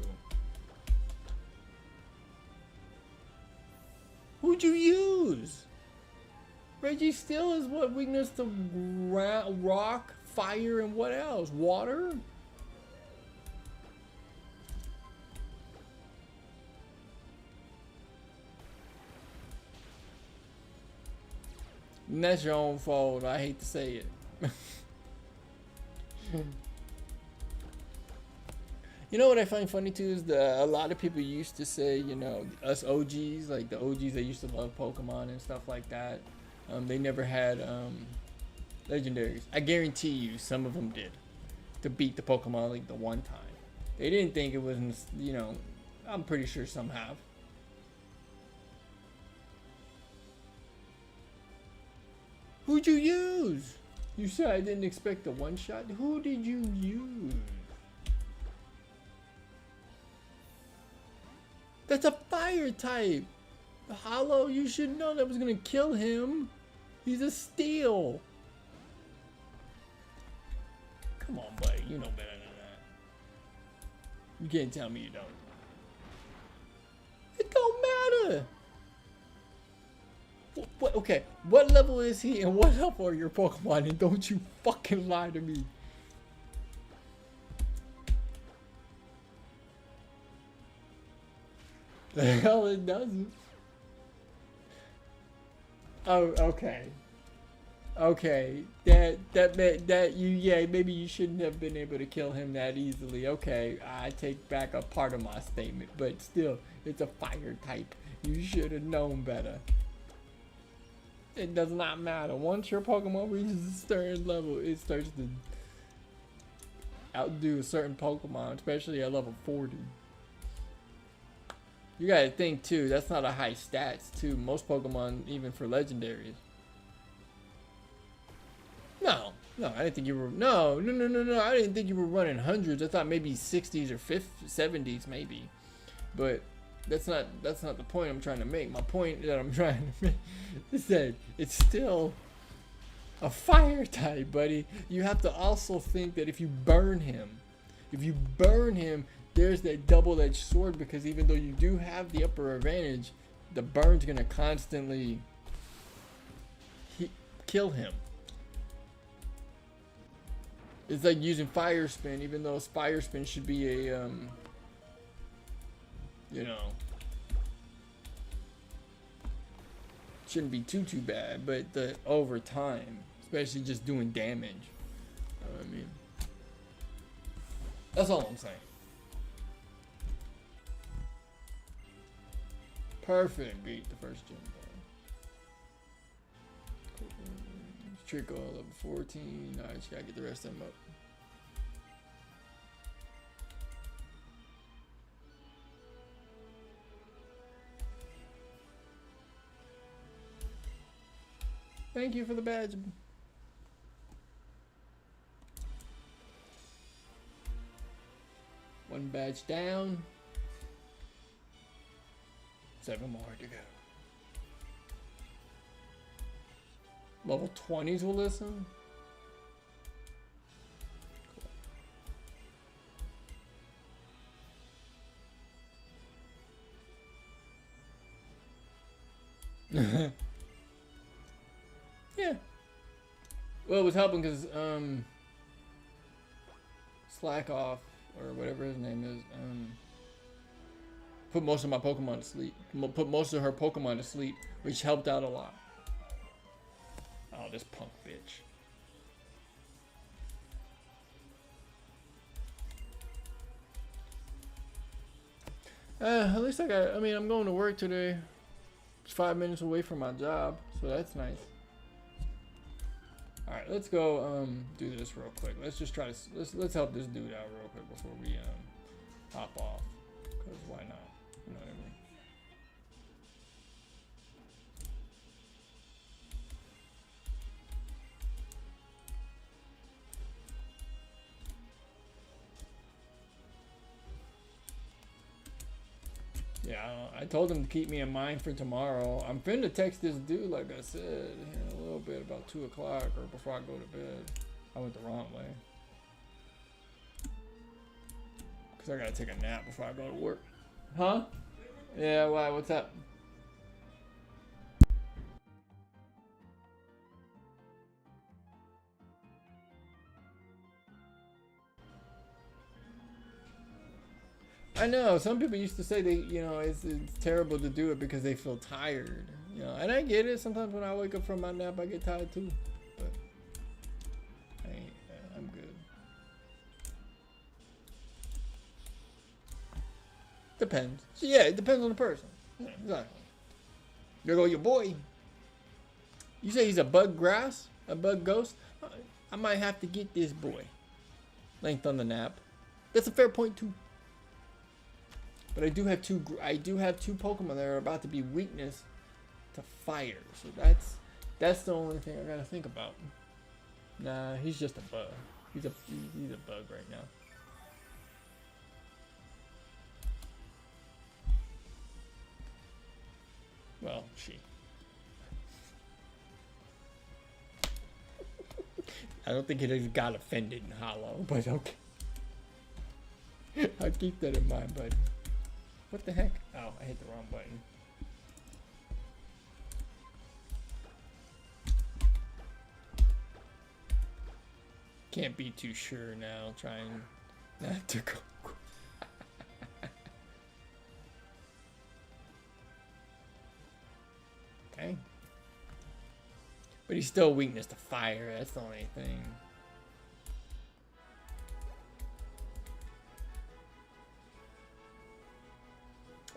Speaker 1: Who'd you use? Registeel is what weakness to rock, fire, and what else? Water? And that's your own fault. I hate to say it. You know what I find funny too is a lot of people used to say, you know, us OGs, like the OGs that used to love Pokemon and stuff like that, they never had legendaries. I guarantee you some of them did to beat the Pokemon League the one time. They didn't think it was, you know, I'm pretty sure some have. Who'd you use? You said I didn't expect a one shot. Who did you use? That's a fire type. Hollow, you should know that was gonna kill him. He's a steel. Come on, buddy. You know better than that. You can't tell me you don't. It don't matter. What, okay, what level is he and what level are your Pokemon? And don't you fucking lie to me. The hell it doesn't. Oh, okay. Okay, maybe you shouldn't have been able to kill him that easily. Okay, I take back a part of my statement, but still, it's a fire type. You should have known better. It does not matter. Once your Pokemon reaches a certain level, it starts to outdo a certain Pokemon, especially at level 40. You gotta think too, that's not a high stats too. Most Pokemon, even for legendaries. No, I didn't think you were. No. I didn't think you were running hundreds. I thought maybe 60s or 50s, 70s maybe. But that's not the point I'm trying to make. My point that I'm trying to make is that it's still a fire type, buddy. You have to also think that if you burn him, there's that double-edged sword, because even though you do have the upper advantage, the burn's gonna constantly kill him. It's like using Fire Spin, even though Fire Spin should be a, you know, shouldn't be too bad, but over time, especially just doing damage. I mean, that's all I'm saying. Perfect. Beat the first gym. Trick all level 14. Alright, just gotta get the rest of them up. Thank you for the badge. One badge down. 7 more to go. Level 20s will listen. Cool. Yeah. Well, it was helping because Slack Off, or whatever his name is, put most of my Pokemon to sleep. Put most of her Pokemon to sleep, which helped out a lot. Oh, this punk bitch. At least I mean, I'm going to work today. It's 5 minutes away from my job, so that's nice. Alright, let's go do this real quick. Let's just try to let's help this dude out real quick before we hop off. Cause why not? You know what I mean? Yeah, I told him to keep me in mind for tomorrow. I'm finna text this dude, like I said, in a little bit, about 2 o'clock or before I go to bed. I went the wrong way. Because I gotta take a nap before I go to work. Huh? Yeah, why? What's up? I know, some people used to say they, you know, it's terrible to do it because they feel tired, you know, and I get it. Sometimes when I wake up from my nap, I get tired too, but I'm good. Depends. So yeah, it depends on the person. Yeah, exactly. There go your boy. You say he's a bug grass? A bug ghost? I might have to get this boy. Length on the nap. That's a fair point too. But I do have two Pokemon that are about to be weakness to fire. So That's the only thing I gotta think about. Nah, he's just a bug. He's a bug right now. Well, she. I don't think it got offended in Hollow, but okay. I'll keep that in mind, bud. What the heck? Oh, I hit the wrong button. Can't be too sure now, trying not to go. Okay. But he's still weakness to fire, that's the only thing.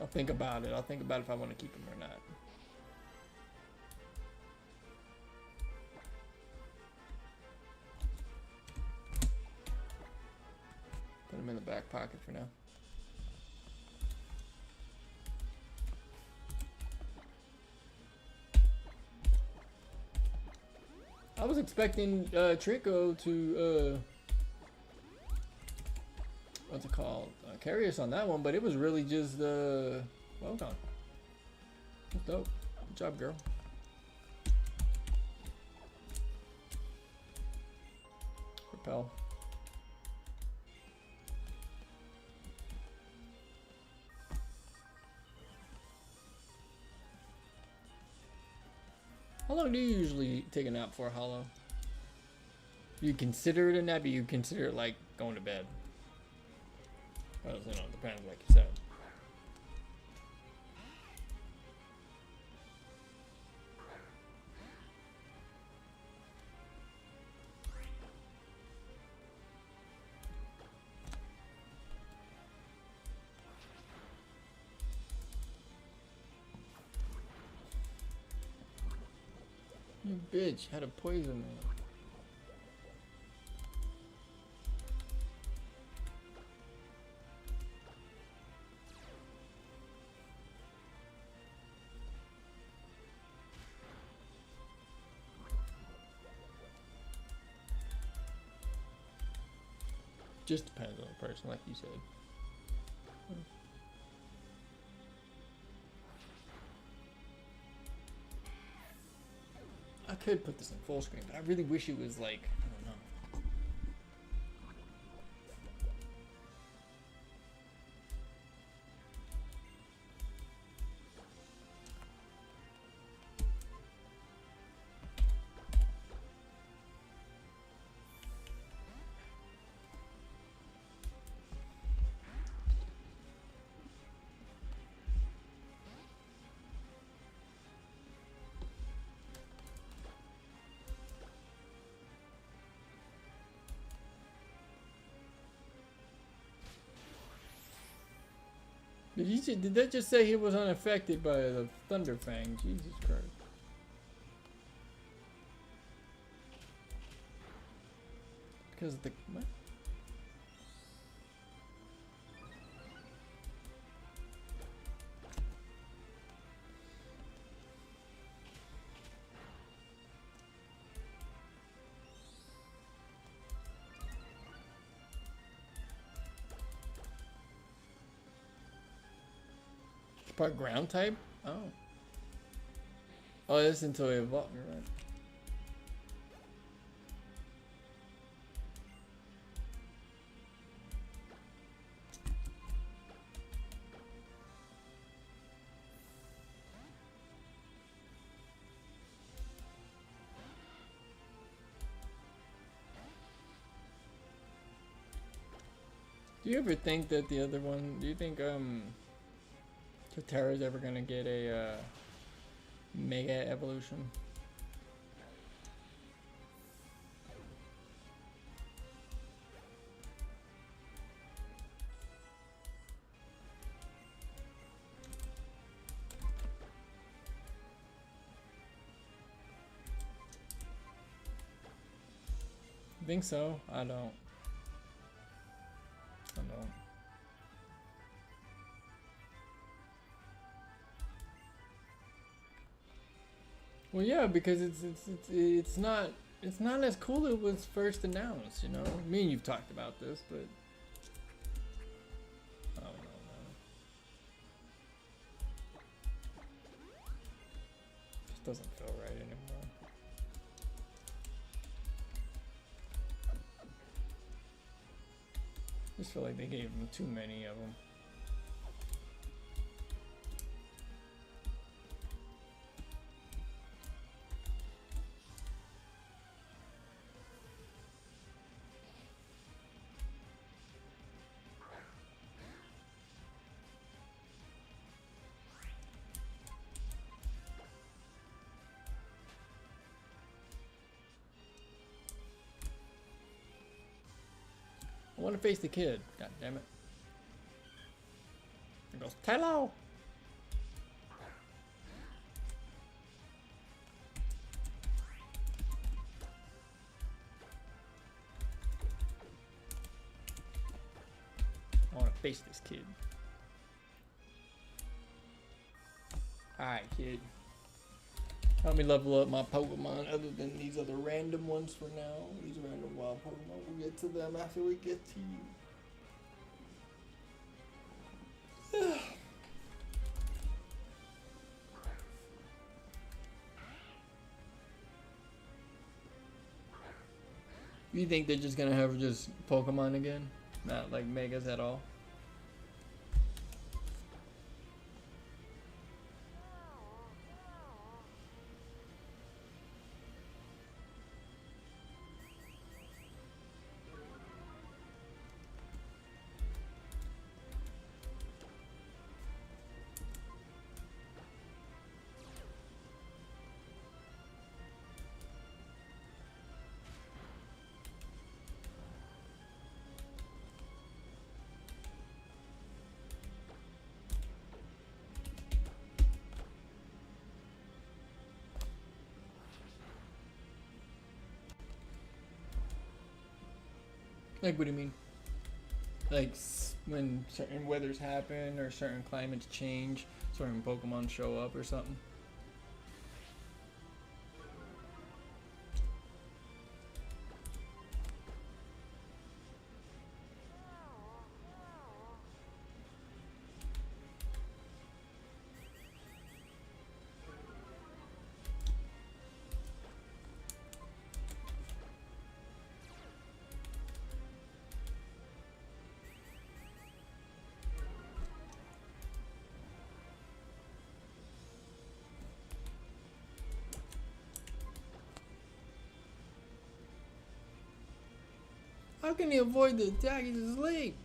Speaker 1: I'll think about it. I'll think about if I want to keep him or not. Put him in the back pocket for now. I was expecting Trico to what's it called? Carry us on that one, but it was really just well done. That's dope. Good job, girl. Repel. How long do you usually take a nap for, Hollow? You consider it a nap, or you consider it like going to bed? Well, you know, it depends, like you said. You bitch, had a poison me. Just depends on the person, like you said. I could put this in full screen, but I really wish it was like, I don't know. Did that just say he was unaffected by the Thunder Fang? Jesus Christ. Because the what? Part ground type? Oh. Oh, that's until he evolved, you're right. Do you ever think that the other one, do you think, Totera's ever gonna get a mega evolution? Think so? I don't. Well, yeah, because it's not as cool as it was first announced. You know, me and you've talked about this, but I don't know, man. It just doesn't feel right anymore. I just feel like they gave them too many of them. I want to face the kid. God damn it. It goes, hello. I want to face this kid. Alright, kid. Help me level up my Pokemon other than these other random ones for now. These random wild Pokemon. We'll get to them after we get to you. You think they're just gonna have just Pokemon again? Not like Megas at all? Like, what do you mean? Like, when certain weathers happen or certain climates change, certain Pokemon show up or something? How can he avoid the attack? He's asleep.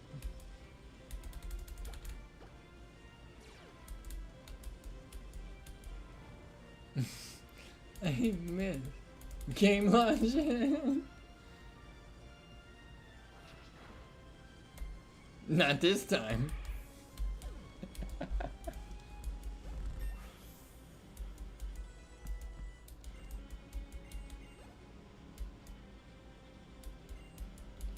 Speaker 1: I missed. Game launch. Not this time.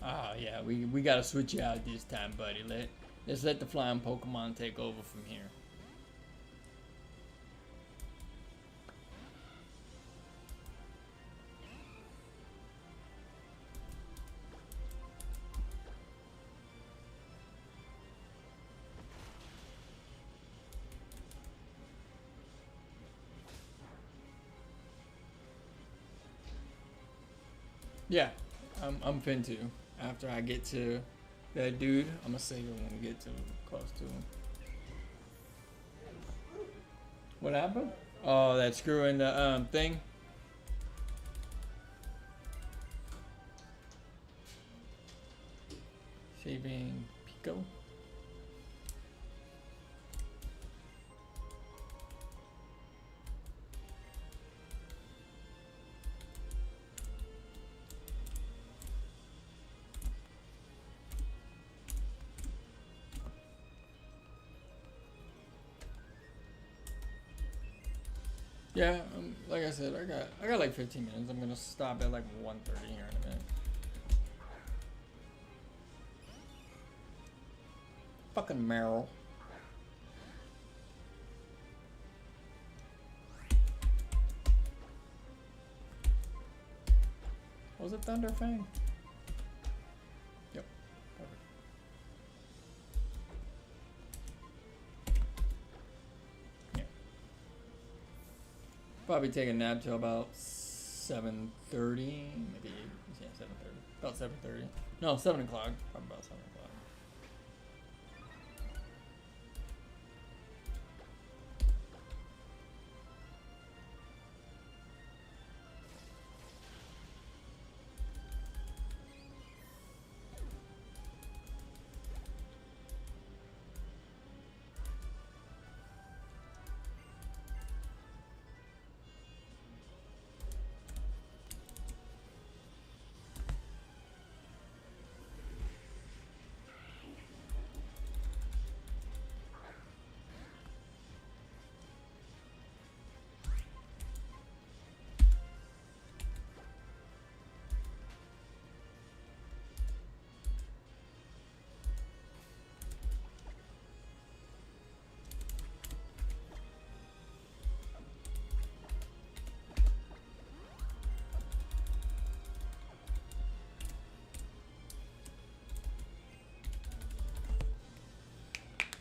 Speaker 1: Oh yeah, we gotta switch you out this time, buddy. Let's let the flying Pokemon take over from here. Yeah, I'm fin to. After I get to that dude, I'm gonna save him when we get to close to him. What happened? Oh, that screw in the thing. Saving Pico. Yeah, like I said, I got like 15 minutes. I'm gonna stop at like 1:30 here in a minute. Fucking Meryl. Was it Thunder Fang? Yep. Perfect. Yeah. Probably take a nap till about 7:30, maybe 8. Yeah, 7:30. About 7:30. No, 7 o'clock. Probably about 7 o'clock.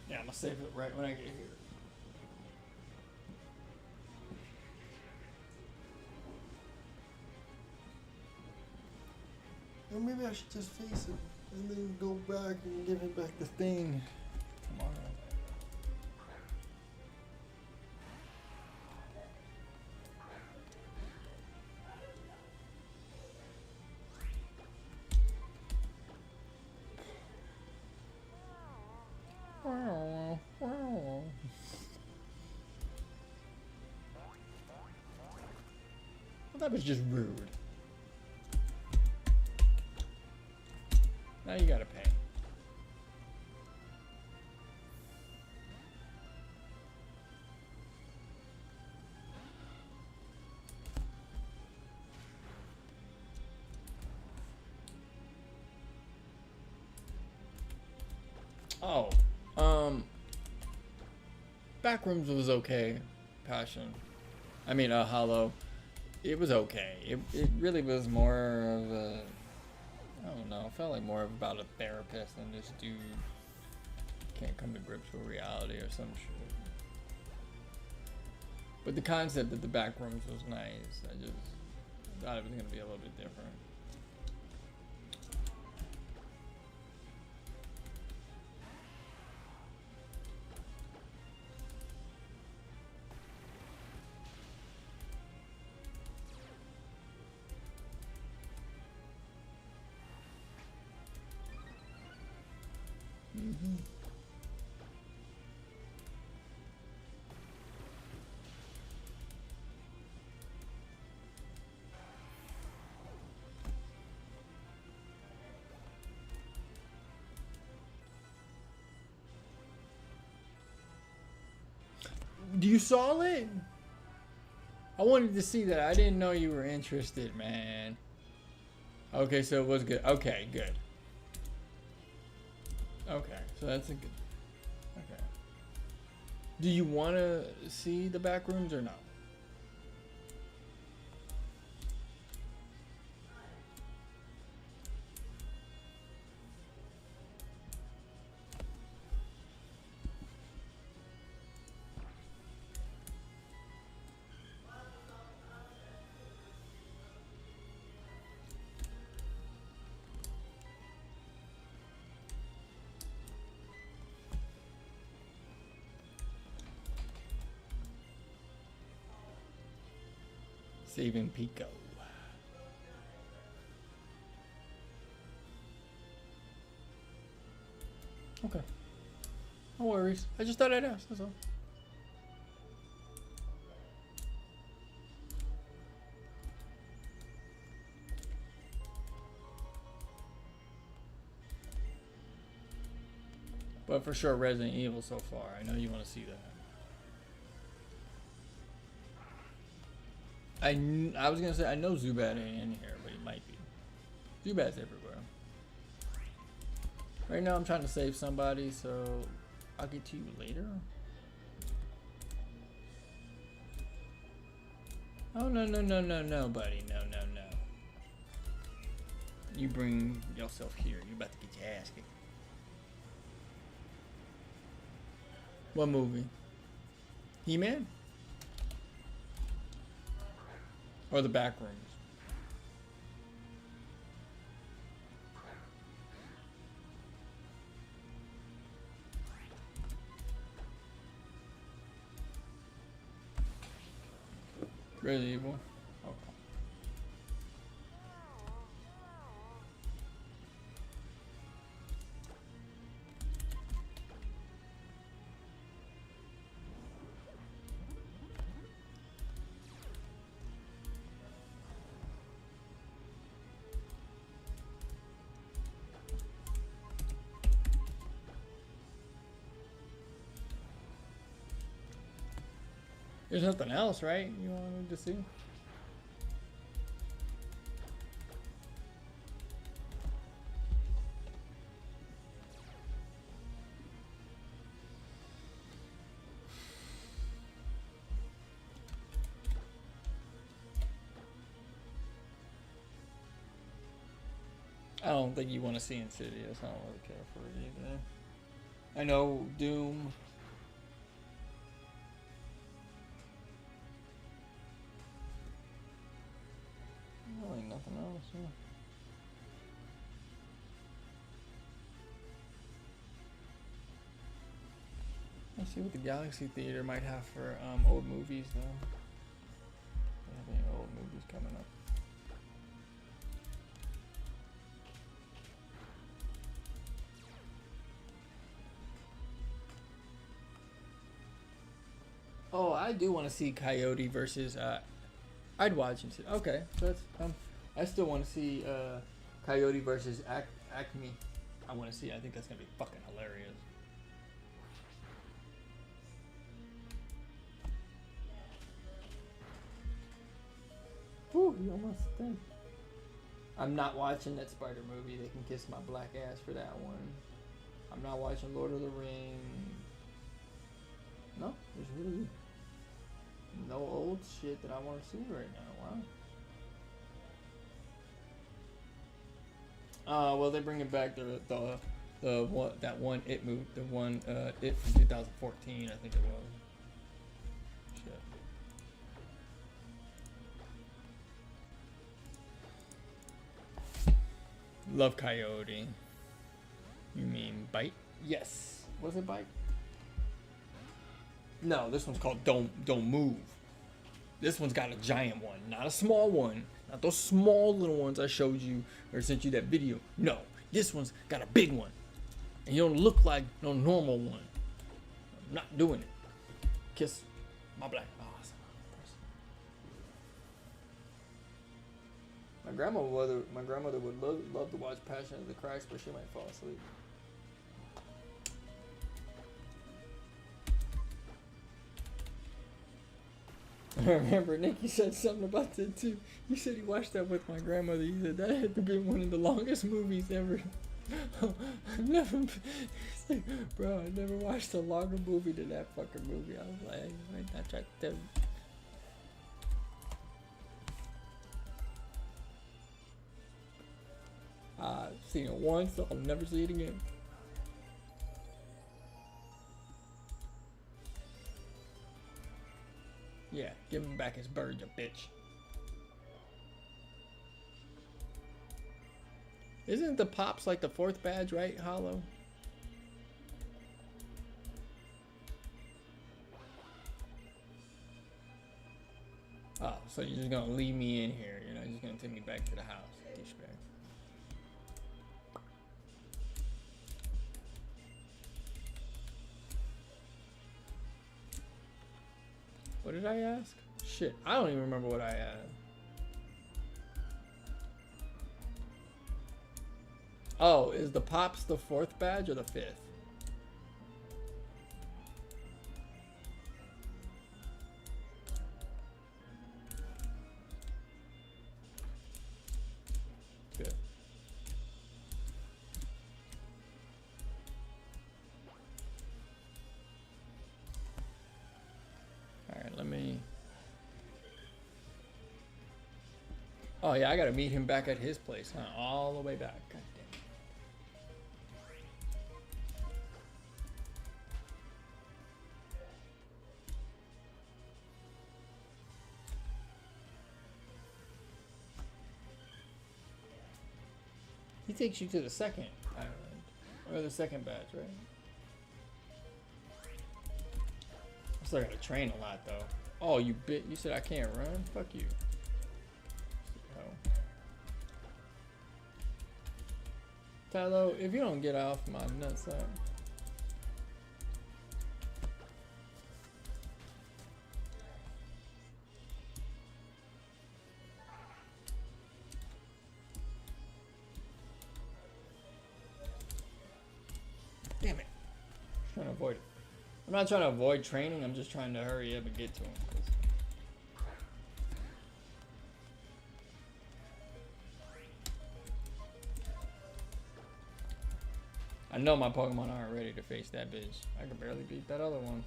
Speaker 1: Yeah, I'm gonna save it right when I get here. Or maybe I should just face it and then go back and give it back the thing tomorrow. Well, that was just rude. Now you gotta pay. Oh, Backrooms was okay. Passion. I mean, Hollow. It was okay. It really was more of a, I don't know, it felt like more about a therapist than this dude can't come to grips with reality or some shit. But the concept of the Backrooms was nice. I just thought it was gonna be a little bit different. Mm-hmm. You saw it? I wanted to see that. I didn't know you were interested, man. Okay, so it was good. Okay, good. Okay, so that's a good. Okay. Do you want to see the Backrooms or no? Saving Pico. Okay. No worries. I just thought I'd ask, that's all. But for sure, Resident Evil so far. I know you want to see that. I was gonna say I know Zubat ain't in here, but he might be. Zubat's everywhere. Right now I'm trying to save somebody, so I'll get to you later. Oh no, buddy, no. You bring yourself here. You about to get your ass kicked. What movie? He-Man? Or the Backrooms? Resident Evil. Okay. There's nothing else, right? You wanted to see? I don't think you want to see Insidious. I don't really care for it either. I know Doom. Really nothing else, yeah. Let's see what the Galaxy Theater might have for old movies, though. They have any old movies coming up? Oh, I do want to see Coyote versus. I'd watch and see. Okay, so that's. I still want to see Coyote versus Acme. I want to see. I think that's gonna be fucking hilarious. Whew, you almost done. I'm not watching that Spider movie. They can kiss my black ass for that one. I'm not watching Lord of the Rings. No, there's really no old shit that I want to see right now. Wow. Well, they're bringing back the what that one It movie, the one It from 2014, I think it was. Shit. Love Coyote. You mean Bite? Yes. Was it Bite? No, this one's called Don't Move. This one's got a giant one, not a small one. Not those small little ones I showed you or sent you that video. No, this one's got a big one. And you don't look like no normal one. I'm not doing it. Kiss my black ass. My grandmother would love to watch Passion of the Christ, but she might fall asleep. I remember Nicky said something about that too. He said he watched that with my grandmother. He said that had to be one of the longest movies ever. I've never, like, bro, I never watched a longer movie than that fucking movie. I was like, I tried to tell you. I've seen it once, so I'll never see it again. Yeah, give him back his bird, you bitch. Isn't the Pops like the 4th badge, right, Hollow? Oh, so you're just gonna leave me in here. You're not just gonna take me back to the house, douchebag. What did I ask? Shit, I don't even remember what I asked. Oh, is the Pops the 4th badge or the 5th? Good. Alright, let me... Oh yeah, I gotta meet him back at his place, huh? All the way back. God damn it. He takes you to the second island. Or the second batch, right? I still gotta train a lot though. Oh, you said I can't run? Fuck you. Tylo, if you don't get off my nutsack. Damn it. I'm trying to avoid it. I'm not trying to avoid training, I'm just trying to hurry up and get to him. I know my Pokemon aren't ready to face that bitch. I can barely beat that other one.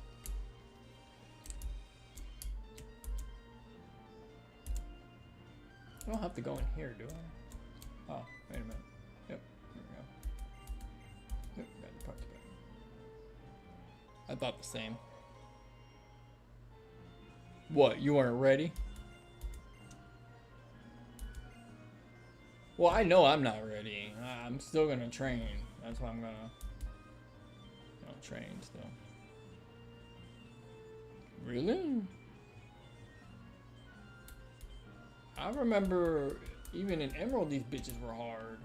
Speaker 1: I don't have to go in here, do I? Oh, wait a minute. Yep, here we go. Yep, got the parts back. I thought the same. What, you weren't ready? Well, I know I'm not ready. I'm still gonna train. That's why I'm gonna, train still. Really? I remember even in Emerald, these bitches were hard.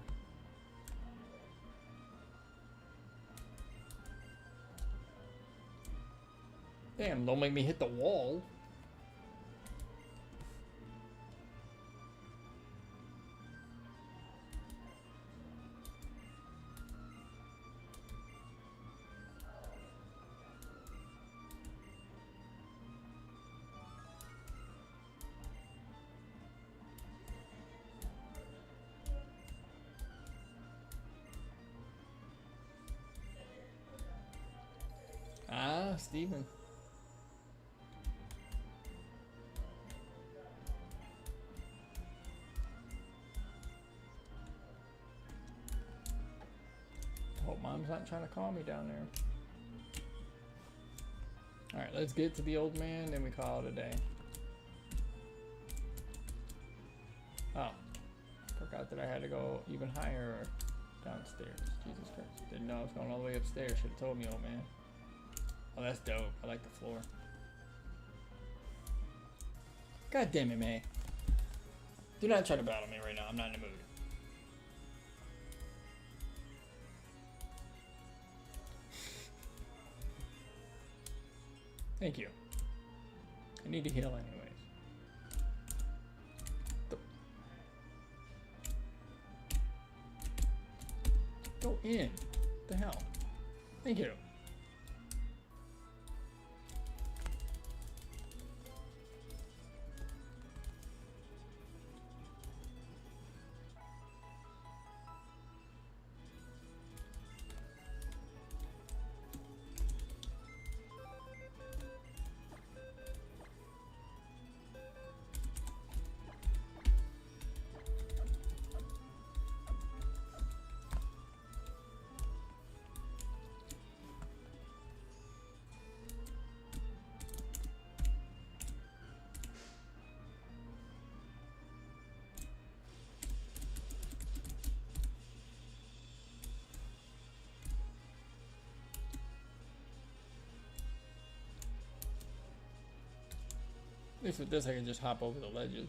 Speaker 1: Damn, don't make me hit the wall. Ah, Steven. Hope mom's not trying to call me down there. Alright, let's get to the old man, then we call it a day. Oh. Forgot that I had to go even higher downstairs. Jesus Christ. Didn't know I was going all the way upstairs. Should have told me, old man. Oh, that's dope. I like the floor. God damn it, May. Do not try to battle me right now. I'm not in the mood. Thank you. I need to heal anyways. Go in. What the hell? Thank you. At least with this, I can just hop over the ledges.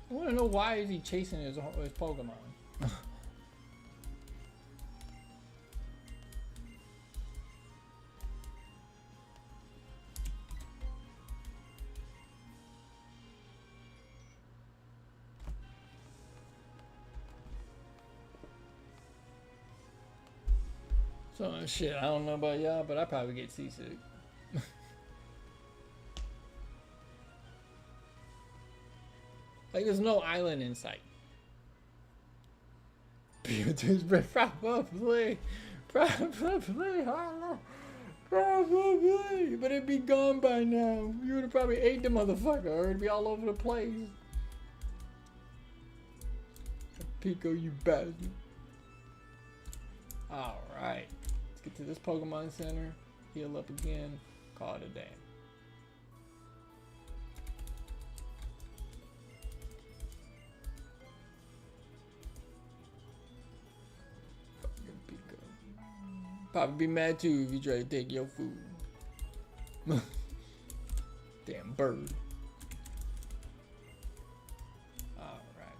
Speaker 1: I want to know, why is he chasing his Pokemon? So shit, I don't know about y'all, but I probably get seasick. Like there's no island in sight. Probably, Harlow. Probably, but it'd be gone by now. You would have probably ate the motherfucker, or it'd be all over the place. Pico, you bastard. Alright. Let's get to this Pokemon Center. Heal up again. Call it a day. Fucking Pico. Papa be mad too if you try to take your food. Damn bird. Alright.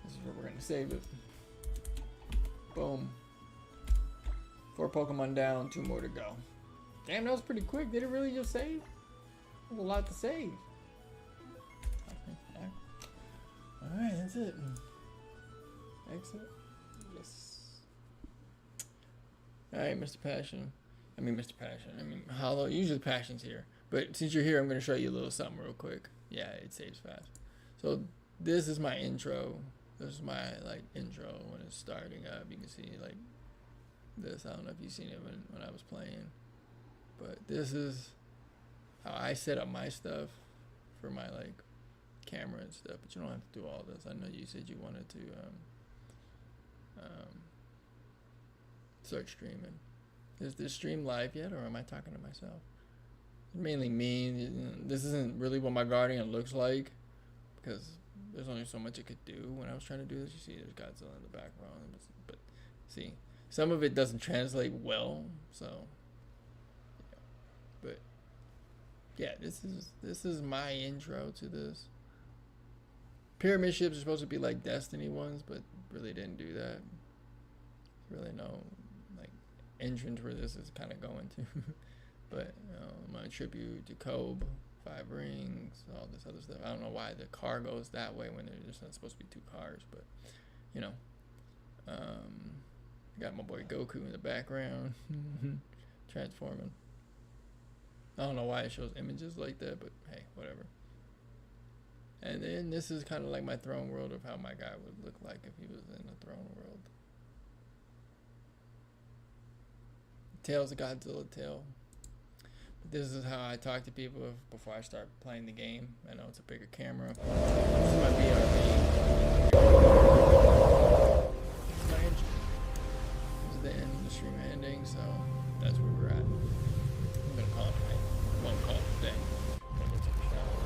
Speaker 1: This is where we're gonna save it. Boom. 4 Pokemon down, 2 more to go. Damn, that was pretty quick. Did it really just save? There's a lot to save. Alright, that's it. Exit. Yes. Alright, Mr. Passion. I mean, Hollow. Usually Passion's here. But since you're here, I'm going to show you a little something real quick. Yeah, it saves fast. So, this is my intro. This is my, like, intro when it's starting up. You can see, like, this. I don't know if you've seen it when I was playing. But this is how I set up my stuff for my, like, camera and stuff. But you don't have to do all this. I know you said you wanted to start streaming. Is this stream live yet, or am I talking to myself? It's mainly me. This isn't really what my Guardian looks like, because there's only so much it could do when I was trying to do this. You see there's Godzilla in the background, but see, some of it doesn't translate well, so yeah. But yeah, this is my intro to this. Pyramid ships are supposed to be like Destiny ones, but really didn't do that. Really no like entrance where this is kind of going to. But my tribute to Kobe, 5 rings, all this other stuff. I don't know why the car goes that way when there's not supposed to be 2 cars, but you know. Got my boy Goku in the background, transforming. I don't know why it shows images like that, but hey, whatever. And then this is kind of like my throne world of how my guy would look like if he was in the throne world. Tail's a Godzilla tail. But this is how I talk to people before I start playing the game. I know it's a bigger camera. This is my BRB. This is my intro. This is the end of the stream ending, so that's where we're at. I'm gonna call it a day. I won't call it a day. I'm gonna go take a shower.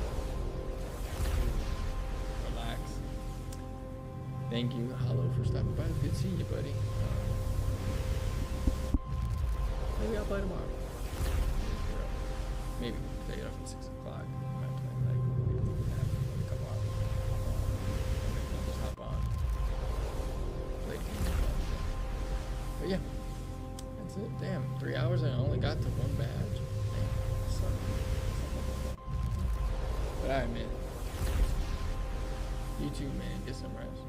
Speaker 1: Relax. Thank you, Hollow, for stopping by. Good seeing you, buddy. Maybe I'll play tomorrow. Maybe stay up at 6 o'clock. I might play like a couple hours. Maybe I'll just hop on. Play the game. But yeah, that's it. Damn, 3 hours and I only got to 1 badge. Damn, but alright, man. You too, man. Get some rest.